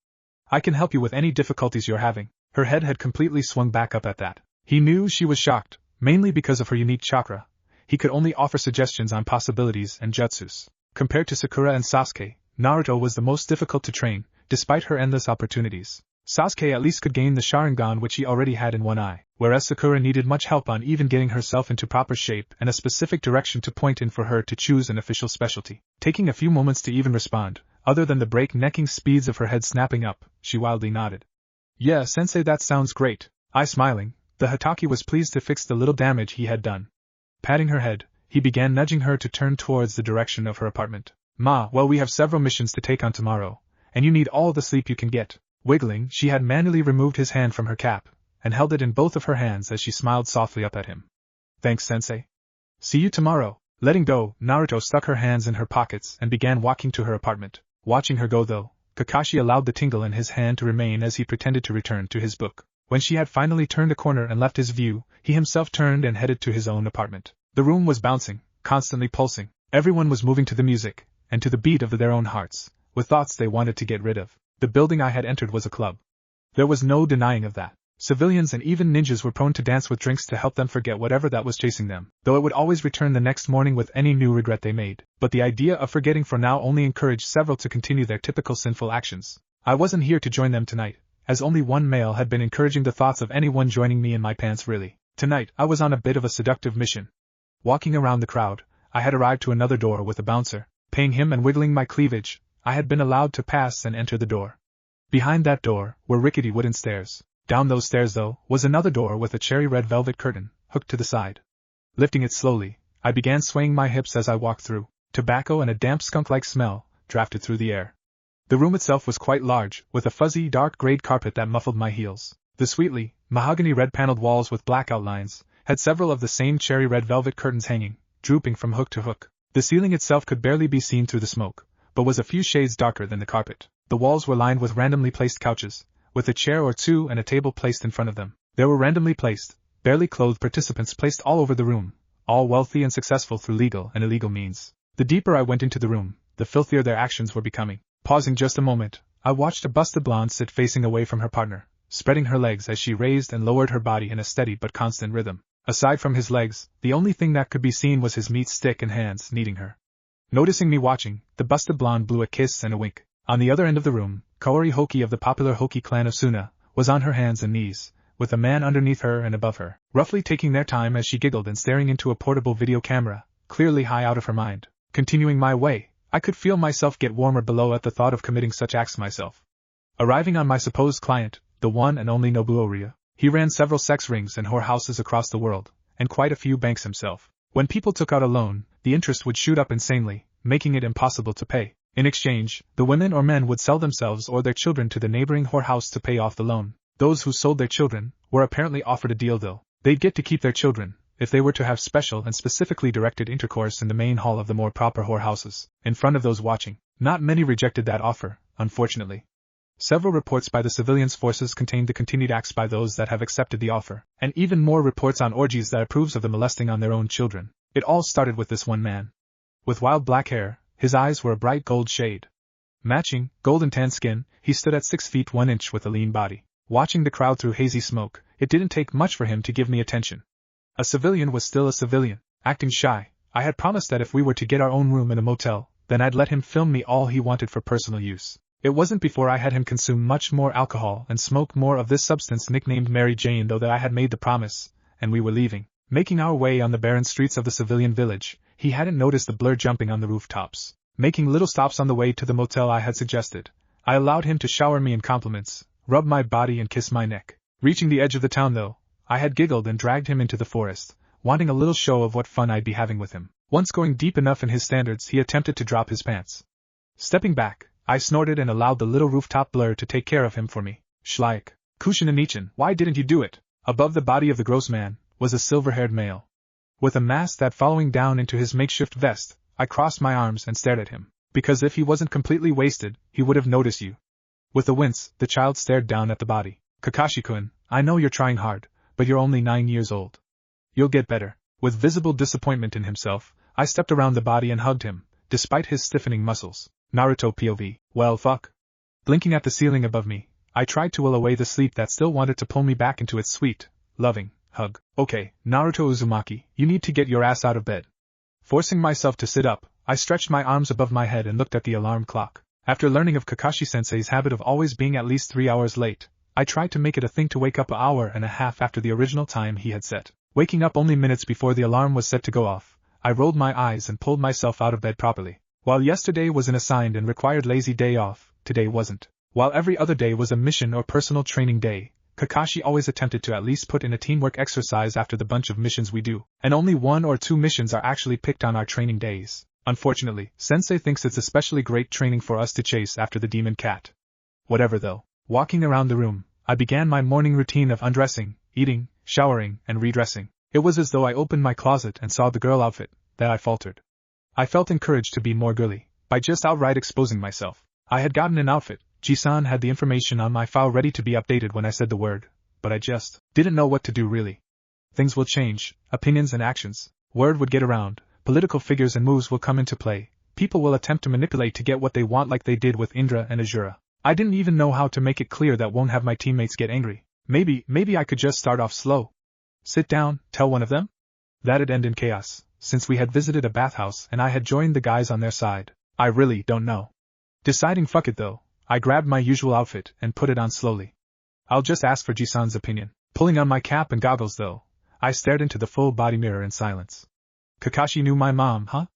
I can help you with any difficulties you're having. Her head had completely swung back up at that. He knew she was shocked, mainly because of her unique chakra. He could only offer suggestions on possibilities and jutsus. Compared to Sakura and Sasuke, Naruto was the most difficult to train, despite her endless opportunities. Sasuke at least could gain the Sharingan which he already had in one eye, whereas Sakura needed much help on even getting herself into proper shape and a specific direction to point in for her to choose an official specialty. Taking a few moments to even respond, other than the break-necking speeds of her head snapping up, she wildly nodded. Yeah, sensei, that sounds great. I smiling, the Hatake was pleased to fix the little damage he had done. Patting her head, he began nudging her to turn towards the direction of her apartment. Ma, well, we have several missions to take on tomorrow, and you need all the sleep you can get. Wiggling, she had manually removed his hand from her cap, and held it in both of her hands as she smiled softly up at him. Thanks, sensei. See you tomorrow. Letting go, Naruto stuck her hands in her pockets and began walking to her apartment. Watching her go though, Kakashi allowed the tingle in his hand to remain as he pretended to return to his book. When she had finally turned a corner and left his view, he himself turned and headed to his own apartment. The room was bouncing, constantly pulsing. Everyone was moving to the music, and to the beat of their own hearts, with thoughts they wanted to get rid of. The building I had entered was a club. There was no denying of that. Civilians and even ninjas were prone to dance with drinks to help them forget whatever that was chasing them, though it would always return the next morning with any new regret they made. But the idea of forgetting for now only encouraged several to continue their typical sinful actions. I wasn't here to join them tonight, as only one male had been encouraging the thoughts of anyone joining me in my pants really. Tonight, I was on a bit of a seductive mission. Walking around the crowd, I had arrived to another door with a bouncer. Paying him and wiggling my cleavage, I had been allowed to pass and enter the door. Behind that door were rickety wooden stairs. Down those stairs, though, was another door with a cherry red velvet curtain, hooked to the side. Lifting it slowly, I began swaying my hips as I walked through. Tobacco and a damp skunk-like smell drafted through the air. The room itself was quite large, with a fuzzy, dark-grayed carpet that muffled my heels. The sweetly mahogany red-paneled walls with black outlines had several of the same cherry red velvet curtains hanging, drooping from hook to hook. The ceiling itself could barely be seen through the smoke, but was a few shades darker than the carpet. The walls were lined with randomly placed couches, with a chair or two and a table placed in front of them. There were randomly placed, barely clothed participants placed all over the room, all wealthy and successful through legal and illegal means. The deeper I went into the room, the filthier their actions were becoming. Pausing just a moment, I watched a busted blonde sit facing away from her partner, spreading her legs as she raised and lowered her body in a steady but constant rhythm. Aside from his legs, the only thing that could be seen was his meat stick and hands kneading her. Noticing me watching, the busted blonde blew a kiss and a wink. On the other end of the room, Kaori Hoki of the popular Hoki clan of Suna was on her hands and knees, with a man underneath her and above her, roughly taking their time as she giggled and staring into a portable video camera, clearly high out of her mind. Continuing my way, I could feel myself get warmer below at the thought of committing such acts myself. Arriving on my supposed client, the one and only Nobuo Ryu, he ran several sex rings and whorehouses across the world, and quite a few banks himself. When people took out a loan, the interest would shoot up insanely, making it impossible to pay. In exchange, the women or men would sell themselves or their children to the neighboring whorehouse to pay off the loan. Those who sold their children were apparently offered a deal though. They'd get to keep their children, if they were to have special and specifically directed intercourse in the main hall of the more proper whorehouses, in front of those watching. Not many rejected that offer, unfortunately. Several reports by the civilians' forces contained the continued acts by those that have accepted the offer, and even more reports on orgies that approves of the molesting on their own children. It all started with this one man. With wild black hair, his eyes were a bright gold shade. Matching, golden tan skin, he stood at 6 feet 1 inch with a lean body. Watching the crowd through hazy smoke, it didn't take much for him to give me attention. A civilian was still a civilian. Acting shy, I had promised that if we were to get our own room in a motel, then I'd let him film me all he wanted for personal use. It wasn't before I had him consume much more alcohol and smoke more of this substance nicknamed Mary Jane though that I had made the promise, and we were leaving. Making our way on the barren streets of the civilian village, he hadn't noticed the blur jumping on the rooftops. Making little stops on the way to the motel I had suggested, I allowed him to shower me in compliments, rub my body and kiss my neck. Reaching the edge of the town though, I had giggled and dragged him into the forest, wanting a little show of what fun I'd be having with him. Once going deep enough in his standards, he attempted to drop his pants. Stepping back, I snorted and allowed the little rooftop blur to take care of him for me. Schleich. Kushin, why didn't you do it? Above the body of the gross man was a silver-haired male. With a mask that following down into his makeshift vest, I crossed my arms and stared at him. Because if he wasn't completely wasted, he would have noticed you. With a wince, the child stared down at the body. Kakashi-kun, I know you're trying hard, but you're only 9 years old. You'll get better. With visible disappointment in himself, I stepped around the body and hugged him, despite his stiffening muscles. Naruto POV. Well fuck. Blinking at the ceiling above me, I tried to will away the sleep that still wanted to pull me back into its sweet, loving hug. Okay, Naruto Uzumaki, you need to get your ass out of bed. Forcing myself to sit up, I stretched my arms above my head and looked at the alarm clock. After learning of Kakashi-sensei's habit of always being at least 3 hours late, I tried to make it a thing to wake up an hour and a half after the original time he had set. Waking up only minutes before the alarm was set to go off, I rolled my eyes and pulled myself out of bed properly. While yesterday was an assigned and required lazy day off, today wasn't. While every other day was a mission or personal training day, Kakashi always attempted to at least put in a teamwork exercise after the bunch of missions we do, and only 1 or 2 missions are actually picked on our training days. Unfortunately, Sensei thinks it's especially great training for us to chase after the demon cat. Whatever though. Walking around the room, I began my morning routine of undressing, eating, showering, and redressing. It was as though I opened my closet and saw the girl outfit, that I faltered. I felt encouraged to be more girly, by just outright exposing myself. I had gotten an outfit, Ji-san had the information on my file ready to be updated when I said the word, but I just didn't know what to do really. Things will change, opinions and actions, word would get around, political figures and moves will come into play, people will attempt to manipulate to get what they want like they did with Indra and Azura. I didn't even know how to make it clear that won't have my teammates get angry. Maybe I could just start off slow. Sit down, tell one of them? That'd end in chaos, since we had visited a bathhouse and I had joined the guys on their side. I really don't know. Deciding fuck it though, I grabbed my usual outfit and put it on slowly. I'll just ask for Ji-san's opinion. Pulling on my cap and goggles though, I stared into the full body mirror in silence. Kakashi knew my mom, huh?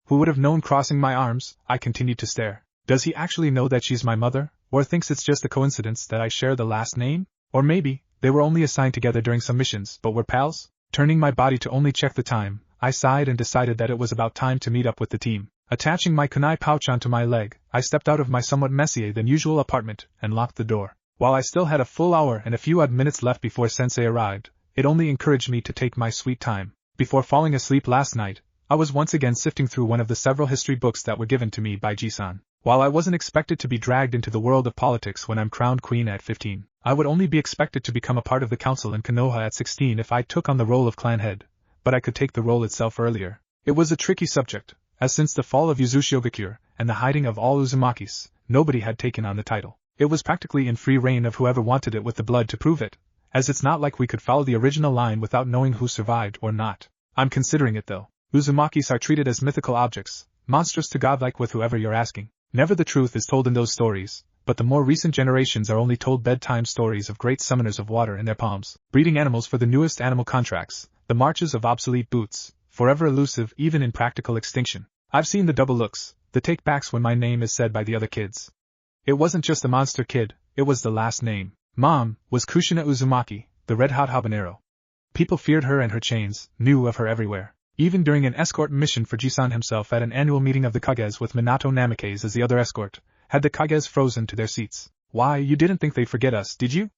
Who would have known? Crossing my arms, I continued to stare. Does he actually know that she's my mother, or thinks it's just a coincidence that I share the last name? Or maybe, they were only assigned together during some missions, but were pals? Turning my body to only check the time, I sighed and decided that it was about time to meet up with the team. Attaching my kunai pouch onto my leg, I stepped out of my somewhat messier than usual apartment, and locked the door. While I still had a full hour and a few odd minutes left before Sensei arrived, it only encouraged me to take my sweet time. Before falling asleep last night, I was once again sifting through one of the several history books that were given to me by Ji-san. While I wasn't expected to be dragged into the world of politics when I'm crowned queen at 15, I would only be expected to become a part of the council in Konoha at 16 if I took on the role of clan head, but I could take the role itself earlier. It was a tricky subject, as since the fall of Yuzushiogakure and the hiding of all Uzumakis, nobody had taken on the title. It was practically in free reign of whoever wanted it with the blood to prove it, as it's not like we could follow the original line without knowing who survived or not. I'm considering it though. Uzumakis are treated as mythical objects, monstrous to godlike with whoever you're asking. Never the truth is told in those stories, but the more recent generations are only told bedtime stories of great summoners of water in their palms, breeding animals for the newest animal contracts, the marches of obsolete boots, forever elusive even in practical extinction. I've seen the double looks, the take-backs when my name is said by the other kids. It wasn't just the monster kid, it was the last name. Mom was Kushina Uzumaki, the red-hot habanero. People feared her and her chains, knew of her everywhere. Even during an escort mission for Jisan himself at an annual meeting of the Kages with Minato Namikaze as the other escort, had the Kages frozen to their seats. Why, you didn't think they'd forget us, did you?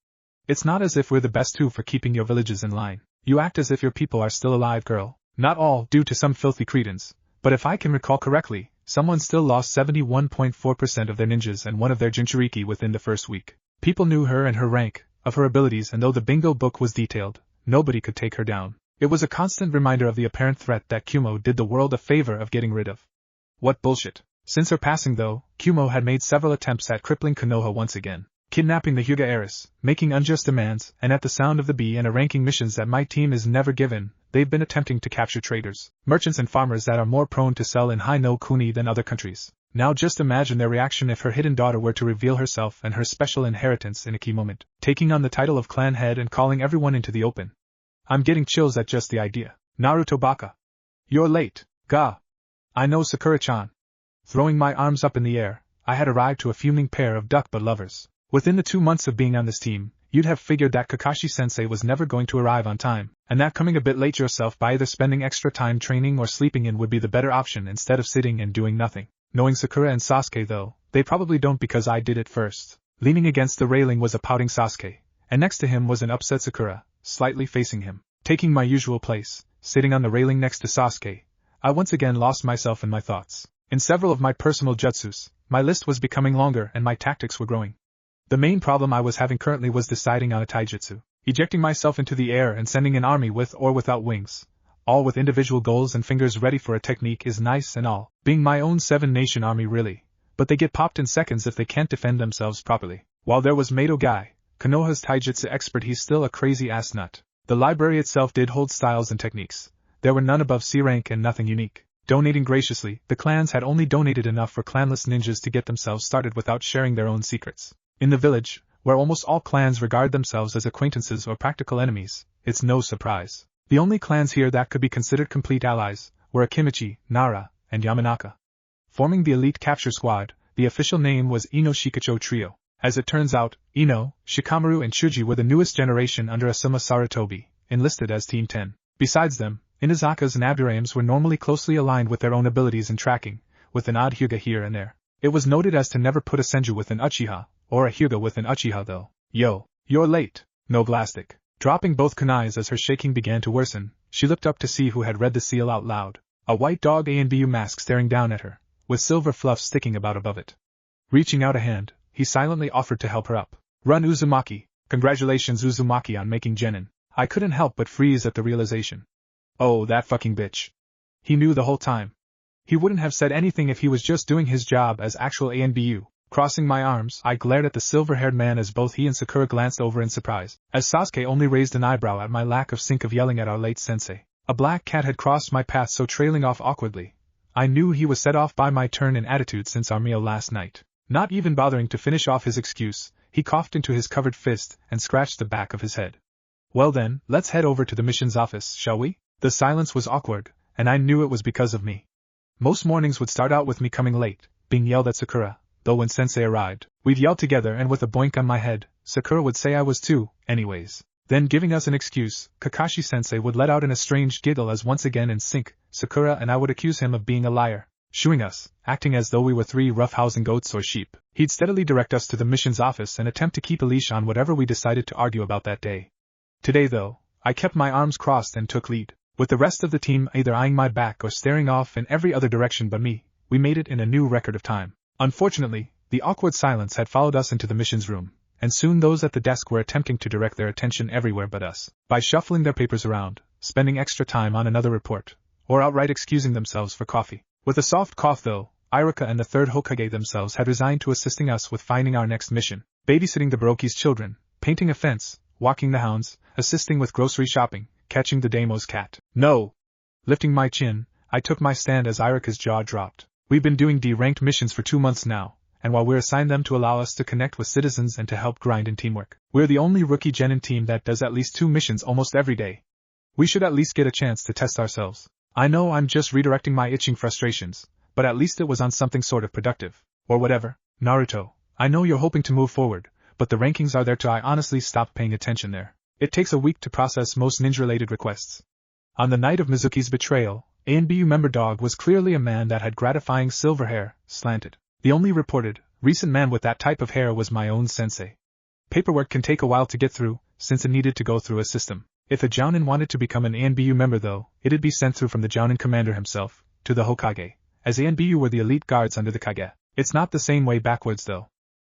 It's not as if we're the best too for keeping your villages in line. You act as if your people are still alive, girl. Not all, due to some filthy cretins, but if I can recall correctly, someone still lost 71.4% of their ninjas and one of their Jinchuriki within the first week. People knew her and her rank, of her abilities, and though the bingo book was detailed, nobody could take her down. It was a constant reminder of the apparent threat that Kumo did the world a favor of getting rid of. What bullshit. Since her passing though, Kumo had made several attempts at crippling Konoha once again, kidnapping the Hyuga heiress, making unjust demands, and at the sound of the B and ranking missions that my team is never given, they've been attempting to capture traders, merchants and farmers that are more prone to sell in high no kuni than other countries. Now just imagine their reaction if her hidden daughter were to reveal herself and her special inheritance in a key moment, taking on the title of clan head and calling everyone into the open. I'm getting chills at just the idea. Naruto baka. You're late, ga. I know, Sakura-chan. Throwing my arms up in the air, I had arrived to a fuming pair of duck-butt lovers. Within the 2 months of being on this team, you'd have figured that Kakashi-sensei was never going to arrive on time, and that coming a bit late yourself by either spending extra time training or sleeping in would be the better option instead of sitting and doing nothing. Knowing Sakura and Sasuke though, they probably don't because I did it first. Leaning against the railing was a pouting Sasuke, and next to him was an upset Sakura, slightly facing him. Taking my usual place, sitting on the railing next to Sasuke, I once again lost myself in my thoughts. In several of my personal jutsus, my list was becoming longer and my tactics were growing. The main problem I was having currently was deciding on a taijutsu. Ejecting myself into the air and sending an army with or without wings, all with individual goals and fingers ready for a technique is nice and all, being my own 7-nation army really, but they get popped in seconds if they can't defend themselves properly. While there was Mato Guy, Konoha's taijutsu expert, he's still a crazy ass nut. The library itself did hold styles and techniques. There were none above C rank and nothing unique. Donating graciously, the clans had only donated enough for clanless ninjas to get themselves started without sharing their own secrets. In the village, where almost all clans regard themselves as acquaintances or practical enemies, it's no surprise. The only clans here that could be considered complete allies were Akimichi, Nara, and Yamanaka. Forming the elite capture squad, the official name was Ino Shikacho Trio. As it turns out, Ino, Shikamaru and Shuji were the newest generation under Asuma Sarutobi, enlisted as Team 10. Besides them, Inazakas and Aburames were normally closely aligned with their own abilities in tracking, with an odd Hyuga here and there. It was noted as to never put a Senju with an Uchiha, or a Hyuga with an Uchiha though. Yo, you're late, no Glastic. Dropping both kunais as her shaking began to worsen, she looked up to see who had read the seal out loud. A white dog ANBU mask staring down at her, with silver fluff sticking about above it. Reaching out a hand, he silently offered to help her up. Run, Uzumaki. Congratulations, Uzumaki, on making genin. I couldn't help but freeze at the realization. Oh, that fucking bitch. He knew the whole time. He wouldn't have said anything if he was just doing his job as actual ANBU. Crossing my arms, I glared at the silver-haired man as both he and Sakura glanced over in surprise, as Sasuke only raised an eyebrow at my lack of sync of yelling at our late sensei. A black cat had crossed my path, so trailing off awkwardly, I knew he was set off by my turn in attitude since our meal last night. Not even bothering to finish off his excuse, he coughed into his covered fist and scratched the back of his head. Well then, let's head over to the mission's office, shall we? The silence was awkward, and I knew it was because of me. Most mornings would start out with me coming late, being yelled at Sakura, though when sensei arrived, we'd yell together and with a boink on my head, Sakura would say I was too, anyways. Then giving us an excuse, Kakashi-sensei would let out an estranged giggle as once again in sync, Sakura and I would accuse him of being a liar, shooing us, acting as though we were 3 roughhousing goats or sheep. He'd steadily direct us to the mission's office and attempt to keep a leash on whatever we decided to argue about that day. Today though, I kept my arms crossed and took lead, with the rest of the team either eyeing my back or staring off in every other direction but me. We made it in a new record of time. Unfortunately, the awkward silence had followed us into the mission's room, and soon those at the desk were attempting to direct their attention everywhere but us, by shuffling their papers around, spending extra time on another report, or outright excusing themselves for coffee. With a soft cough though, Iruka and the third Hokage themselves had resigned to assisting us with finding our next mission, babysitting the Baroki's children, painting a fence, walking the hounds, assisting with grocery shopping, catching the daimo's cat. No! Lifting my chin, I took my stand as Iruka's jaw dropped. We've been doing D-ranked missions for 2 months now, and while we're assigned them to allow us to connect with citizens and to help grind in teamwork, we're the only rookie genin team that does at least 2 missions almost every day. We should at least get a chance to test ourselves. I know I'm just redirecting my itching frustrations, but at least it was on something sort of productive. Or whatever. Naruto, I know you're hoping to move forward, but the rankings are there to I honestly stopped paying attention there. It takes a week to process most ninja-related requests. On the night of Mizuki's betrayal, ANBU member Dog was clearly a man that had gratifying silver hair, slanted. The only reported, recent man with that type of hair was my own sensei. Paperwork can take a while to get through, since it needed to go through a system. If a Jounin wanted to become an ANBU member though, it'd be sent through from the Jounin commander himself, to the Hokage, as ANBU were the elite guards under the Kage. It's not the same way backwards though.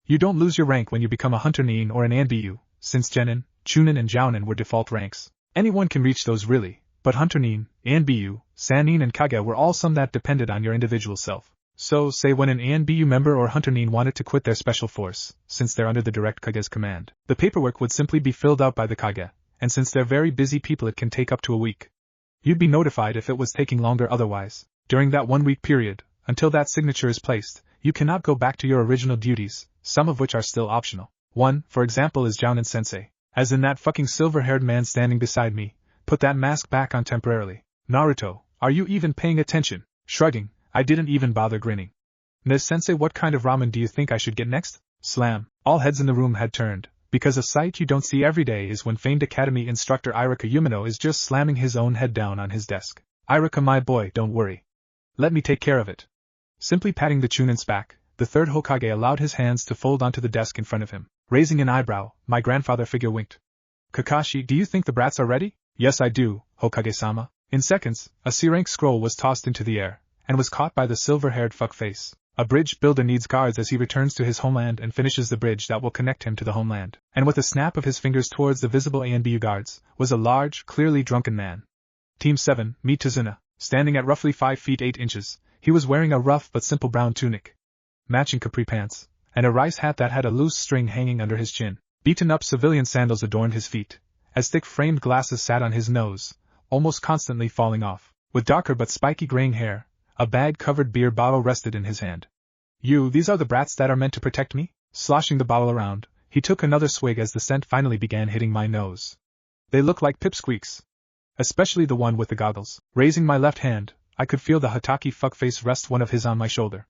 You don't lose your rank when you become a Hunter Nin or an ANBU, since Genin, Chunin and Jounin were default ranks. Anyone can reach those really, but Hunter Nin, ANBU, Sannin and Kage were all some that depended on your individual self. So, say when an ANBU member or Hunter Nin wanted to quit their special force, since they're under the direct Kage's command, the paperwork would simply be filled out by the Kage, and since they're very busy people it can take up to a week. You'd be notified if it was taking longer otherwise. During that 1-week period, until that signature is placed, you cannot go back to your original duties, some of which are still optional. One, for example, is Jounin Sensei. As in that fucking silver-haired man standing beside me, put that mask back on temporarily. Naruto, are you even paying attention? Shrugging, I didn't even bother grinning. Ms. Sensei, what kind of ramen do you think I should get next? Slam. All heads in the room had turned, because a sight you don't see every day is when famed academy instructor Iruka Umino is just slamming his own head down on his desk. Iruka, my boy, don't worry. Let me take care of it. Simply patting the Chunin's back, the third Hokage allowed his hands to fold onto the desk in front of him. Raising an eyebrow, my grandfather figure winked. Kakashi, do you think the brats are ready? Yes, I do, Hokage-sama. In seconds, a C-rank scroll was tossed into the air, and was caught by the silver-haired fuckface. A bridge builder needs guards as he returns to his homeland and finishes the bridge that will connect him to the homeland. And with a snap of his fingers towards the visible ANBU guards, was a large, clearly drunken man. Team 7, meet Tazuna. Standing at roughly 5 feet 8 inches, he was wearing a rough but simple brown tunic, matching capri pants, and a rice hat that had a loose string hanging under his chin. Beaten-up civilian sandals adorned his feet, as thick-framed glasses sat on his nose, almost constantly falling off. With darker but spiky graying hair, a bag-covered beer bottle rested in his hand. These are the brats that are meant to protect me? Sloshing the bottle around, he took another swig as the scent finally began hitting my nose. They look like pipsqueaks. Especially the one with the goggles. Raising my left hand, I could feel the Hataki fuckface rest one of his on my shoulder.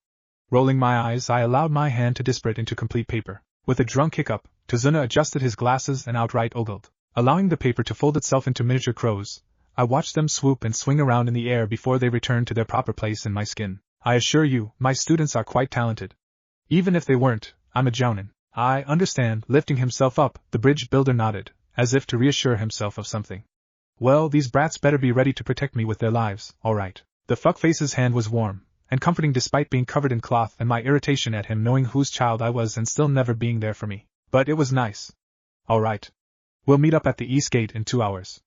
Rolling my eyes, I allowed my hand to disparate into complete paper. With a drunk hiccup, Tazuna adjusted his glasses and outright ogled. Allowing the paper to fold itself into miniature crows, I watched them swoop and swing around in the air before they returned to their proper place in my skin. I assure you, my students are quite talented. Even if they weren't, I'm a Jounin. I understand. Lifting himself up, the bridge builder nodded, as if to reassure himself of something. Well, these brats better be ready to protect me with their lives, alright. The fuckface's hand was warm, and comforting despite being covered in cloth and my irritation at him knowing whose child I was and still never being there for me. But it was nice. Alright. We'll meet up at the East Gate in 2 hours.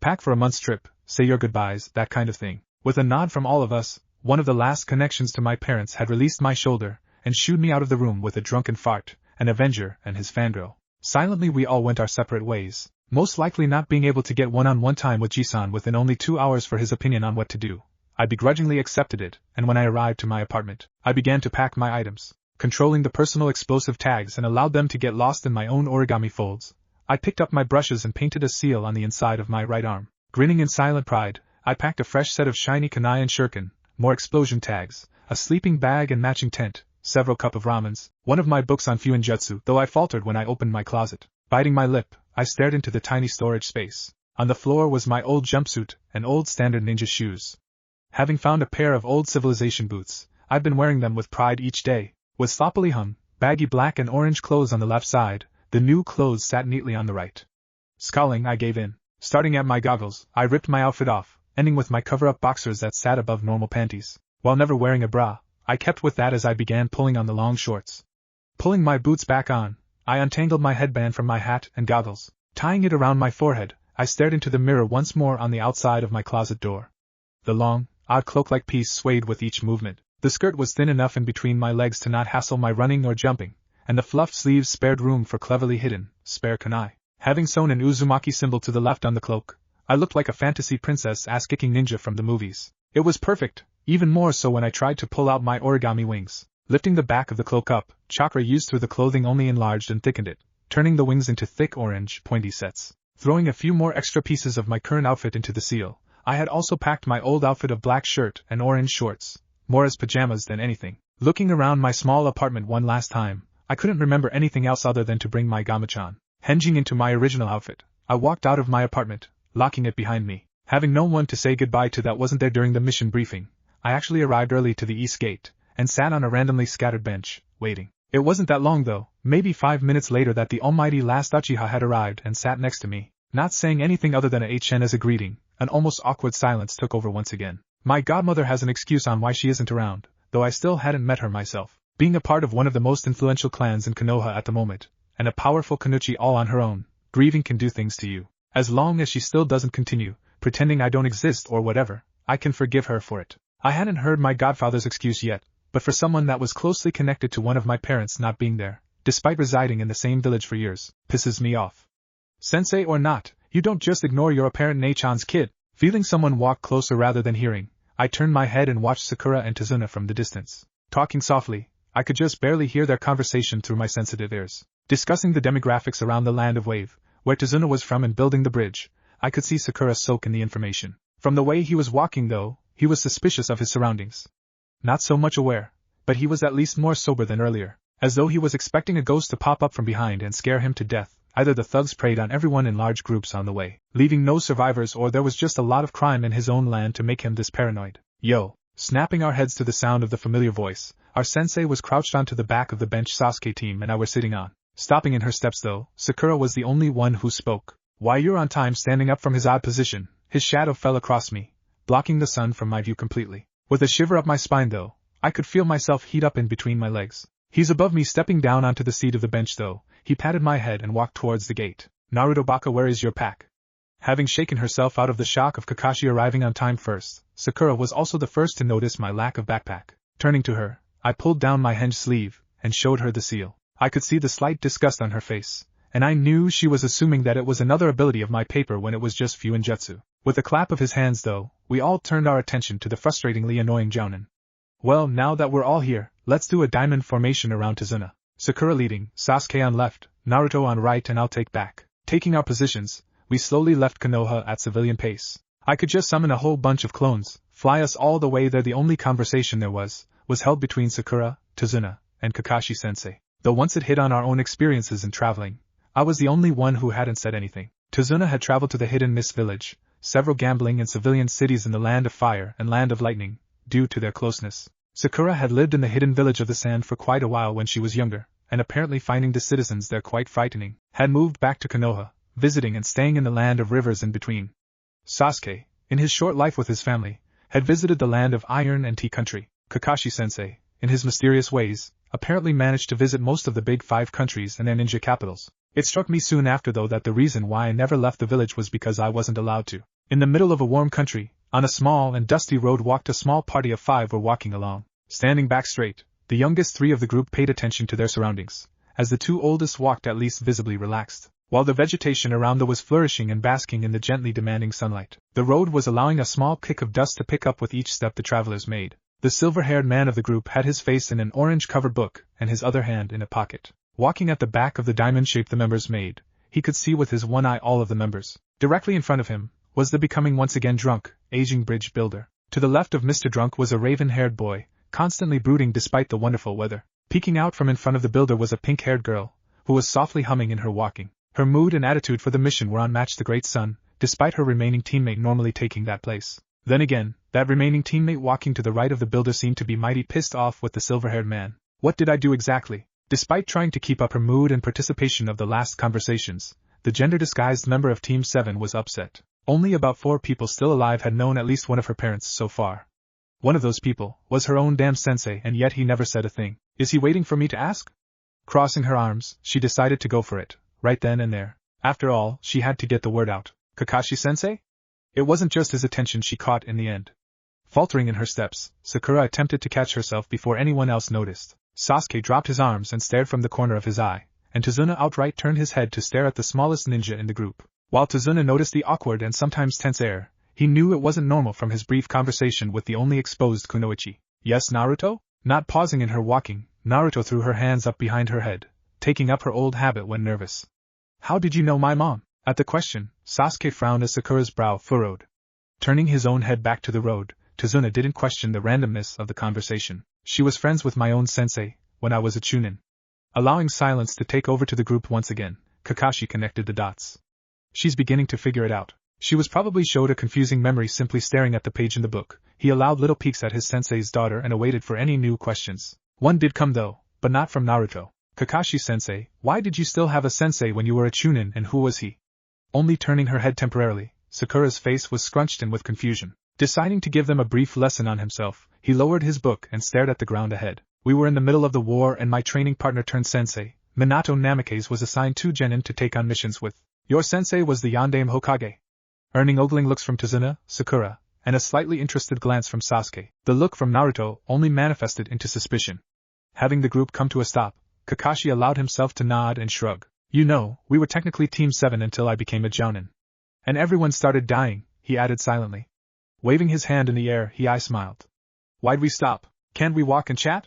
Pack for a month's trip, say your goodbyes, that kind of thing. With a nod from all of us, one of the last connections to my parents had released my shoulder, and shooed me out of the room with a drunken fart, an Avenger and his fangirl. Silently we all went our separate ways, most likely not being able to get one-on-one time with Jisan within only 2 hours for his opinion on what to do. I begrudgingly accepted it, and when I arrived to my apartment, I began to pack my items, controlling the personal explosive tags and allowed them to get lost in my own origami folds. I picked up my brushes and painted a seal on the inside of my right arm. Grinning in silent pride, I packed a fresh set of shiny kunai and shuriken, more explosion tags, a sleeping bag and matching tent, several cups of ramens, one of my books on Fuinjutsu, though I faltered when I opened my closet. Biting my lip, I stared into the tiny storage space. On the floor was my old jumpsuit and old standard ninja shoes. Having found a pair of old civilization boots, I've been wearing them with pride each day. With sloppily hung, baggy black and orange clothes on the left side, the new clothes sat neatly on the right. Scowling, I gave in. Starting at my goggles, I ripped my outfit off, ending with my cover-up boxers that sat above normal panties. While never wearing a bra, I kept with that as I began pulling on the long shorts. Pulling my boots back on, I untangled my headband from my hat and goggles. Tying it around my forehead, I stared into the mirror once more on the outside of my closet door. The long, odd cloak-like piece swayed with each movement. The skirt was thin enough in between my legs to not hassle my running or jumping, and the fluffed sleeves spared room for cleverly hidden, spare kunai. Having sewn an Uzumaki symbol to the left on the cloak, I looked like a fantasy princess ass-kicking ninja from the movies. It was perfect, even more so when I tried to pull out my origami wings. Lifting the back of the cloak up, chakra used through the clothing only enlarged and thickened it, turning the wings into thick orange, pointy sets. Throwing a few more extra pieces of my current outfit into the seal, I had also packed my old outfit of black shirt and orange shorts, more as pajamas than anything. Looking around my small apartment one last time, I couldn't remember anything else other than to bring my gamachan. Hinging into my original outfit, I walked out of my apartment, locking it behind me. Having no one to say goodbye to that wasn't there during the mission briefing, I actually arrived early to the east gate, and sat on a randomly scattered bench, waiting. It wasn't that long though, maybe 5 minutes later that the almighty last Uchiha had arrived and sat next to me. Not saying anything other than a HN as a greeting, an almost awkward silence took over once again. My godmother has an excuse on why she isn't around, though I still hadn't met her myself. Being a part of one of the most influential clans in Konoha at the moment, and a powerful Kanuchi all on her own, grieving can do things to you. As long as she still doesn't continue, pretending I don't exist or whatever, I can forgive her for it. I hadn't heard my godfather's excuse yet, but for someone that was closely connected to one of my parents not being there, despite residing in the same village for years, pisses me off. Sensei or not, you don't just ignore your apparent Neichan's kid. Feeling someone walk closer rather than hearing, I turned my head and watched Sakura and Tazuna from the distance. Talking softly, I could just barely hear their conversation through my sensitive ears. Discussing the demographics around the land of Wave, where Tazuna was from and building the bridge, I could see Sakura soak in the information. From the way he was walking though, he was suspicious of his surroundings. Not so much aware, but he was at least more sober than earlier, as though he was expecting a ghost to pop up from behind and scare him to death. Either the thugs preyed on everyone in large groups on the way, leaving no survivors, or there was just a lot of crime in his own land to make him this paranoid. Yo! Snapping our heads to the sound of the familiar voice, our sensei was crouched onto the back of the bench Sasuke team and I were sitting on. Stopping in her steps though, Sakura was the only one who spoke. Why, you're on time. Standing up from his odd position, his shadow fell across me, blocking the sun from my view completely. With a shiver up my spine though, I could feel myself heat up in between my legs. He's above me. Stepping down onto the seat of the bench though, he patted my head and walked towards the gate. Naruto Baka, where is your pack? Having shaken herself out of the shock of Kakashi arriving on time first, Sakura was also the first to notice my lack of backpack. Turning to her, I pulled down my hinged sleeve and showed her the seal. I could see the slight disgust on her face, and I knew she was assuming that it was another ability of my paper when it was just Fuinjutsu. With a clap of his hands though, we all turned our attention to the frustratingly annoying Jounin. Well, now that we're all here, let's do a diamond formation around Tazuna. Sakura leading, Sasuke on left, Naruto on right, and I'll take back. Taking our positions, we slowly left Konoha at civilian pace. I could just summon a whole bunch of clones, fly us all the way there. The only conversation there was held between Sakura, Tazuna, and Kakashi sensei. Though once it hit on our own experiences in traveling, I was the only one who hadn't said anything. Tazuna had traveled to the Hidden Mist village, several gambling and civilian cities in the Land of Fire and Land of Lightning, due to their closeness. Sakura had lived in the hidden village of the sand for quite a while when she was younger, and apparently finding the citizens there quite frightening, had moved back to Konoha, visiting and staying in the land of rivers in between. Sasuke, in his short life with his family, had visited the land of iron and tea country. Kakashi-sensei, in his mysterious ways, apparently managed to visit most of the big 5 countries and their ninja capitals. It struck me soon after though that the reason why I never left the village was because I wasn't allowed to. In the middle of a warm country, on a small and dusty road walked a small party of 5 were walking along. Standing back straight, the youngest 3 of the group paid attention to their surroundings, as the 2 oldest walked at least visibly relaxed. While the vegetation around them was flourishing and basking in the gently demanding sunlight, the road was allowing a small kick of dust to pick up with each step the travelers made. The silver-haired man of the group had his face in an orange-covered book and his other hand in a pocket. Walking at the back of the diamond shape the members made, he could see with his one eye all of the members. Directly in front of him was the becoming once again drunk aging bridge builder. To the left of Mr. Drunk was a raven-haired boy, constantly brooding despite the wonderful weather. Peeking out from in front of the builder was a pink-haired girl, who was softly humming in her walking. Her mood and attitude for the mission were unmatched. The great sun, despite her remaining teammate normally taking that place. Then again, that remaining teammate walking to the right of the builder seemed to be mighty pissed off with the silver-haired man. What did I do exactly? Despite trying to keep up her mood and participation of the last conversations, the gender-disguised member of Team 7 was upset. Only about 4 people still alive had known at least one of her parents so far. One of those people was her own damn sensei, and yet he never said a thing. Is he waiting for me to ask? Crossing her arms, she decided to go for it, right then and there. After all, she had to get the word out. Kakashi-sensei? It wasn't just his attention she caught in the end. Faltering in her steps, Sakura attempted to catch herself before anyone else noticed. Sasuke dropped his arms and stared from the corner of his eye, and Tazuna outright turned his head to stare at the smallest ninja in the group. While Tazuna noticed the awkward and sometimes tense air, he knew it wasn't normal from his brief conversation with the only exposed kunoichi. Yes, Naruto? Not pausing in her walking, Naruto threw her hands up behind her head, taking up her old habit when nervous. How did you know my mom? At the question, Sasuke frowned as Sakura's brow furrowed. Turning his own head back to the road, Tazuna didn't question the randomness of the conversation. She was friends with my own sensei, when I was a chunin. Allowing silence to take over to the group once again, Kakashi connected the dots. She's beginning to figure it out. She was probably showed a confusing memory simply staring at the page in the book. He allowed little peeks at his sensei's daughter and awaited for any new questions. One did come though, but not from Naruto. Kakashi-sensei, why did you still have a sensei when you were a chunin, and who was he? Only turning her head temporarily, Sakura's face was scrunched in with confusion. Deciding to give them a brief lesson on himself, he lowered his book and stared at the ground ahead. We were in the middle of the war and my training partner turned sensei, Minato Namikaze, was assigned 2 genin to take on missions with. Your sensei was the Yondaime Hokage. Earning ogling looks from Tazuna, Sakura, and a slightly interested glance from Sasuke, the look from Naruto only manifested into suspicion. Having the group come to a stop, Kakashi allowed himself to nod and shrug. You know, we were technically Team 7 until I became a jounin. And everyone started dying, he added silently. Waving his hand in the air, he smiled. Why'd we stop? Can't we walk and chat?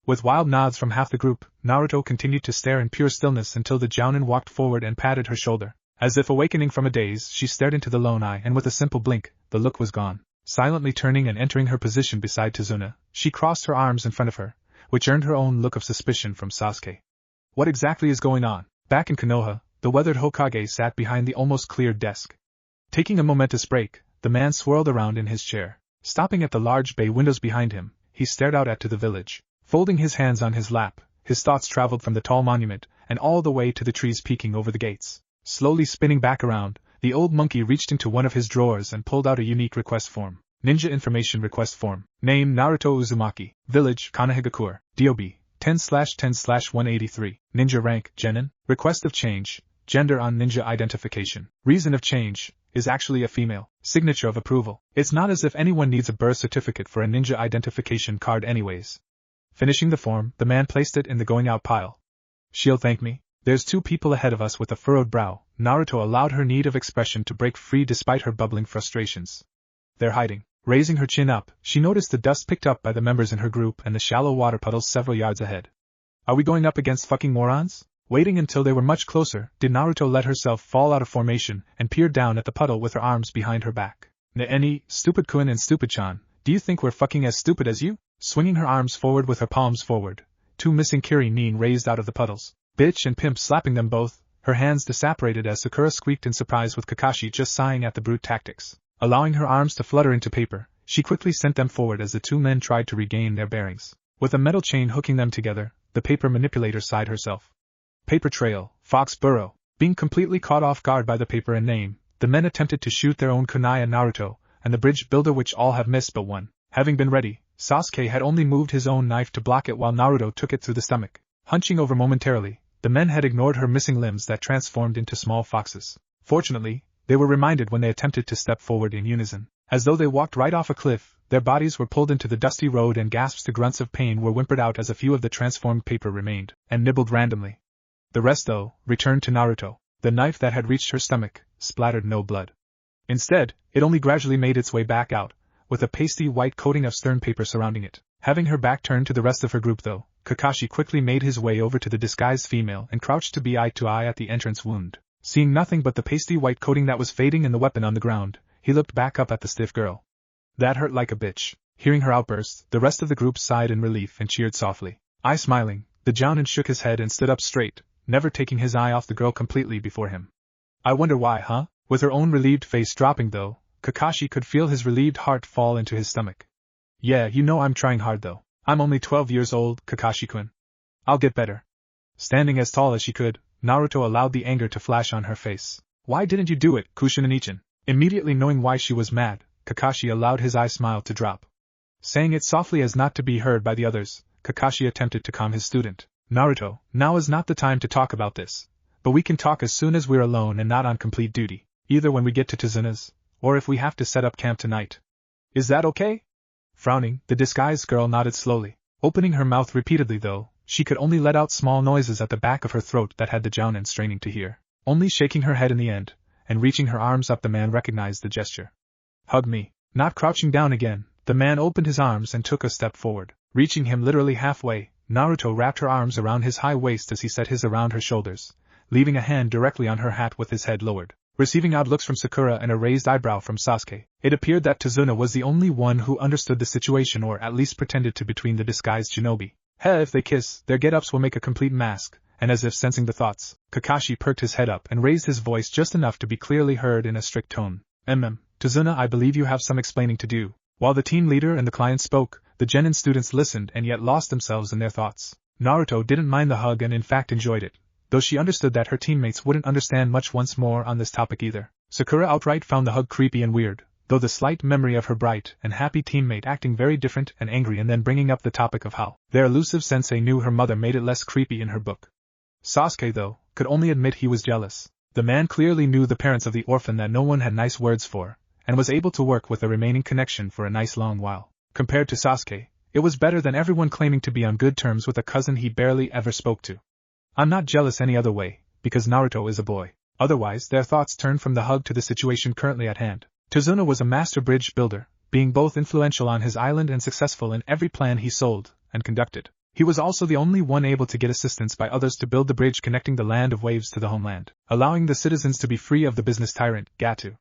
With wild nods from half the group, Naruto continued to stare in pure stillness until the jounin walked forward and patted her shoulder. As if awakening from a daze, she stared into the lone eye and with a simple blink, the look was gone. Silently turning and entering her position beside Tazuna, she crossed her arms in front of her, which earned her own look of suspicion from Sasuke. What exactly is going on? Back in Konoha, the weathered Hokage sat behind the almost cleared desk. Taking a momentous break, the man swirled around in his chair. Stopping at the large bay windows behind him, he stared out to the village. Folding his hands on his lap, his thoughts traveled from the tall monument, and all the way to the trees peeking over the gates. Slowly spinning back around, the old monkey reached into one of his drawers and pulled out a unique request form. Ninja Information Request Form. Name Naruto Uzumaki. Village Kanehigakure. DOB 10/10/183. Ninja Rank Genin. Request of change. Gender on ninja identification. Reason of change is actually a female. Signature of approval. It's not as if anyone needs a birth certificate for a ninja identification card anyways. Finishing the form, the man placed it in the going out pile. She'll thank me. There's 2 people ahead of us with a furrowed brow. Naruto allowed her need of expression to break free despite her bubbling frustrations. They're hiding. Raising her chin up, she noticed the dust picked up by the members in her group and the shallow water puddles several yards ahead. Are we going up against fucking morons? Waiting until they were much closer, did Naruto let herself fall out of formation and peered down at the puddle with her arms behind her back. Any, stupid Kun and stupid Chan, do you think we're fucking as stupid as you? Swinging her arms forward with her palms forward, 2 missing kiri nin raised out of the puddles. Bitch and pimp slapping them both, her hands disapparated as Sakura squeaked in surprise with Kakashi just sighing at the brute tactics. Allowing her arms to flutter into paper, she quickly sent them forward as the 2 men tried to regain their bearings. With a metal chain hooking them together, the paper manipulator sighed herself. Paper trail, Fox Burrow. Being completely caught off guard by the paper and name, the men attempted to shoot their own kunai at Naruto, and the bridge builder, which all have missed but one. Having been ready, Sasuke had only moved his own knife to block it while Naruto took it through the stomach. Hunching over momentarily, the men had ignored her missing limbs that transformed into small foxes. Fortunately, they were reminded when they attempted to step forward in unison. As though they walked right off a cliff, their bodies were pulled into the dusty road and gasps to grunts of pain were whimpered out as a few of the transformed paper remained, and nibbled randomly. The rest, though, returned to Naruto. The knife that had reached her stomach splattered no blood. Instead, it only gradually made its way back out, with a pasty white coating of stern paper surrounding it. Having her back turned to the rest of her group though, Kakashi quickly made his way over to the disguised female and crouched to be eye to eye at the entrance wound. Seeing nothing but the pasty white coating that was fading and the weapon on the ground, he looked back up at the stiff girl. That hurt like a bitch. Hearing her outburst, the rest of the group sighed in relief and cheered softly. Eye smiling, the Jounin shook his head and stood up straight, never taking his eye off the girl completely before him. I wonder why, huh? With her own relieved face dropping though, Kakashi could feel his relieved heart fall into his stomach. Yeah, you know I'm trying hard though. I'm only 12 years old, Kakashi-kun. I'll get better. Standing as tall as she could, Naruto allowed the anger to flash on her face. Why didn't you do it, Kushina-nichin? Immediately knowing why she was mad, Kakashi allowed his eye smile to drop. Saying it softly as not to be heard by the others, Kakashi attempted to calm his student. Naruto, now is not the time to talk about this. But we can talk as soon as we're alone and not on complete duty, either when we get to Tizuna's, or if we have to set up camp tonight. Is that okay? Frowning, the disguised girl nodded slowly. Opening her mouth repeatedly though, she could only let out small noises at the back of her throat that had the Jounin straining to hear. Only shaking her head in the end, and reaching her arms up, the man recognized the gesture. Hug me. Not crouching down again, the man opened his arms and took a step forward. Reaching him literally halfway, Naruto wrapped her arms around his high waist as he set his around her shoulders, leaving a hand directly on her hat with his head lowered. Receiving odd looks from Sakura and a raised eyebrow from Sasuke, it appeared that Tizuna was the only one who understood the situation, or at least pretended to, between the disguised shinobi. Hell, if they kiss, their get-ups will make a complete mask, and as if sensing the thoughts, Kakashi perked his head up and raised his voice just enough to be clearly heard in a strict tone. Tizuna, I believe you have some explaining to do. While the team leader and the client spoke, the genin students listened and yet lost themselves in their thoughts. Naruto didn't mind the hug and in fact enjoyed it, though she understood that her teammates wouldn't understand much once more on this topic either. Sakura outright found the hug creepy and weird, though the slight memory of her bright and happy teammate acting very different and angry and then bringing up the topic of how their elusive sensei knew her mother made it less creepy in her book. Sasuke, though, could only admit he was jealous. The man clearly knew the parents of the orphan that no one had nice words for, and was able to work with the remaining connection for a nice long while. Compared to Sasuke, it was better than everyone claiming to be on good terms with a cousin he barely ever spoke to. I'm not jealous any other way, because Naruto is a boy. Otherwise, their thoughts turned from the hug to the situation currently at hand. Tizuna was a master bridge builder, being both influential on his island and successful in every plan he sold and conducted. He was also the only one able to get assistance by others to build the bridge connecting the land of waves to the homeland, allowing the citizens to be free of the business tyrant, Gatu.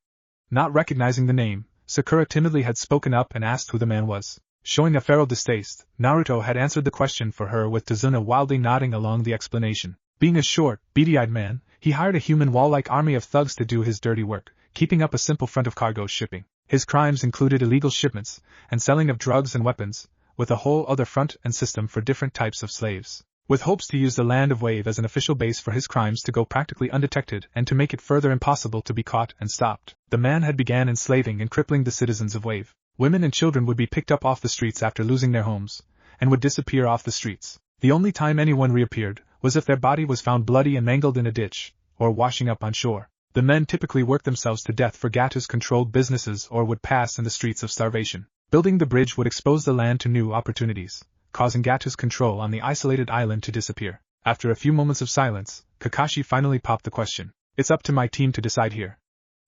Not recognizing the name, Sakura timidly had spoken up and asked who the man was. Showing a feral distaste, Naruto had answered the question for her, with Tizuna wildly nodding along the explanation. Being a short, beady-eyed man, he hired a human wall-like army of thugs to do his dirty work, keeping up a simple front of cargo shipping. His crimes included illegal shipments and selling of drugs and weapons, with a whole other front and system for different types of slaves, with hopes to use the land of Wave as an official base for his crimes to go practically undetected and to make it further impossible to be caught and stopped. The man had began enslaving and crippling the citizens of Wave. Women and children would be picked up off the streets after losing their homes, and would disappear off the streets. The only time anyone reappeared was if their body was found bloody and mangled in a ditch, or washing up on shore. The men typically worked themselves to death for Gatu's controlled businesses or would pass in the streets of starvation. Building the bridge would expose the land to new opportunities, causing Gatu's control on the isolated island to disappear. After a few moments of silence, Kakashi finally popped the question. It's up to my team to decide here.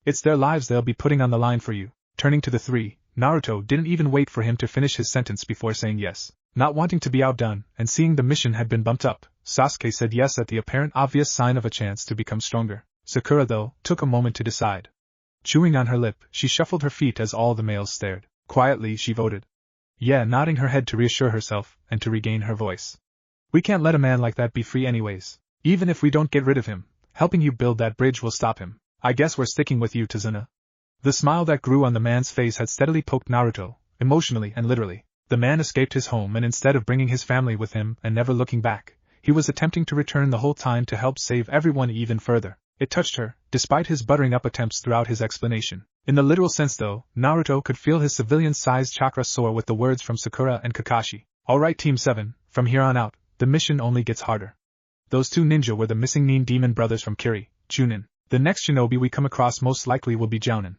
It's their lives they'll be putting on the line for you. Turning to the three, Naruto didn't even wait for him to finish his sentence before saying yes. Not wanting to be outdone, and seeing the mission had been bumped up, Sasuke said yes at the apparent obvious sign of a chance to become stronger. Sakura, though, took a moment to decide. Chewing on her lip, she shuffled her feet as all the males stared. Quietly, she voted. Yeah, nodding her head to reassure herself, and to regain her voice. We can't let a man like that be free anyways. Even if we don't get rid of him, helping you build that bridge will stop him. I guess we're sticking with you, Tizuna. The smile that grew on the man's face had steadily poked Naruto, emotionally and literally. The man escaped his home, and instead of bringing his family with him and never looking back, he was attempting to return the whole time to help save everyone even further. It touched her, despite his buttering up attempts throughout his explanation. In the literal sense though, Naruto could feel his civilian-sized chakra soar with the words from Sakura and Kakashi. Alright Team 7, from here on out, the mission only gets harder. Those two ninja were the missing Nin demon brothers from Kiri, Chunin. The next shinobi we come across most likely will be Jounin.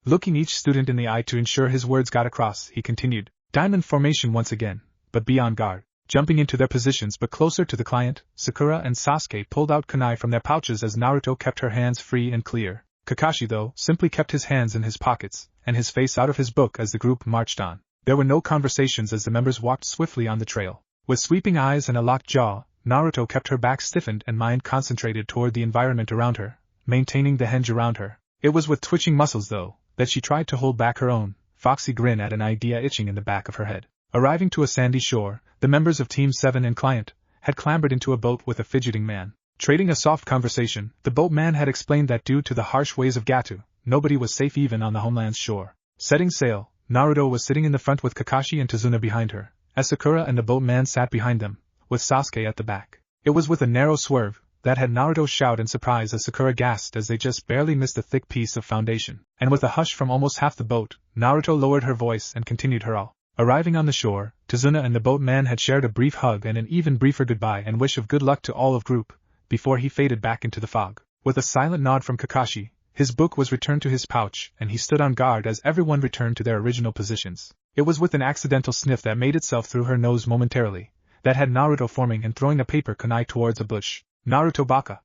Looking each student in the eye to ensure his words got across, he continued. Diamond formation once again, but be on guard. Jumping into their positions but closer to the client, Sakura and Sasuke pulled out kunai from their pouches as Naruto kept her hands free and clear. Kakashi, though, simply kept his hands in his pockets, and his face out of his book as the group marched on. There were no conversations as the members walked swiftly on the trail. With sweeping eyes and a locked jaw, Naruto kept her back stiffened and mind concentrated toward the environment around her, maintaining the henge around her. It was with twitching muscles, though, that she tried to hold back her own foxy grin at an idea itching in the back of her head. Arriving to a sandy shore, the members of Team 7 and Client had clambered into a boat with a fidgeting man. Trading a soft conversation, the boatman had explained that due to the harsh ways of Gato, nobody was safe even on the homeland's shore. Setting sail, Naruto was sitting in the front with Kakashi and Tazuna behind her, as Sakura and the boatman sat behind them, with Sasuke at the back. It was with a narrow swerve that had Naruto shout in surprise as Sakura gasped as they just barely missed a thick piece of foundation. And with a hush from almost half the boat, Naruto lowered her voice and continued her all. Arriving on the shore, Tazuna and the boatman had shared a brief hug and an even briefer goodbye and wish of good luck to all of group, before he faded back into the fog. With a silent nod from Kakashi, his book was returned to his pouch and he stood on guard as everyone returned to their original positions. It was with an accidental sniff that made itself through her nose momentarily that had Naruto forming and throwing a paper kunai towards a bush. Naruto baka.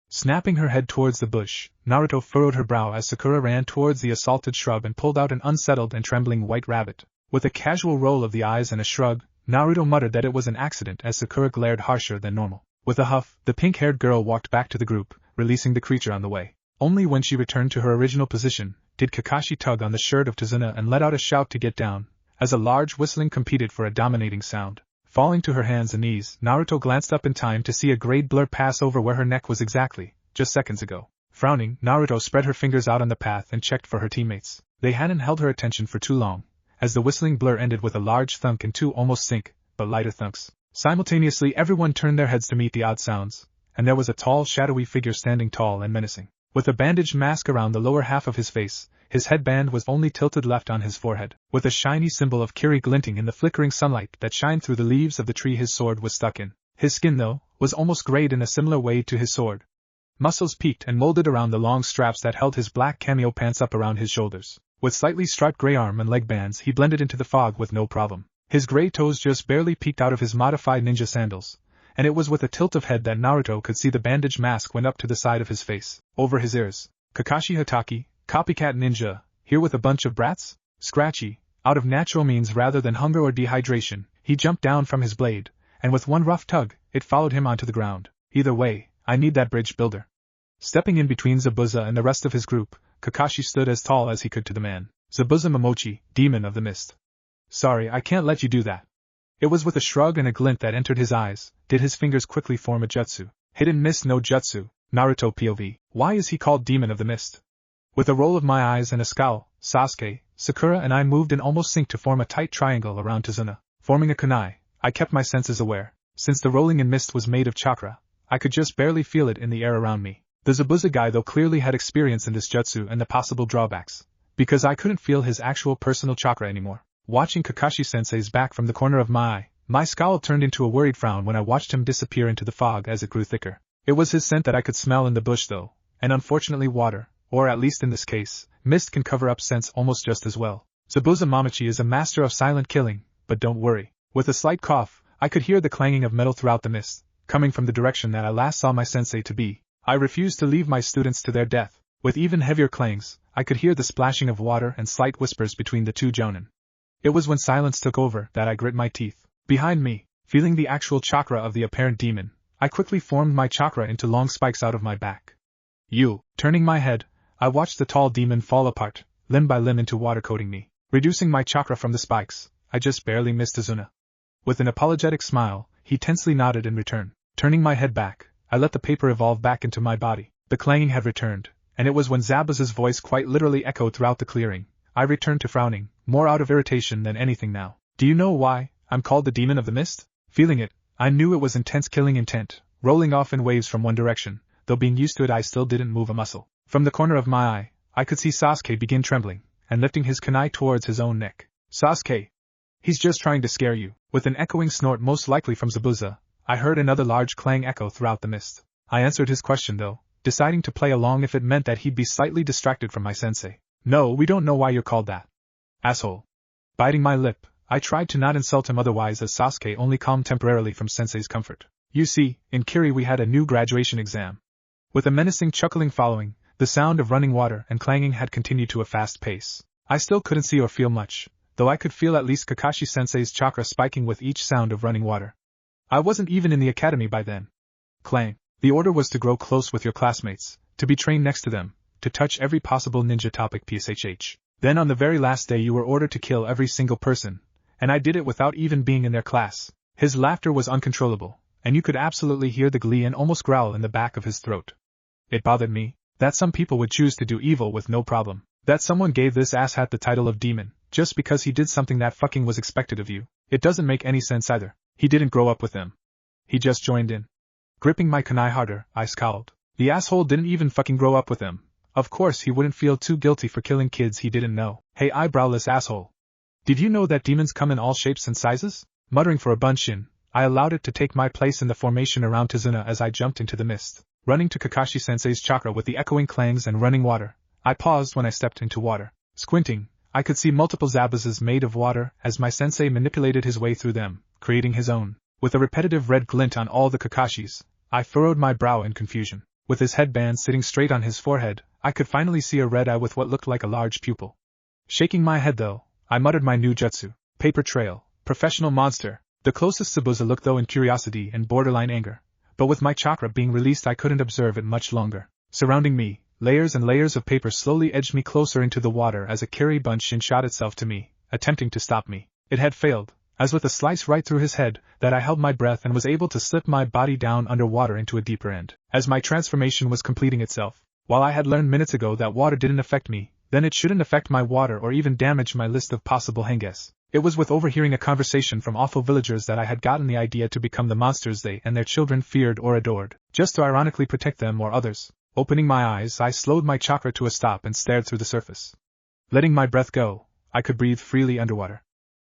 Snapping her head towards the bush, Naruto furrowed her brow as Sakura ran towards the assaulted shrub and pulled out an unsettled and trembling white rabbit. With a casual roll of the eyes and a shrug, Naruto muttered that it was an accident as Sakura glared harsher than normal. With a huff, the pink-haired girl walked back to the group, releasing the creature on the way. Only when she returned to her original position did Kakashi tug on the shirt of Tazuna and let out a shout to get down, as a large whistling competed for a dominating sound. Falling to her hands and knees, Naruto glanced up in time to see a grayed blur pass over where her neck was exactly, just seconds ago. Frowning, Naruto spread her fingers out on the path and checked for her teammates. They hadn't held her attention for too long, as the whistling blur ended with a large thunk and two almost sync, but lighter thunks. Simultaneously everyone turned their heads to meet the odd sounds, and there was a tall shadowy figure standing tall and menacing. With a bandaged mask around the lower half of his face, his headband was only tilted left on his forehead. With a shiny symbol of Kiri glinting in the flickering sunlight that shined through the leaves of the tree his sword was stuck in. His skin, though, was almost grayed in a similar way to his sword. Muscles peaked and molded around the long straps that held his black cameo pants up around his shoulders. With slightly striped gray arm and leg bands he blended into the fog with no problem. His gray toes just barely peeked out of his modified ninja sandals, and it was with a tilt of head that Naruto could see the bandage mask went up to the side of his face. Over his ears, Kakashi Hatake, copycat ninja, here with a bunch of brats? Scratchy, out of natural means rather than hunger or dehydration, he jumped down from his blade, and with one rough tug, it followed him onto the ground. Either way, I need that bridge builder. Stepping in between Zabuza and the rest of his group, Kakashi stood as tall as he could to the man. Zabuza Momochi, demon of the mist. Sorry, I can't let you do that. It was with a shrug and a glint that entered his eyes, did his fingers quickly form a jutsu. Hidden mist no jutsu, Naruto POV. Why is he called demon of the mist? With a roll of my eyes and a scowl, Sasuke, Sakura and I moved in almost sync to form a tight triangle around Tazuna. Forming a kunai, I kept my senses aware. Since the rolling in mist was made of chakra, I could just barely feel it in the air around me. The Zabuza guy though clearly had experience in this jutsu and the possible drawbacks, because I couldn't feel his actual personal chakra anymore. Watching Kakashi-sensei's back from the corner of my eye, my scowl turned into a worried frown when I watched him disappear into the fog as it grew thicker. It was his scent that I could smell in the bush though, and unfortunately water, or at least in this case, mist can cover up scents almost just as well. Zabuza Momochi is a master of silent killing, but don't worry. With a slight cough, I could hear the clanging of metal throughout the mist, coming from the direction that I last saw my sensei to be. I refused to leave my students to their death. With even heavier clangs, I could hear the splashing of water and slight whispers between the two jonin. It was when silence took over that I grit my teeth. Behind me, feeling the actual chakra of the apparent demon, I quickly formed my chakra into long spikes out of my back. Turning my head, I watched the tall demon fall apart, limb by limb into water coating me. Reducing my chakra from the spikes, I just barely missed Tazuna. With an apologetic smile, he tensely nodded in return. Turning my head back, I let the paper evolve back into my body. The clanging had returned, and it was when Zabuza's voice quite literally echoed throughout the clearing. I returned to frowning, more out of irritation than anything now. Do you know why I'm called the Demon of the Mist? Feeling it, I knew it was intense killing intent, rolling off in waves from one direction, though being used to it I still didn't move a muscle. From the corner of my eye, I could see Sasuke begin trembling, and lifting his kunai towards his own neck. Sasuke! He's just trying to scare you. With an echoing snort most likely from Zabuza, I heard another large clang echo throughout the mist. I answered his question though, deciding to play along if it meant that he'd be slightly distracted from my sensei. No, we don't know why you're called that. Asshole. Biting my lip, I tried to not insult him otherwise as Sasuke only calmed temporarily from sensei's comfort. You see, in Kiri we had a new graduation exam. With a menacing chuckling following, the sound of running water and clanging had continued to a fast pace. I still couldn't see or feel much, though I could feel at least Kakashi-sensei's chakra spiking with each sound of running water. I wasn't even in the academy by then. Clang. The order was to grow close with your classmates, to be trained next to them, to touch every possible ninja topic pshh. Then on the very last day you were ordered to kill every single person, and I did it without even being in their class. His laughter was uncontrollable, and you could absolutely hear the glee and almost growl in the back of his throat. It bothered me that some people would choose to do evil with no problem. That someone gave this asshat the title of demon, just because he did something that fucking was expected of you. It doesn't make any sense either. He didn't grow up with them. He just joined in. Gripping my kunai harder, I scowled. The asshole didn't even fucking grow up with them. Of course he wouldn't feel too guilty for killing kids he didn't know. Hey eyebrowless asshole. Did you know that demons come in all shapes and sizes? Muttering for a bunshin, I allowed it to take my place in the formation around Tizuna as I jumped into the mist. Running to Kakashi-sensei's chakra with the echoing clangs and running water, I paused when I stepped into water. Squinting, I could see multiple Zabuzas made of water as my sensei manipulated his way through them, creating his own. With a repetitive red glint on all the Kakashis, I furrowed my brow in confusion. With his headband sitting straight on his forehead, I could finally see a red eye with what looked like a large pupil. Shaking my head though, I muttered my new jutsu. Paper trail, professional monster. The closest Zabuza looked though in curiosity and borderline anger, but with my chakra being released I couldn't observe it much longer. Surrounding me, layers and layers of paper slowly edged me closer into the water as a Kiri bunshin shot itself to me, attempting to stop me. It had failed, as with a slice right through his head, that I held my breath and was able to slip my body down underwater into a deeper end. As my transformation was completing itself, while I had learned minutes ago that water didn't affect me, then it shouldn't affect my water or even damage my list of possible henges. It was with overhearing a conversation from awful villagers that I had gotten the idea to become the monsters they and their children feared or adored, just to ironically protect them or others. Opening my eyes, I slowed my chakra to a stop and stared through the surface. Letting my breath go, I could breathe freely underwater.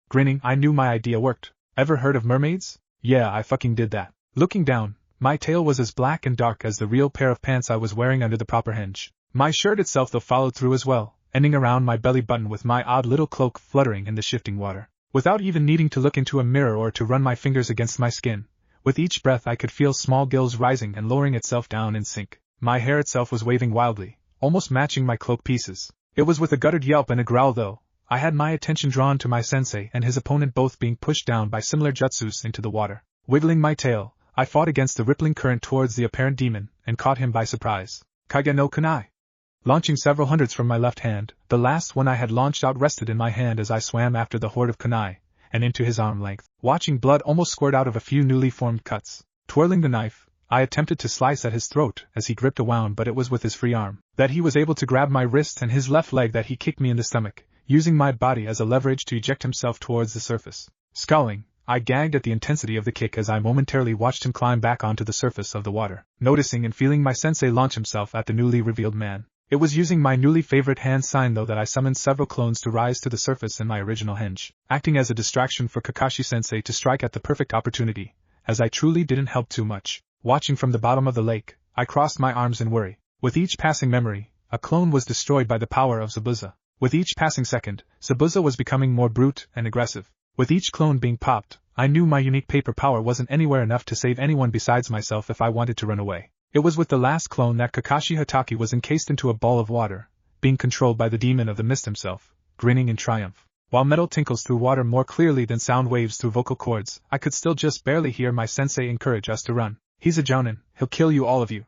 Grinning, I knew my idea worked. Ever heard of mermaids? Yeah, I fucking did that. Looking down, my tail was as black and dark as the real pair of pants I was wearing under the proper henge. My shirt itself though followed through as well, ending around my belly button with my odd little cloak fluttering in the shifting water. Without even needing to look into a mirror or to run my fingers against my skin, with each breath I could feel small gills rising and lowering itself down in sync. My hair itself was waving wildly, almost matching my cloak pieces. It was with a guttered yelp and a growl though, I had my attention drawn to my sensei and his opponent both being pushed down by similar jutsus into the water. Wiggling my tail, I fought against the rippling current towards the apparent demon, and caught him by surprise. Kage no kunai. Launching several hundreds from my left hand, the last one I had launched out rested in my hand as I swam after the horde of kunai, and into his arm length, watching blood almost squirt out of a few newly formed cuts. Twirling the knife, I attempted to slice at his throat as he gripped a wound, but it was with his free arm that he was able to grab my wrist and his left leg that he kicked me in the stomach, using my body as a leverage to eject himself towards the surface. Scowling, I gagged at the intensity of the kick as I momentarily watched him climb back onto the surface of the water, noticing and feeling my sensei launch himself at the newly revealed man. It was using my newly favorite hand sign though that I summoned several clones to rise to the surface in my original henge, acting as a distraction for Kakashi-sensei to strike at the perfect opportunity, as I truly didn't help too much. Watching from the bottom of the lake, I crossed my arms in worry. With each passing memory, a clone was destroyed by the power of Zabuza. With each passing second, Zabuza was becoming more brute and aggressive. With each clone being popped, I knew my unique paper power wasn't anywhere enough to save anyone besides myself if I wanted to run away. It was with the last clone that Kakashi Hatake was encased into a ball of water, being controlled by the demon of the mist himself, grinning in triumph. While metal tinkles through water more clearly than sound waves through vocal cords, I could still just barely hear my sensei encourage us to run. He's a jounin, he'll kill you all of you.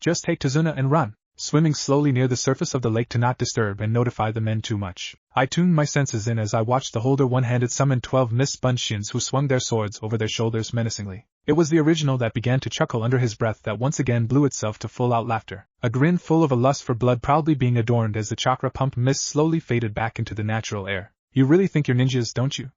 Just take Tizuna and run. Swimming slowly near the surface of the lake to not disturb and notify the men too much, I tuned my senses in as I watched the holder one-handed summon 12 mist bunshins who swung their swords over their shoulders menacingly. It was the original that began to chuckle under his breath that once again blew itself to full-out laughter, a grin full of a lust for blood proudly being adorned as the chakra-pumped mist slowly faded back into the natural air. You really think you're ninjas, don't you?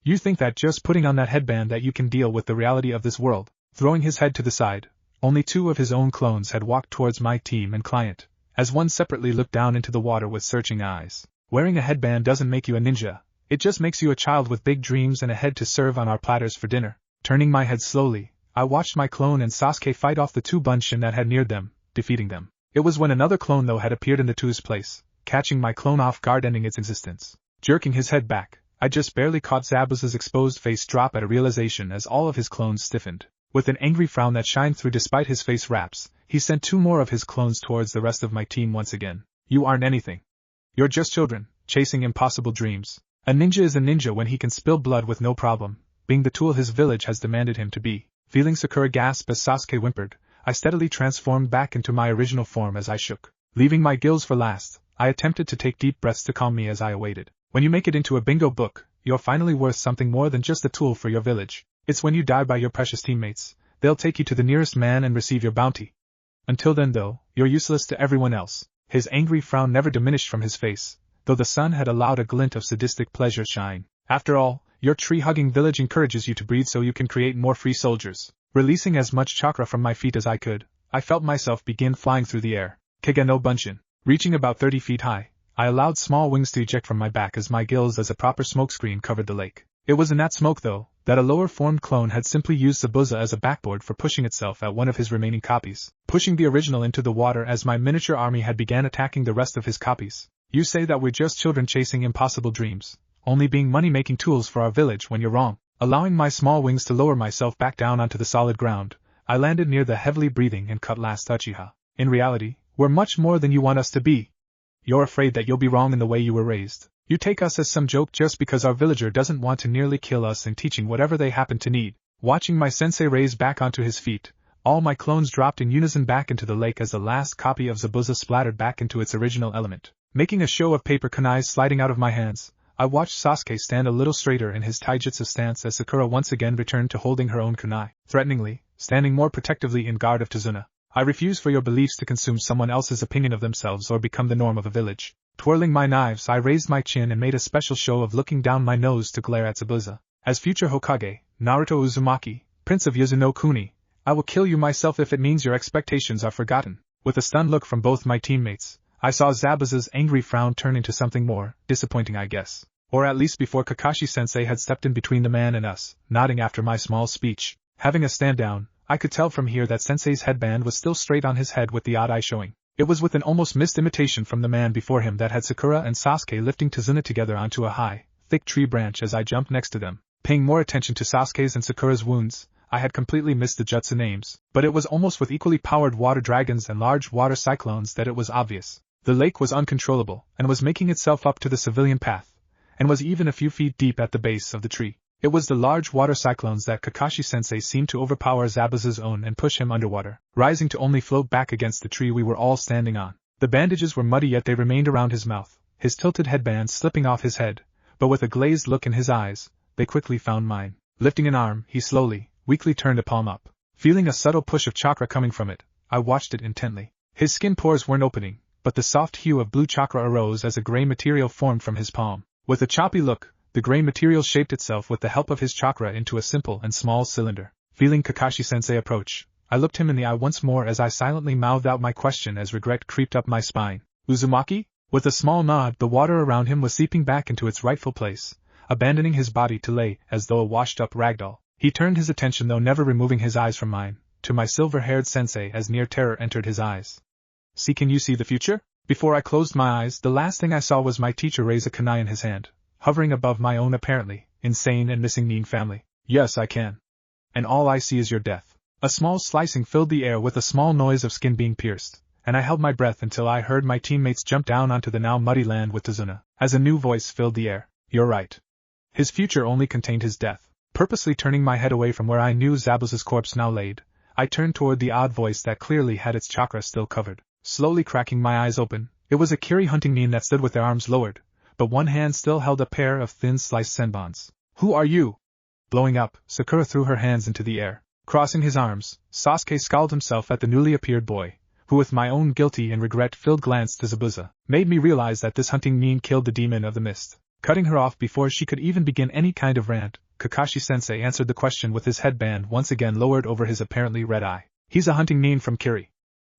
You think that just putting on that headband that you can deal with the reality of this world? Throwing his head to the side, only 2 of his own clones had walked towards my team and client, as one separately looked down into the water with searching eyes. Wearing a headband doesn't make you a ninja, it just makes you a child with big dreams and a head to serve on our platters for dinner. Turning my head slowly, I watched my clone and Sasuke fight off the 2 bunshin that had neared them, defeating them. It was when another clone though had appeared in the 2's place, catching my clone off guard, ending its existence. Jerking his head back, I just barely caught Zabuza's exposed face drop at a realization as all of his clones stiffened. With an angry frown that shined through despite his face wraps, he sent 2 more of his clones towards the rest of my team once again. You aren't anything. You're just children, chasing impossible dreams. A ninja is a ninja when he can spill blood with no problem, being the tool his village has demanded him to be. Feeling Sakura gasp as Sasuke whimpered, I steadily transformed back into my original form as I shook Leaving my gills for last, I attempted to take deep breaths to calm me as I awaited. When you make it into a bingo book, you're finally worth something more than just a tool for your village. It's when you die by your precious teammates. They'll take you to the nearest man and receive your bounty. Until then though, you're useless to everyone else. His angry frown never diminished from his face, though the sun had allowed a glint of sadistic pleasure shine. After all, your tree-hugging village encourages you to breed so you can create more free soldiers. Releasing as much chakra from my feet as I could, I felt myself begin flying through the air. Kage no Bunshin. Reaching about 30 feet high, I allowed small wings to eject from my back as my gills as a proper smokescreen covered the lake. It was in that smoke though, that a lower-formed clone had simply used Zabuza as a backboard for pushing itself at one of his remaining copies, pushing the original into the water as my miniature army had began attacking the rest of his copies. You say that we're just children chasing impossible dreams, only being money-making tools for our village when you're wrong. Allowing my small wings to lower myself back down onto the solid ground, I landed near the heavily breathing and cutlass Uchiha. In reality, we're much more than you want us to be. You're afraid that you'll be wrong in the way you were raised. You take us as some joke just because our villager doesn't want to nearly kill us in teaching whatever they happen to need. Watching my sensei raise back onto his feet, all my clones dropped in unison back into the lake as the last copy of Zabuza splattered back into its original element. Making a show of paper kunais sliding out of my hands, I watched Sasuke stand a little straighter in his taijutsu stance as Sakura once again returned to holding her own kunai, threateningly, standing more protectively in guard of Tazuna. I refuse for your beliefs to consume someone else's opinion of themselves or become the norm of a village. Twirling my knives, I raised my chin and made a special show of looking down my nose to glare at Zabuza. As future Hokage, Naruto Uzumaki, Prince of Yuzuno Kuni, I will kill you myself if it means your expectations are forgotten. With a stunned look from both my teammates, I saw Zabuza's angry frown turn into something more disappointing, I guess. Or at least before Kakashi-sensei had stepped in between the man and us, nodding after my small speech. Having a stand down, I could tell from here that Sensei's headband was still straight on his head with the odd eye showing. It was with an almost missed imitation from the man before him that had Sakura and Sasuke lifting Tazuna together onto a high, thick tree branch as I jumped next to them. Paying more attention to Sasuke's and Sakura's wounds, I had completely missed the jutsu names, but it was almost with equally powered water dragons and large water cyclones that it was obvious. The lake was uncontrollable and was making itself up to the civilian path, and was even a few feet deep at the base of the tree. It was the large water cyclones that Kakashi-sensei seemed to overpower Zabuza's own and push him underwater, rising to only float back against the tree we were all standing on. The bandages were muddy yet they remained around his mouth, his tilted headband slipping off his head, but with a glazed look in his eyes, they quickly found mine. Lifting an arm, he slowly, weakly turned a palm up. Feeling a subtle push of chakra coming from it, I watched it intently. His skin pores weren't opening, but the soft hue of blue chakra arose as a gray material formed from his palm. With a choppy look, the gray material shaped itself with the help of his chakra into a simple and small cylinder. Feeling Kakashi-sensei approach, I looked him in the eye once more as I silently mouthed out my question as regret creeped up my spine. Uzumaki? With a small nod, the water around him was seeping back into its rightful place, abandoning his body to lay as though a washed-up ragdoll. He turned his attention, though never removing his eyes from mine, to my silver-haired sensei as near terror entered his eyes. See, can you see the future? Before I closed my eyes, the last thing I saw was my teacher raise a kunai in his hand, hovering above my own apparently insane and missing Nin family. Yes, I can. And all I see is your death. A small slicing filled the air with a small noise of skin being pierced, and I held my breath until I heard my teammates jump down onto the now muddy land with Tazuna, as a new voice filled the air. You're right. His future only contained his death. Purposely turning my head away from where I knew Zabuza's corpse now laid, I turned toward the odd voice that clearly had its chakra still covered. Slowly cracking my eyes open, it was a Kiri hunting Nin that stood with their arms lowered, but one hand still held a pair of thin sliced senbons. Who are you? Blowing up, Sakura threw her hands into the air. Crossing his arms, Sasuke scowled himself at the newly appeared boy, who with my own guilty and regret-filled glance to Zabuza, made me realize that this hunting Nin killed the demon of the mist. Cutting her off before she could even begin any kind of rant, Kakashi-sensei answered the question with his headband once again lowered over his apparently red eye. He's a hunting Nin from Kiri.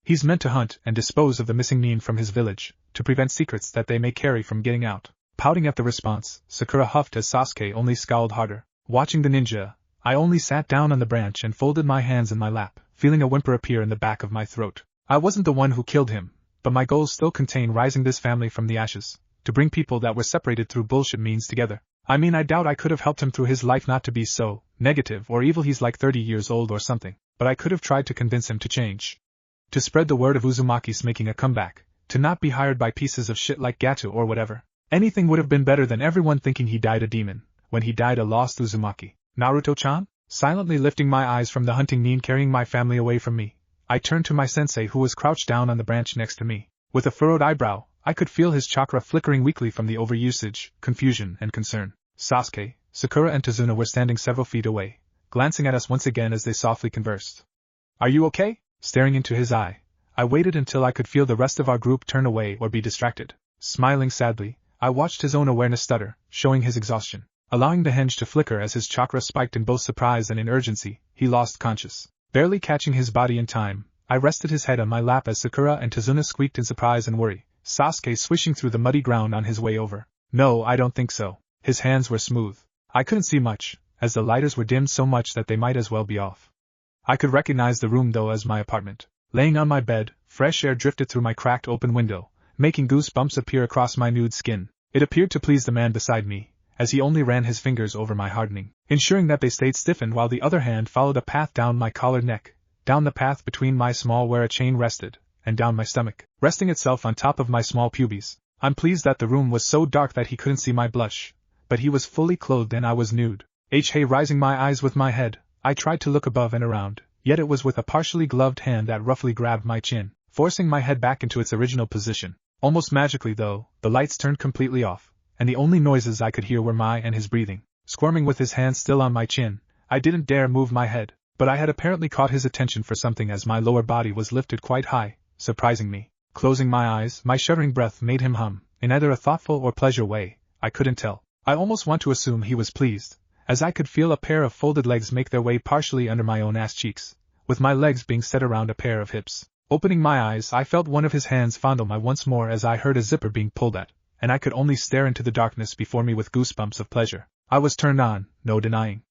He's meant to hunt and dispose of the missing Nin from his village, to prevent secrets that they may carry from getting out. Pouting at the response, Sakura huffed as Sasuke only scowled harder. Watching the ninja, I only sat down on the branch and folded my hands in my lap, feeling a whimper appear in the back of my throat. I wasn't the one who killed him, but my goals still contain rising this family from the ashes, to bring people that were separated through bullshit means together. I mean, I doubt I could have helped him through his life not to be so negative or evil. He's like 30 years old or something, but I could have tried to convince him to change. To spread the word of Uzumaki's making a comeback, to not be hired by pieces of shit like Gato or whatever. Anything would have been better than everyone thinking he died a demon, when he died a lost Uzumaki. Naruto-chan? Silently lifting my eyes from the hunting Nin carrying my family away from me, I turned to my sensei who was crouched down on the branch next to me. With a furrowed eyebrow, I could feel his chakra flickering weakly from the overusage, confusion, and concern. Sasuke, Sakura and Tazuna were standing several feet away, glancing at us once again as they softly conversed. Are you okay? Staring into his eye, I waited until I could feel the rest of our group turn away or be distracted. Smiling sadly, I watched his own awareness stutter, showing his exhaustion. Allowing the henge to flicker as his chakra spiked in both surprise and in urgency, he lost conscious. Barely catching his body in time, I rested his head on my lap as Sakura and Tazuna squeaked in surprise and worry, Sasuke swishing through the muddy ground on his way over. No, I don't think so. His hands were smooth. I couldn't see much, as the lighters were dimmed so much that they might as well be off. I could recognize the room though as my apartment. Laying on my bed, fresh air drifted through my cracked open window, making goosebumps appear across my nude skin. It appeared to please the man beside me, as he only ran his fingers over my hardening, ensuring that they stayed stiffened while the other hand followed a path down my collared neck, down the path between my small where a chain rested, and down my stomach, resting itself on top of my small pubes. I'm pleased that the room was so dark that he couldn't see my blush, but he was fully clothed and I was nude. Raising my eyes with my head, I tried to look above and around, yet it was with a partially gloved hand that roughly grabbed my chin, forcing my head back into its original position. Almost magically though, the lights turned completely off, and the only noises I could hear were my and his breathing. Squirming with his hand still on my chin, I didn't dare move my head, but I had apparently caught his attention for something as my lower body was lifted quite high, surprising me. Closing my eyes, my shuddering breath made him hum, in either a thoughtful or pleasure way, I couldn't tell. I almost want to assume he was pleased, as I could feel a pair of folded legs make their way partially under my own ass cheeks, with my legs being set around a pair of hips. Opening my eyes, I felt one of his hands fondle my once more as I heard a zipper being pulled at, and I could only stare into the darkness before me with goosebumps of pleasure. I was turned on, no denying.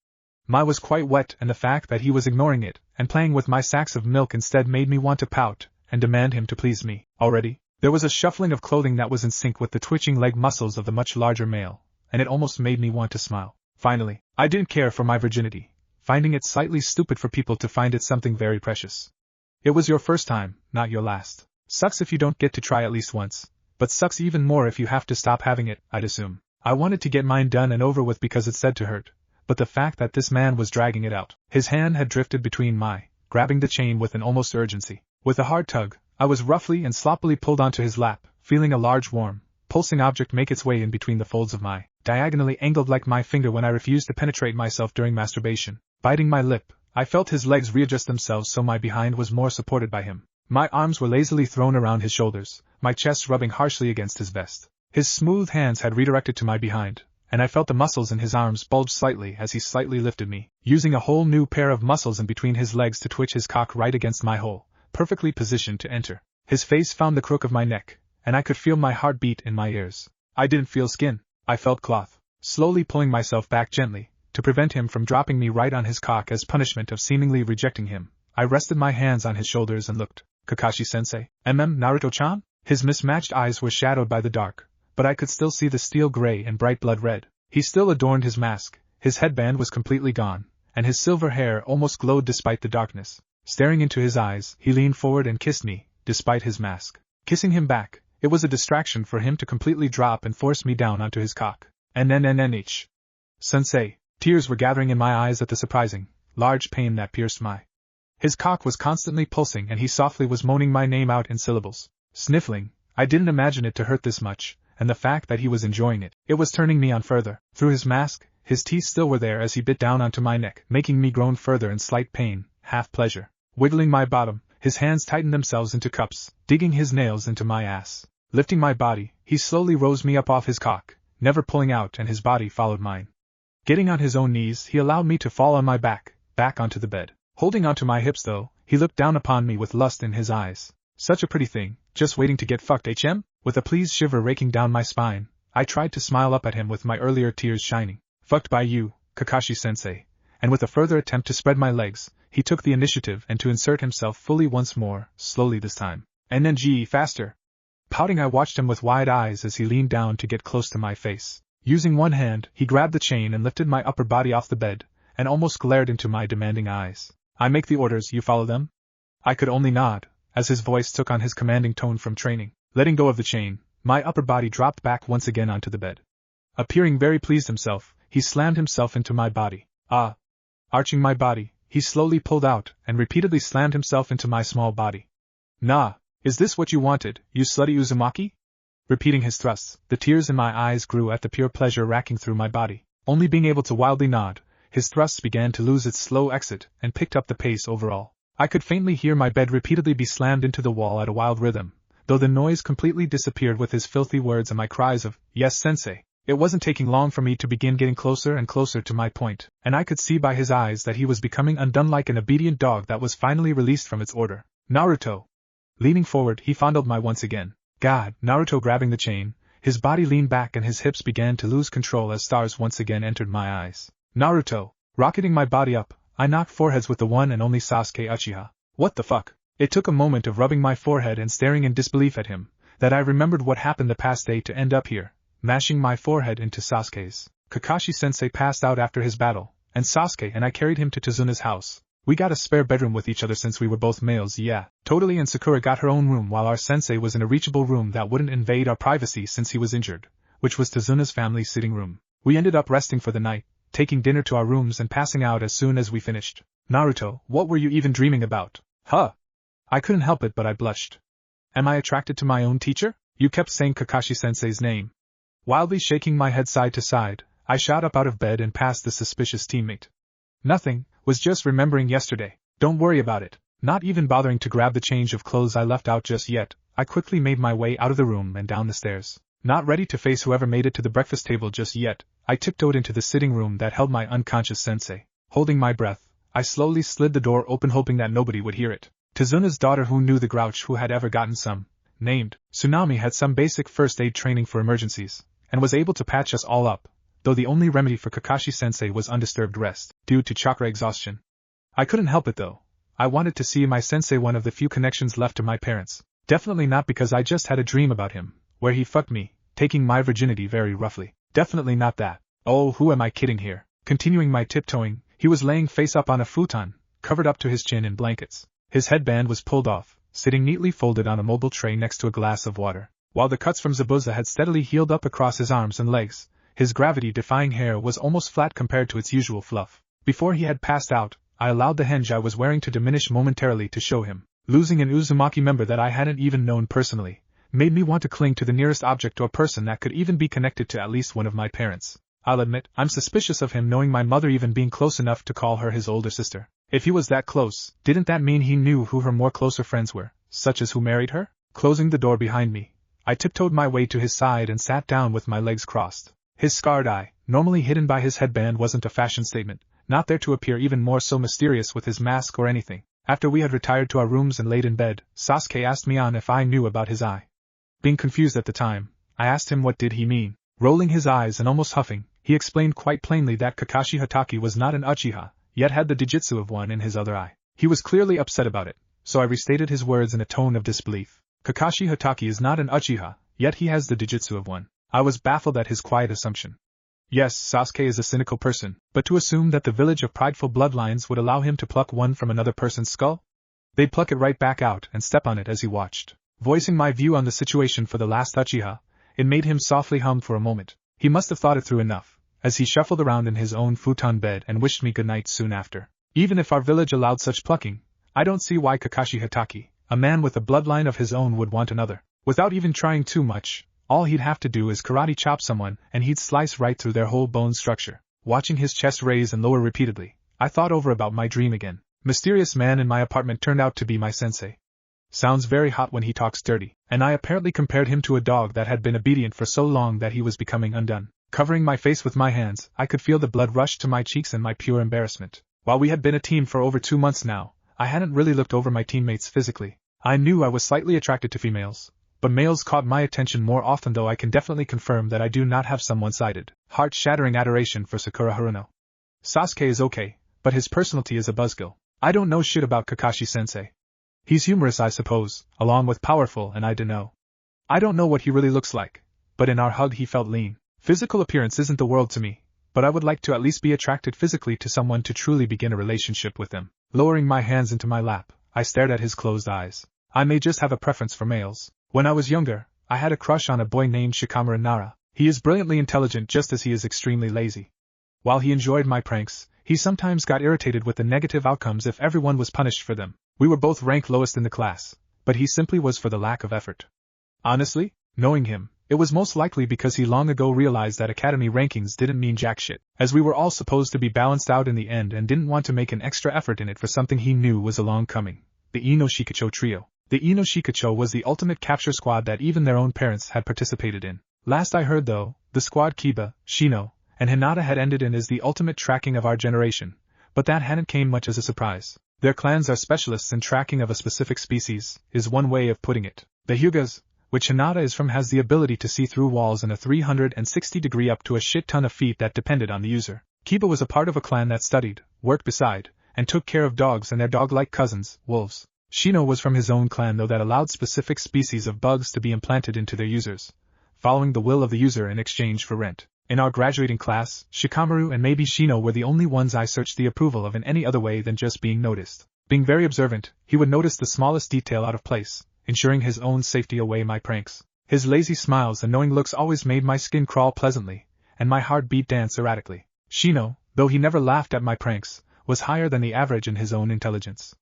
My was quite wet, and the fact that he was ignoring it and playing with my sacks of milk instead made me want to pout and demand him to please me. Already, there was a shuffling of clothing that was in sync with the twitching leg muscles of the much larger male, and it almost made me want to smile. Finally, I didn't care for my virginity, finding it slightly stupid for people to find it something very precious. It was your first time, not your last. Sucks if you don't get to try at least once, but sucks even more if you have to stop having it, I'd assume. I wanted to get mine done and over with because it said to hurt, but the fact that this man was dragging it out. His hand had drifted between my, grabbing the chain with an almost urgency. With a hard tug, I was roughly and sloppily pulled onto his lap, feeling a large warm, pulsing object make its way in between the folds of my, diagonally angled like my finger when I refused to penetrate myself during masturbation. Biting my lip, I felt his legs readjust themselves so my behind was more supported by him. My arms were lazily thrown around his shoulders, my chest rubbing harshly against his vest. His smooth hands had redirected to my behind, and I felt the muscles in his arms bulge slightly as he slightly lifted me, using a whole new pair of muscles in between his legs to twitch his cock right against my hole, perfectly positioned to enter. His face found the crook of my neck, and I could feel my heart beat in my ears. I didn't feel skin, I felt cloth. Slowly pulling myself back gently, to prevent him from dropping me right on his cock as punishment of seemingly rejecting him, I rested my hands on his shoulders and looked. Kakashi-sensei? Naruto-chan? His mismatched eyes were shadowed by the dark, but I could still see the steel gray and bright blood red. He still adorned his mask, his headband was completely gone, and his silver hair almost glowed despite the darkness. Staring into his eyes, he leaned forward and kissed me, despite his mask. Kissing him back, it was a distraction for him to completely drop and force me down onto his cock. Sensei. Tears were gathering in my eyes at the surprising, large pain that pierced my. His cock was constantly pulsing and he softly was moaning my name out in syllables. Sniffling, I didn't imagine it to hurt this much, and the fact that he was enjoying it, it was turning me on further. Through his mask, his teeth still were there as he bit down onto my neck, making me groan further in slight pain, half pleasure. Wiggling my bottom, his hands tightened themselves into cups, digging his nails into my ass. Lifting my body, he slowly rose me up off his cock, never pulling out, and his body followed mine. Getting on his own knees, he allowed me to fall on my back onto the bed. Holding onto my hips though, he looked down upon me with lust in his eyes. Such a pretty thing, just waiting to get fucked, HM? With a pleased shiver raking down my spine, I tried to smile up at him with my earlier tears shining. Fucked by you, Kakashi-sensei. And with a further attempt to spread my legs, he took the initiative and to insert himself fully once more, slowly this time. And then faster. Pouting, I watched him with wide eyes as he leaned down to get close to my face. Using one hand, he grabbed the chain and lifted my upper body off the bed, and almost glared into my demanding eyes. I make the orders, you follow them? I could only nod, as his voice took on his commanding tone from training. Letting go of the chain, my upper body dropped back once again onto the bed. Appearing very pleased himself, he slammed himself into my body. Arching my body, he slowly pulled out and repeatedly slammed himself into my small body. Nah, Is this what you wanted, you slutty Uzumaki? Repeating his thrusts, the tears in my eyes grew at the pure pleasure racking through my body. Only being able to wildly nod, his thrusts began to lose its slow exit and picked up the pace overall. I could faintly hear my bed repeatedly be slammed into the wall at a wild rhythm, though the noise completely disappeared with his filthy words and my cries of, "Yes, sensei." It wasn't taking long for me to begin getting closer and closer to my point, and I could see by his eyes that he was becoming undone like an obedient dog that was finally released from its order. Naruto! Leaning forward, he fondled my once again. God, Naruto grabbing the chain, his body leaned back and his hips began to lose control as stars once again entered my eyes. Naruto! Rocketing my body up, I knocked foreheads with the one and only Sasuke Uchiha. What the fuck? It took a moment of rubbing my forehead and staring in disbelief at him, that I remembered what happened the past day to end up here, mashing my forehead into Sasuke's. Kakashi-sensei passed out after his battle, and Sasuke and I carried him to Tazuna's house. We got a spare bedroom with each other since we were both males, yeah. Totally, and Sakura got her own room while our sensei was in a reachable room that wouldn't invade our privacy since he was injured, which was Tazuna's family sitting room. We ended up resting for the night, taking dinner to our rooms and passing out as soon as we finished. Naruto, what were you even dreaming about? Huh? I couldn't help it but I blushed. Am I attracted to my own teacher? You kept saying Kakashi-sensei's name. Wildly shaking my head side to side, I shot up out of bed and past the suspicious teammate. Nothing, was just remembering yesterday. Don't worry about it. Not even bothering to grab the change of clothes I left out just yet, I quickly made my way out of the room and down the stairs. Not ready to face whoever made it to the breakfast table just yet, I tiptoed into the sitting room that held my unconscious sensei. Holding my breath, I slowly slid the door open hoping that nobody would hear it. Tazuna's daughter, who knew the grouch who had ever gotten some, named Tsunami, had some basic first aid training for emergencies, and was able to patch us all up, though the only remedy for Kakashi-sensei was undisturbed rest, due to chakra exhaustion. I couldn't help it though. I wanted to see my sensei, one of the few connections left to my parents. Definitely not because I just had a dream about him, where he fucked me, taking my virginity very roughly. Definitely not that. Oh, who am I kidding here? Continuing my tiptoeing, he was laying face up on a futon, covered up to his chin in blankets. His headband was pulled off, sitting neatly folded on a mobile tray next to a glass of water. While the cuts from Zabuza had steadily healed up across his arms and legs, his gravity-defying hair was almost flat compared to its usual fluff. Before he had passed out, I allowed the henge I was wearing to diminish momentarily to show him. Losing an Uzumaki member that I hadn't even known personally made me want to cling to the nearest object or person that could even be connected to at least one of my parents. I'll admit, I'm suspicious of him, knowing my mother even being close enough to call her his older sister. If he was that close, didn't that mean he knew who her more closer friends were, such as who married her? Closing the door behind me, I tiptoed my way to his side and sat down with my legs crossed. His scarred eye, normally hidden by his headband, wasn't a fashion statement, not there to appear even more so mysterious with his mask or anything. After we had retired to our rooms and laid in bed, Sasuke asked me on if I knew about his eye. Being confused at the time, I asked him what did he mean. Rolling his eyes and almost huffing, he explained quite plainly that Kakashi Hatake was not an Uchiha, yet had the dijutsu of one in his other eye. He was clearly upset about it, so I restated his words in a tone of disbelief. Kakashi Hatake is not an Uchiha, yet he has the dijutsu of one. I was baffled at his quiet assumption. Yes, Sasuke is a cynical person, but to assume that the village of prideful bloodlines would allow him to pluck one from another person's skull? They'd pluck it right back out and step on it as he watched. Voicing my view on the situation for the last Uchiha, it made him softly hum for a moment. He must have thought it through enough, as he shuffled around in his own futon bed and wished me good night soon after. Even if our village allowed such plucking, I don't see why Kakashi Hatake, a man with a bloodline of his own, would want another. Without even trying too much, all he'd have to do is karate chop someone and he'd slice right through their whole bone structure. Watching his chest raise and lower repeatedly, I thought over about my dream again. Mysterious man in my apartment turned out to be my sensei. Sounds very hot when he talks dirty, and I apparently compared him to a dog that had been obedient for so long that he was becoming undone. Covering my face with my hands, I could feel the blood rush to my cheeks in my pure embarrassment. While we had been a team for over 2 months now, I hadn't really looked over my teammates physically. I knew I was slightly attracted to females, but males caught my attention more often, though I can definitely confirm that I do not have some one-sided, heart-shattering adoration for Sakura Haruno. Sasuke is okay, but his personality is a buzzkill. I don't know shit about Kakashi-sensei. He's humorous, I suppose, along with powerful, and I dunno. I don't know what he really looks like, but in our hug he felt lean. Physical appearance isn't the world to me, but I would like to at least be attracted physically to someone to truly begin a relationship with them. Lowering my hands into my lap, I stared at his closed eyes. I may just have a preference for males. When I was younger, I had a crush on a boy named Shikamaru Nara. He is brilliantly intelligent just as he is extremely lazy. While he enjoyed my pranks, he sometimes got irritated with the negative outcomes if everyone was punished for them. We were both ranked lowest in the class, but he simply was for the lack of effort. Honestly, knowing him, it was most likely because he long ago realized that academy rankings didn't mean jack shit, as we were all supposed to be balanced out in the end and didn't want to make an extra effort in it for something he knew was along coming, the Ino Shikacho trio. The Ino Shikacho was the ultimate capture squad that even their own parents had participated in. Last I heard though, the squad Kiba, Shino, and Hinata had ended in as the ultimate tracking of our generation, but that hadn't came much as a surprise. Their clans are specialists in tracking of a specific species, is one way of putting it. The Hyugas, which Hinata is from, has the ability to see through walls in a 360-degree up to a shit ton of feet that depended on the user. Kiba was a part of a clan that studied, worked beside, and took care of dogs and their dog-like cousins, wolves. Shino was from his own clan though that allowed specific species of bugs to be implanted into their users, following the will of the user in exchange for rent. In our graduating class, Shikamaru and maybe Shino were the only ones I searched the approval of in any other way than just being noticed. Being very observant, he would notice the smallest detail out of place, ensuring his own safety away my pranks. His lazy smiles and knowing looks always made my skin crawl pleasantly, and my heart beat dance erratically. Shino, though he never laughed at my pranks, was higher than the average in his own intelligence.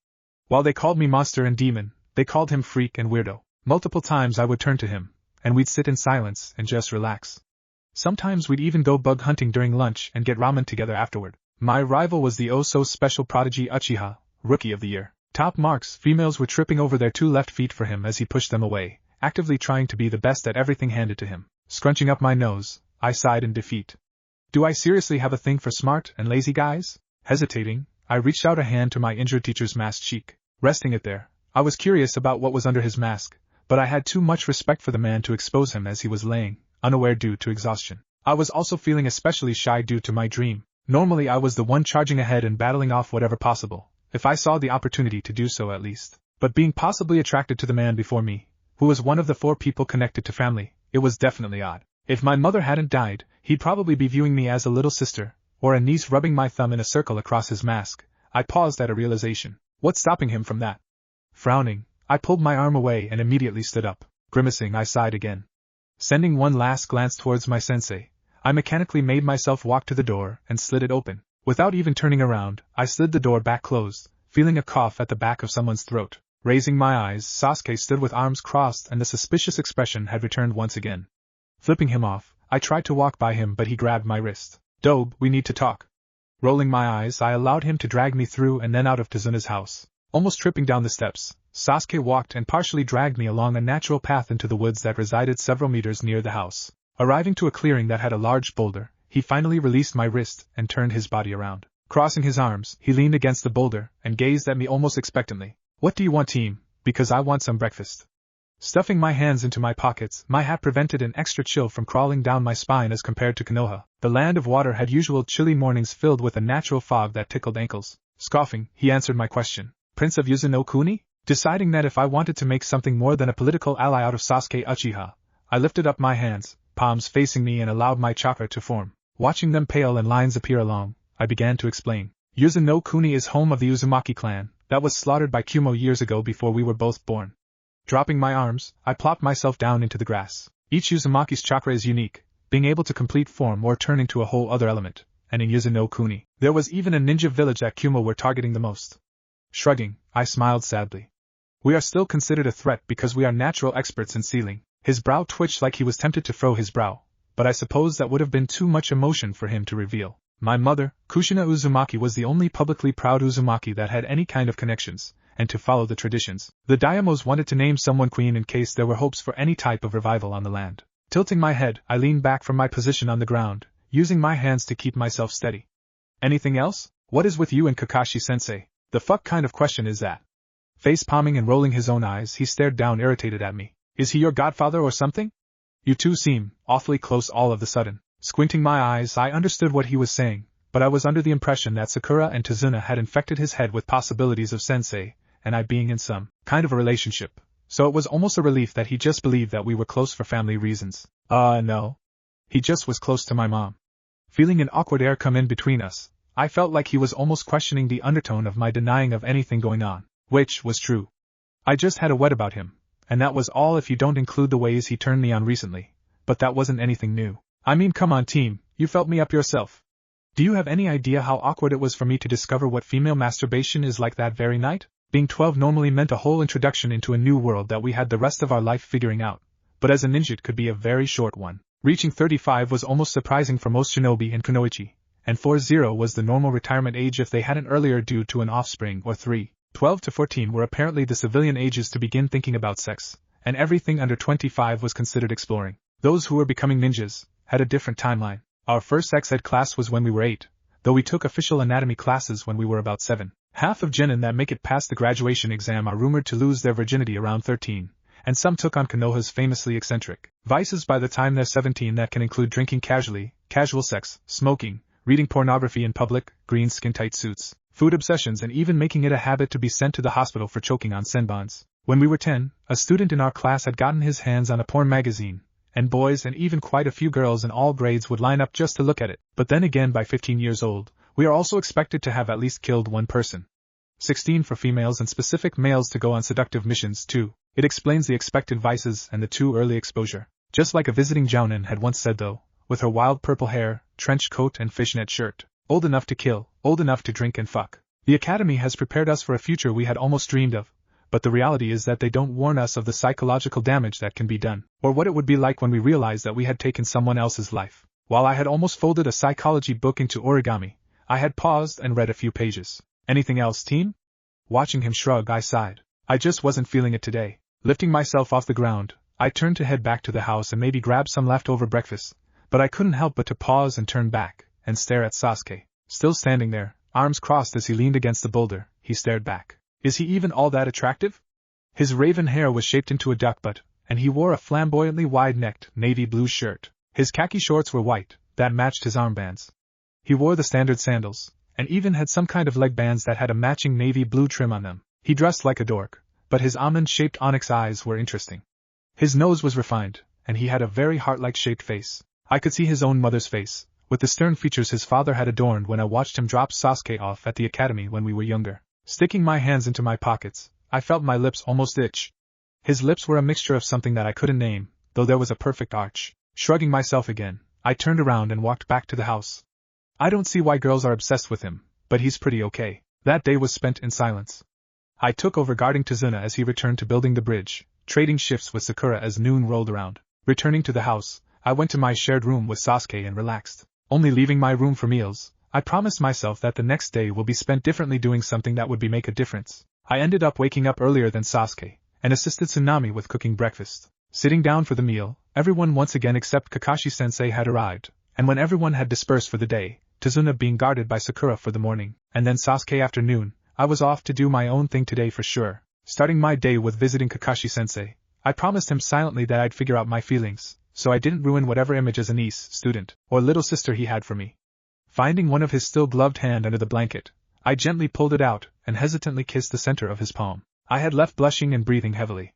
While they called me monster and demon, they called him freak and weirdo. Multiple times I would turn to him, and we'd sit in silence and just relax. Sometimes we'd even go bug hunting during lunch and get ramen together afterward. My rival was the oh-so-special prodigy Uchiha, Rookie of the Year. Top marks, females were tripping over their 2 left feet for him as he pushed them away, actively trying to be the best at everything handed to him. Scrunching up my nose, I sighed in defeat. Do I seriously have a thing for smart and lazy guys? Hesitating, I reached out a hand to my injured teacher's masked cheek. Resting it there, I was curious about what was under his mask, but I had too much respect for the man to expose him as he was laying, unaware due to exhaustion. I was also feeling especially shy due to my dream. Normally I was the one charging ahead and battling off whatever possible, if I saw the opportunity to do so at least. But being possibly attracted to the man before me, who was one of the 4 people connected to family, it was definitely odd. If my mother hadn't died, he'd probably be viewing me as a little sister, or a niece rubbing my thumb in a circle across his mask. I paused at a realization. What's stopping him from that? Frowning, I pulled my arm away and immediately stood up. Grimacing, I sighed again. Sending one last glance towards my sensei, I mechanically made myself walk to the door and slid it open. Without even turning around, I slid the door back closed, feeling a cough at the back of someone's throat. Raising my eyes, Sasuke stood with arms crossed and the suspicious expression had returned once again. Flipping him off, I tried to walk by him but he grabbed my wrist. Dobe, we need to talk. Rolling my eyes, I allowed him to drag me through and then out of Tazuna's house. Almost tripping down the steps, Sasuke walked and partially dragged me along a natural path into the woods that resided several meters near the house. Arriving to a clearing that had a large boulder, he finally released my wrist and turned his body around. Crossing his arms, he leaned against the boulder and gazed at me almost expectantly. What do you want, team? Because I want some breakfast. Stuffing my hands into my pockets, my hat prevented an extra chill from crawling down my spine as compared to Konoha. The land of water had usual chilly mornings filled with a natural fog that tickled ankles. Scoffing, he answered my question. Prince of Yuzu no Kuni? Deciding that if I wanted to make something more than a political ally out of Sasuke Uchiha, I lifted up my hands, palms facing me, and allowed my chakra to form. Watching them pale and lines appear along, I began to explain. Yuzu no Kuni is home of the Uzumaki clan, that was slaughtered by Kumo years ago before we were both born. Dropping my arms, I plopped myself down into the grass. Each Uzumaki's chakra is unique, being able to complete form or turn into a whole other element, and in Yuzu no Kuni, there was even a ninja village that Kumo were targeting the most. Shrugging, I smiled sadly. We are still considered a threat because we are natural experts in sealing. His brow twitched like he was tempted to furrow his brow, but I suppose that would have been too much emotion for him to reveal. My mother, Kushina Uzumaki, was the only publicly proud Uzumaki that had any kind of connections, and to follow the traditions, the Daimos wanted to name someone queen in case there were hopes for any type of revival on the land. Tilting my head, I leaned back from my position on the ground, using my hands to keep myself steady. Anything else? What is with you and Kakashi-sensei? The fuck kind of question is that? Face palming and rolling his own eyes, he stared down irritated at me. Is he your godfather or something? You two seem awfully close all of the sudden. Squinting my eyes, I understood what he was saying, but I was under the impression that Sakura and Tazuna had infected his head with possibilities of sensei, and I being in some kind of a relationship, so it was almost a relief that he just believed that we were close for family reasons. No. He just was close to my mom. Feeling an awkward air come in between us, I felt like he was almost questioning the undertone of my denying of anything going on, which was true. I just had a wet about him, and that was all if you don't include the ways he turned me on recently, but that wasn't anything new. I mean, come on team, you felt me up yourself. Do you have any idea how awkward it was for me to discover what female masturbation is like that very night? Being 12 normally meant a whole introduction into a new world that we had the rest of our life figuring out, but as a ninja it could be a very short one. Reaching 35 was almost surprising for most shinobi and kunoichi, and 40 was the normal retirement age if they hadn't earlier due to an offspring or 3. 12 to 14 were apparently the civilian ages to begin thinking about sex, and everything under 25 was considered exploring. Those who were becoming ninjas had a different timeline. Our first sex ed class was when we were 8, though we took official anatomy classes when we were about 7. Half of genin that make it past the graduation exam are rumored to lose their virginity around 13, and some took on Konoha's famously eccentric vices by the time they're 17 that can include drinking casually, casual sex, smoking, reading pornography in public, green skin-tight suits, food obsessions, and even making it a habit to be sent to the hospital for choking on senbons. When we were 10, a student in our class had gotten his hands on a porn magazine, and boys and even quite a few girls in all grades would line up just to look at it. But then again, by 15 years old, we are also expected to have at least killed one person. 16 for females and specific males to go on seductive missions too. It explains the expected vices and the too early exposure. Just like a visiting jounin had once said though, with her wild purple hair, trench coat and fishnet shirt, old enough to kill, old enough to drink and fuck. The academy has prepared us for a future we had almost dreamed of, but the reality is that they don't warn us of the psychological damage that can be done, or what it would be like when we realized that we had taken someone else's life. While I had almost folded a psychology book into origami, I had paused and read a few pages. Anything else, team? Watching him shrug, I sighed. I just wasn't feeling it today. Lifting myself off the ground, I turned to head back to the house and maybe grab some leftover breakfast, but I couldn't help but to pause and turn back, and stare at Sasuke. Still standing there, arms crossed as he leaned against the boulder, he stared back. Is he even all that attractive? His raven hair was shaped into a duck butt, and he wore a flamboyantly wide-necked, navy blue shirt. His khaki shorts were white, that matched his armbands. He wore the standard sandals, and even had some kind of leg bands that had a matching navy blue trim on them. He dressed like a dork, but his almond-shaped onyx eyes were interesting. His nose was refined, and he had a very heart-like shaped face. I could see his own mother's face, with the stern features his father had adorned when I watched him drop Sasuke off at the academy when we were younger. Sticking my hands into my pockets, I felt my lips almost itch. His lips were a mixture of something that I couldn't name, though there was a perfect arch. Shrugging myself again, I turned around and walked back to the house. I don't see why girls are obsessed with him, but he's pretty okay. That day was spent in silence. I took over guarding Tazuna as he returned to building the bridge, trading shifts with Sakura as noon rolled around. Returning to the house, I went to my shared room with Sasuke and relaxed. Only leaving my room for meals, I promised myself that the next day will be spent differently doing something that would make a difference. I ended up waking up earlier than Sasuke, and assisted Tsunami with cooking breakfast. Sitting down for the meal, everyone once again except Kakashi-sensei had arrived, and when everyone had dispersed for the day, Tazuna being guarded by Sakura for the morning, and then Sasuke afternoon, I was off to do my own thing today for sure. Starting my day with visiting Kakashi-sensei, I promised him silently that I'd figure out my feelings, so I didn't ruin whatever image as a niece, student, or little sister he had for me. Finding one of his still gloved hand under the blanket, I gently pulled it out and hesitantly kissed the center of his palm. I had left blushing and breathing heavily.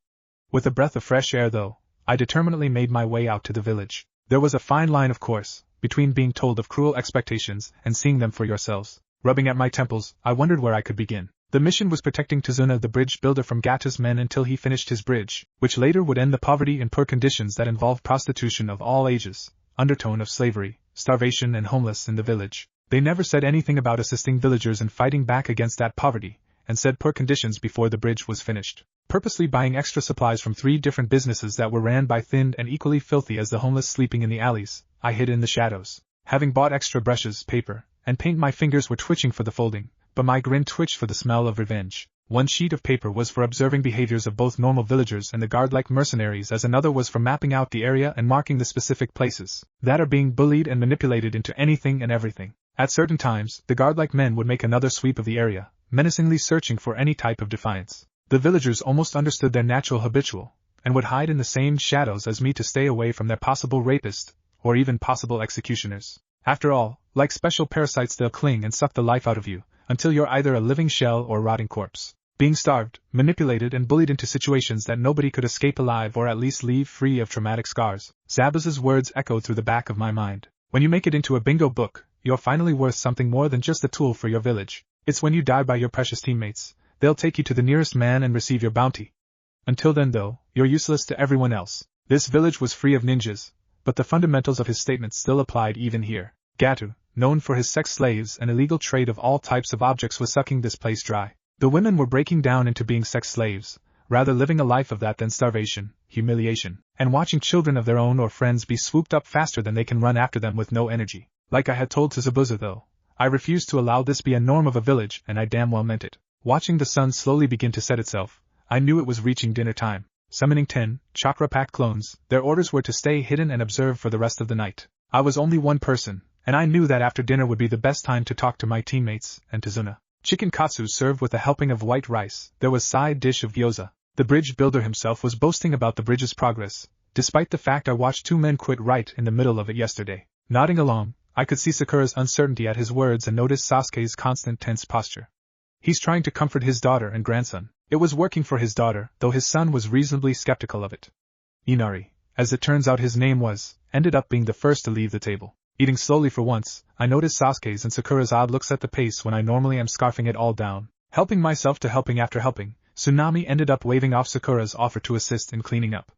With a breath of fresh air though, I determinedly made my way out to the village. There was a fine line, of course, between being told of cruel expectations and seeing them for yourselves. Rubbing at my temples, I wondered where I could begin. The mission was protecting Tazuna the bridge builder from Gata's men until he finished his bridge, which later would end the poverty and poor conditions that involved prostitution of all ages, undertone of slavery, starvation and homeless in the village. They never said anything about assisting villagers in fighting back against that poverty, and said poor conditions before the bridge was finished. Purposely buying extra supplies from 3 different businesses that were ran by thinned and equally filthy as the homeless sleeping in the alleys, I hid in the shadows. Having bought extra brushes, paper, and paint, my fingers were twitching for the folding, but my grin twitched for the smell of revenge. One sheet of paper was for observing behaviors of both normal villagers and the guard-like mercenaries, as another was for mapping out the area and marking the specific places that are being bullied and manipulated into anything and everything. At certain times, the guard-like men would make another sweep of the area, menacingly searching for any type of defiance. The villagers almost understood their natural habitual, and would hide in the same shadows as me to stay away from their possible rapist, or even possible executioners. After all, like special parasites, they'll cling and suck the life out of you, until you're either a living shell or a rotting corpse. Being starved, manipulated and bullied into situations that nobody could escape alive or at least leave free of traumatic scars. Zabuza's words echoed through the back of my mind. When you make it into a bingo book, you're finally worth something more than just a tool for your village. It's when you die by your precious teammates, they'll take you to the nearest man and receive your bounty. Until then though, you're useless to everyone else. This village was free of ninjas, but the fundamentals of his statements still applied even here. Gatu, known for his sex slaves and illegal trade of all types of objects, was sucking this place dry. The women were breaking down into being sex slaves, rather living a life of that than starvation, humiliation, and watching children of their own or friends be swooped up faster than they can run after them with no energy. Like I had told to Zabuza though, I refused to allow this be a norm of a village, and I damn well meant it. Watching the sun slowly begin to set itself, I knew it was reaching dinner time. Summoning 10 chakra-packed clones, their orders were to stay hidden and observe for the rest of the night. I was only one person, and I knew that after dinner would be the best time to talk to my teammates, and to Zuna. Chicken katsu served with a helping of white rice, there was side dish of gyoza. The bridge builder himself was boasting about the bridge's progress, despite the fact I watched 2 men quit right in the middle of it yesterday. Nodding along, I could see Sakura's uncertainty at his words and noticed Sasuke's constant tense posture. He's trying to comfort his daughter and grandson. It was working for his daughter, though his son was reasonably skeptical of it. Inari, as it turns out his name was, ended up being the first to leave the table. Eating slowly for once, I noticed Sasuke's and Sakura's odd looks at the pace when I normally am scarfing it all down. Helping myself to helping after helping, Tsunami ended up waving off Sakura's offer to assist in cleaning up.